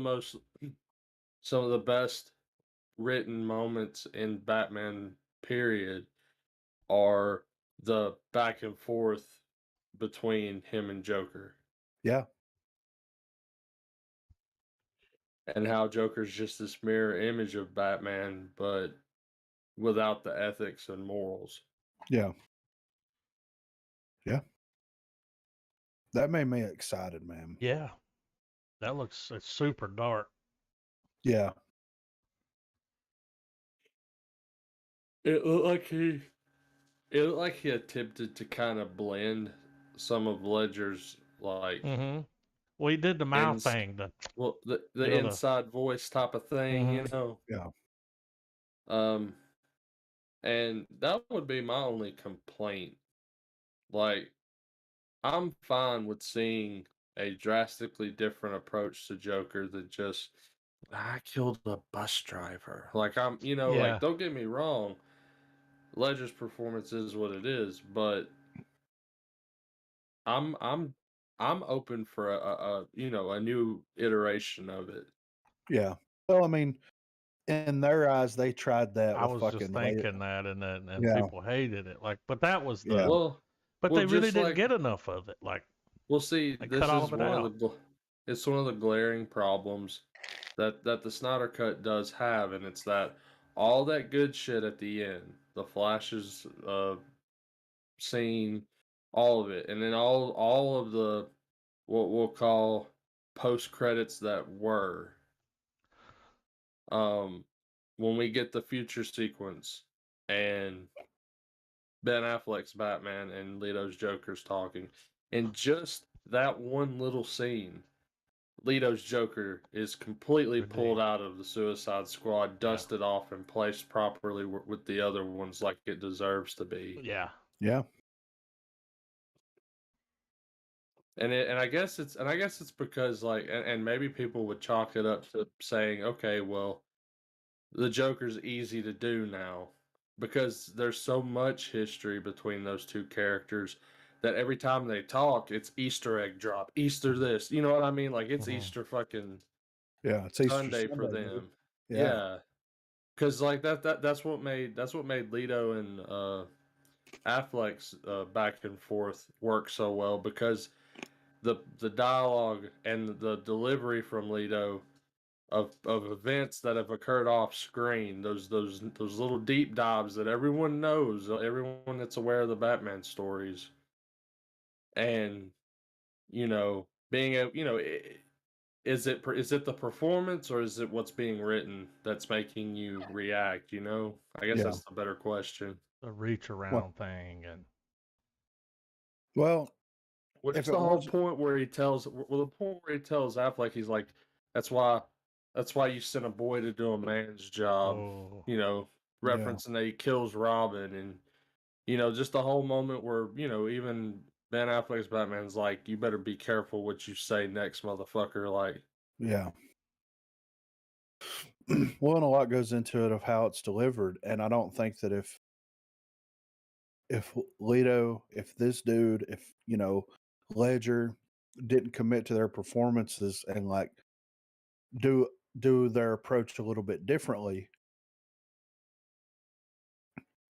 the best written moments in Batman period are the back and forth between him and Joker. Yeah. And how Joker's just this mirror image of Batman, but without the ethics and morals. Yeah. Yeah. That made me excited, man. Yeah. It's super dark. Yeah. It looked like he attempted to kind of blend some of Ledger's like Well, he did the mouth thing. The inside voice type of thing, you know. Yeah. And that would be my only complaint. Like, I'm fine with seeing a drastically different approach to Joker than just I killed a bus driver. Like like don't get me wrong, Ledger's performance is what it is, but I'm open for a new iteration of it. Yeah. Well, I mean, in their eyes, they tried that I with was fucking just thinking that, and Yeah. people hated it. Like, but that was the. Yeah. But they really didn't get enough of it. Like, well, see, they this cut all is of it out. it's one of the glaring problems that the Snyder Cut does have, and it's that all that good shit at the end, the flashes, scene, all of it, and then all of the what we'll call post credits that were, when we get the future sequence and Ben Affleck's Batman and Leto's Joker's talking, and just that one little scene, Leto's Joker is completely pulled out of the Suicide Squad, dusted off, and placed properly with the other ones like it deserves to be. Yeah. Yeah. And I guess it's because like and maybe people would chalk it up to saying, okay, well, the Joker's easy to do now because there's so much history between those two characters that every time they talk, it's Easter egg drop, Easter this, you know what I mean? Like it's Easter fucking it's Easter Sunday for them. Yeah. Because like that's what made Leto and Affleck's back and forth work so well because the dialogue and the delivery from Leto of events that have occurred off screen, those little deep dives that everyone knows, everyone that's aware of the Batman stories, and being a is it the performance or is it what's being written that's making you react? I guess that's the better question. The reach around thing and. Well, what's the whole point where he tells? Well, the point where he tells Affleck, he's like, "That's why you sent a boy to do a man's job." Referencing that he kills Robin, and just the whole moment where even Ben Affleck's Batman's like, "You better be careful what you say next, motherfucker." Like, yeah. Well, and a lot goes into it of how it's delivered, and I don't think that if Leto, if this dude, if Ledger didn't commit to their performances and like do their approach a little bit differently,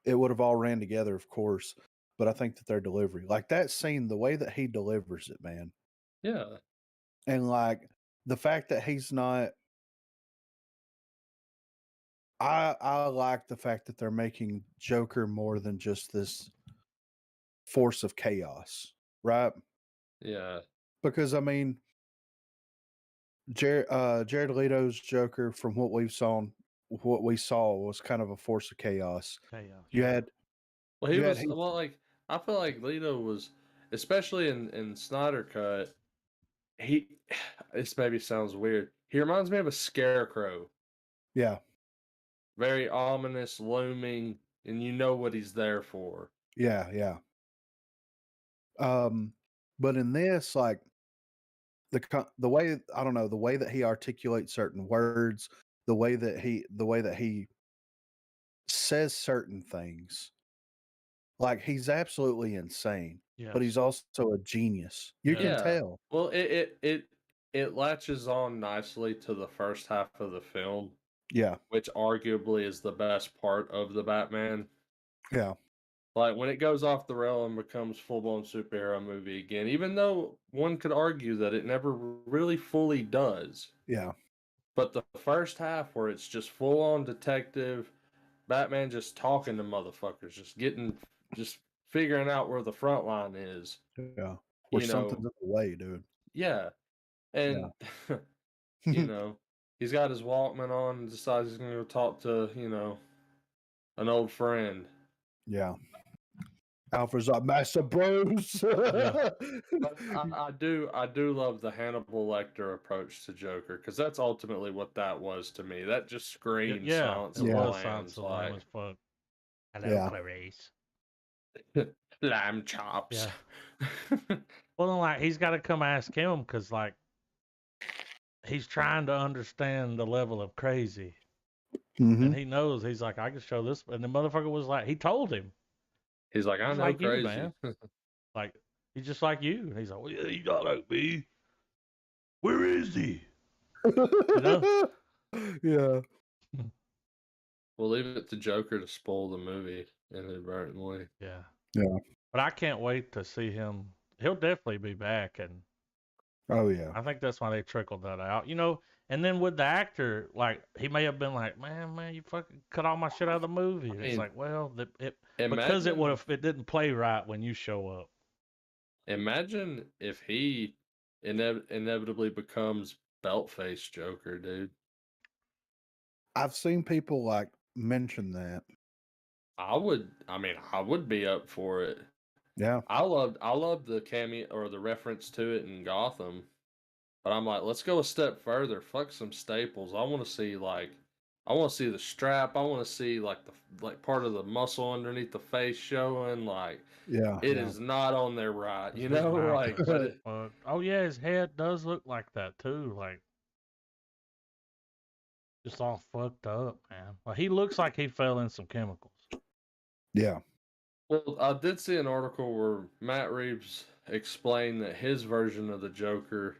it would have all ran together, of course. But I think that their delivery, like that scene, the way that he delivers it, man. Yeah. And like the fact that he's not, I like the fact that they're making Joker more than just this force of chaos, right? Yeah. Because I mean, Jared Leto's Joker, from what we saw, was kind of a force of chaos. You had, well, he was well, like I feel like Leto was, especially in Snyder Cut. This maybe sounds weird. He reminds me of a scarecrow. Yeah. Very ominous, looming, and you know what he's there for. Yeah. But in this, like the way, I don't know, the way that he articulates certain words, the way that he says certain things, like he's absolutely insane, but he's Yes. also a genius. You can Yeah. tell. Well, it latches on nicely to the first half of the film, Yeah. which arguably is the best part of the Batman. Yeah. Like when it goes off the rail and becomes full-blown superhero movie again, even though one could argue that it never really fully does. Yeah. But the first half where it's just full-on detective, Batman just talking to motherfuckers, just figuring out where the front line is. Yeah. Where something's in the way, dude. Yeah. And you know, he's got his Walkman on and decides he's gonna go talk to, an old friend. Yeah. Alfred's like, Master Bruce. I do love the Hannibal Lecter approach to Joker, because that's ultimately what that was to me. That just screams Silence of the Lambs. Like, as fuck. Hello, Yeah. Clarice. lamb chops. Yeah. Well, then, like, he's got to come ask him because, like, he's trying to understand the level of crazy. Mhm. And he knows, he's like, I can show this. And the motherfucker was like, he told him. He's like, I know like crazy. you, man. Like, he's just like you. And he's like, well, yeah, he's not like me. Where is he? Yeah. We'll leave it to Joker to spoil the movie inadvertently. Yeah. Yeah. But I can't wait to see him. He'll definitely be back. And Oh yeah. I think that's why they trickled that out. And then with the actor, like, he may have been like, man, you fucking cut all my shit out of the movie. And it's like, well, because it didn't play right when you show up. Imagine if he inevitably becomes belt-faced Joker, dude. I've seen people like mention that. I would be up for it. Yeah. I loved the cameo or the reference to it in Gotham. But I'm like, let's go a step further. Fuck some staples. I want to see the strap. I want to see like part of the muscle underneath the face showing. Like, it is not on there right, you know. Like, but oh yeah, his head does look like that too. Like, just all fucked up, man. Well, he looks like he fell in some chemicals. Yeah. Well, I did see an article where Matt Reeves explained that his version of the Joker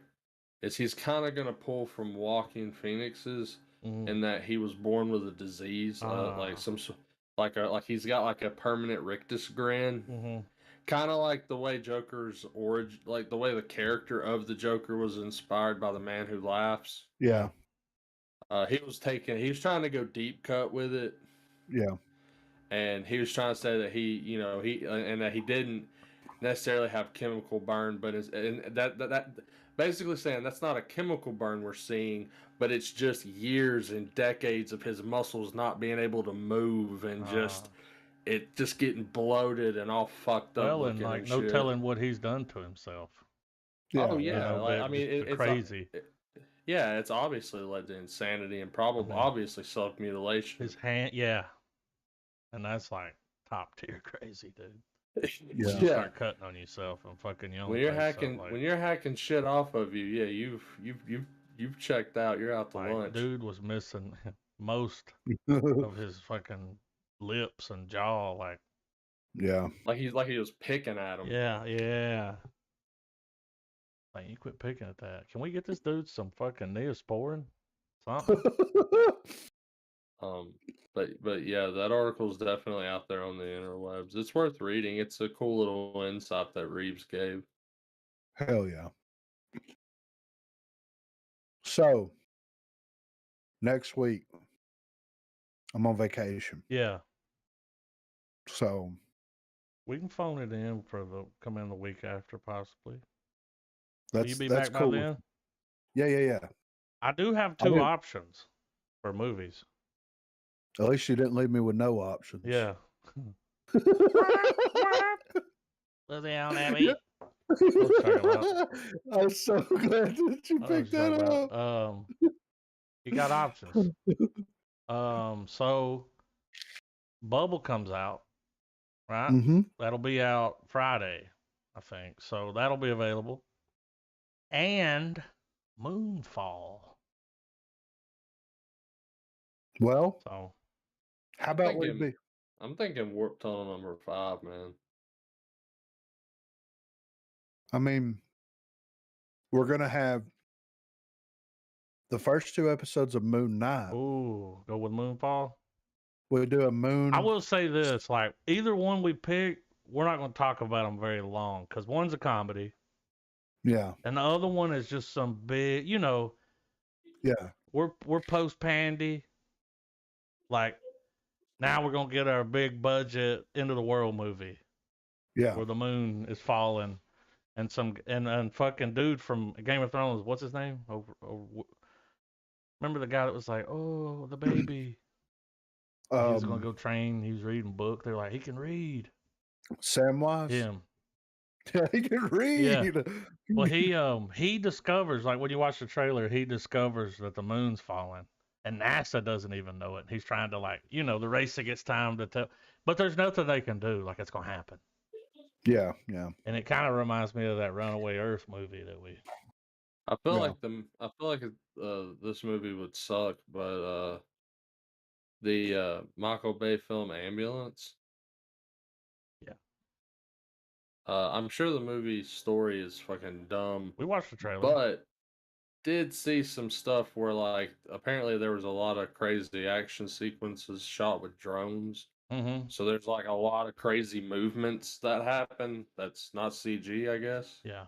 is he's kind of gonna pull from Joaquin Phoenix's, in that he was born with a disease, like like he's got like a permanent rictus grin, kind of like the way Joker's origin, like the way the character of the Joker was inspired by The Man Who Laughs. Yeah. He was trying to go deep cut with it. Yeah. And he was trying to say that that he didn't necessarily have chemical burn, but that basically saying that's not a chemical burn we're seeing, but it's just years and decades of his muscles not being able to move and just getting bloated and all fucked up looking and like and no shit. telling what he's done to himself. Yeah. Oh yeah, it's crazy. Yeah, it's obviously led to insanity and probably obviously self-mutilation. His hand, yeah. And that's like top tier crazy, dude. Yeah. You start cutting on yourself and fucking when you're hacking shit off of you, yeah, you've checked out. You're out to lunch. Dude was missing most of his fucking lips and jaw, like. Yeah. Like he was picking at him. Yeah. Like, you quit picking at that. Can we get this dude some fucking Neosporin? Something. But yeah, that article's definitely out there on the interwebs. It's worth reading. It's a cool little insight that Reeves gave. Hell yeah. So next week I'm on vacation. Yeah. So we can phone it in come in the week after, possibly. Will you be that's back cool. by then? Yeah. I do have two options for movies. At least you didn't leave me with no options. Yeah. Was he on that meat? I'm so glad that you picked that up. You got options. So Bubble comes out, right? Mm-hmm. That'll be out Friday, I think. So that'll be available. And Moonfall. Well, So how I'm about we thinking, be? I'm thinking Warp Tunnel #5, man. I mean, we're gonna have the first 2 episodes of Moon Knight. ooh, go with Moonfall. We'll do a Moon. I will say this, like either one we pick, we're not going to talk about them very long because one's a comedy Yeah, and the other one is just some big, you know, yeah, we're post pandy. Like now we're gonna get our big budget end of the world movie yeah. where the moon is falling and and fucking dude from Game of Thrones, what's his name? Remember the guy that was like, oh, the baby. He was gonna go train. He was reading book. They're like, he can read. Samwise. Him. Yeah, he can read. Yeah. Well, he discovers, like when you watch the trailer, he discovers that the moon's falling, and NASA doesn't even know it. He's trying to, like, you know, the race against time to tell, but there's nothing they can do. Like it's gonna happen. Yeah, yeah. And it kind of reminds me of that Runaway Earth movie that we. I feel Yeah. like this movie would suck, but the Michael Bay film Ambulance. Yeah. I'm sure the movie story is fucking dumb, We watched the trailer. but did see some stuff where like apparently there was a lot of crazy action sequences shot with drones. Mm-hmm. So there's like a lot of crazy movements that happen that's not CG, I guess. Yeah.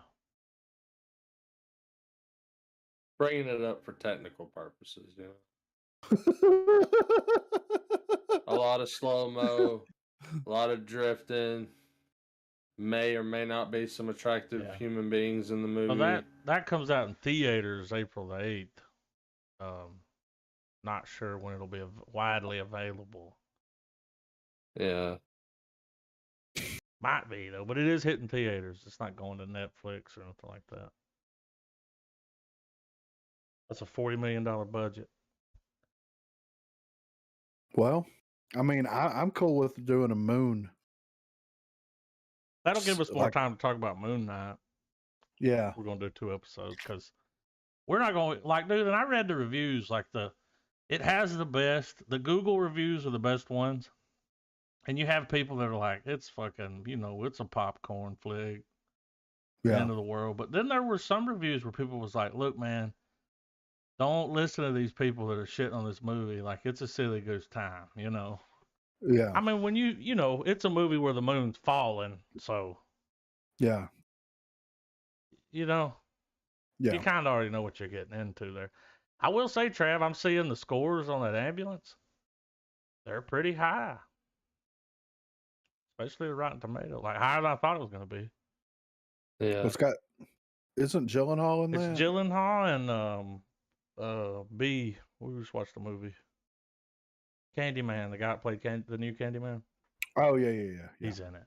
Bringing it up for technical purposes, you know. A lot of slow-mo, a lot of drifting. May or may not be some attractive human beings in the movie. Well, that comes out in theaters April the 8th. Not sure when it'll be widely available. Yeah. Might be though, but it is hitting theaters. It's not going to Netflix or anything like that. That's a $40 million budget. Well, I mean, I'm cool with doing a Moon. That'll give us more time to talk about Moon Knight. Yeah. We're going to do 2 episodes because we're not going to, like, dude, and I read the reviews, like it has the best, the Google reviews are the best ones. And you have people that are like, it's fucking, you know, it's a popcorn flick. Yeah. End of the world. But then there were some reviews where people was like, look, man, don't listen to these people that are shitting on this movie. Like, it's a silly goose time, you know? Yeah. I mean, when you know, it's a movie where the moon's falling. So, yeah. You know, you kind of already know what you're getting into there. I will say, Trav, I'm seeing the scores on that ambulance. They're pretty high. Especially the Rotten Tomato. Like, higher than I thought it was going to be. Yeah. Isn't Gyllenhaal in that? It's Gyllenhaal and B. We just watched the movie. Candyman, the guy that played the new Candyman. Oh, yeah. He's in it.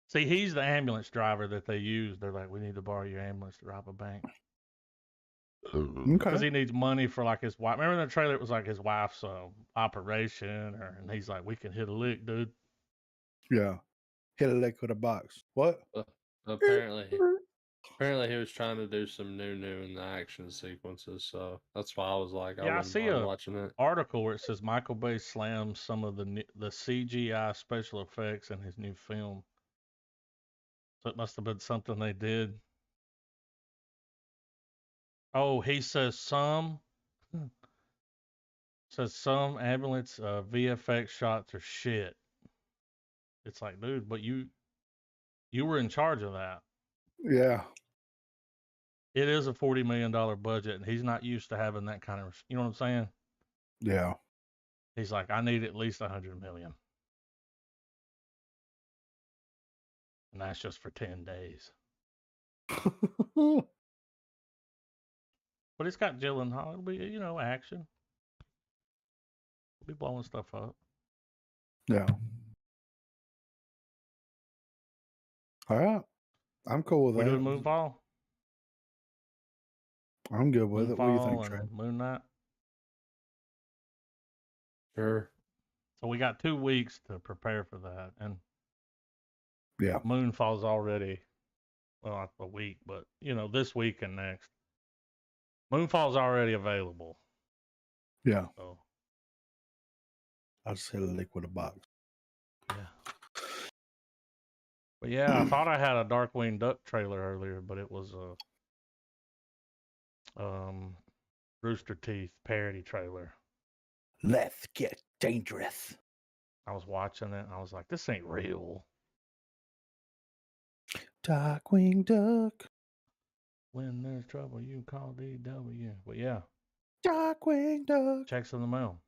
See, he's the ambulance driver that they use. They're like, we need to borrow your ambulance to rob a bank. Okay. Because he needs money for like his wife. Remember in the trailer, it was like his wife's operation, and he's like, we can hit a lick, dude. Yeah. Hit a lick with a box. What? Apparently he was trying to do some new in the action sequences, so that's why I was like, I wouldn't mind watching it. Article where it says Michael Bay slams some of the CGI special effects in his new film. So it must have been something they did. Oh, he says some ambulance VFX shots are shit. It's like, dude, but you were in charge of that. Yeah. It is a $40 million budget, and he's not used to having that kind of, you know what I'm saying? Yeah. He's like, I need at least $100 million. And that's just for 10 days. But it's got Gyllenhaal. It'll be, you know, action. We'll be blowing stuff up. Yeah. All right. I'm cool with that. We doing Moonfall? I'm good with it. What do you think, Trey? Moon Knight? Sure. So we got 2 weeks to prepare for that, and Yeah. Moonfall's already, well, not a week, but this week and next. Moonfall's already available. Yeah. So I just hit a lick with a box. yeah. But yeah, I thought I had a Darkwing Duck trailer earlier, but it was a Rooster Teeth parody trailer. Let's get dangerous. I was watching it and I was like, this ain't real. Darkwing Duck. When there's trouble, you call DW. But yeah. Darkwing Duck. Checks in the mail.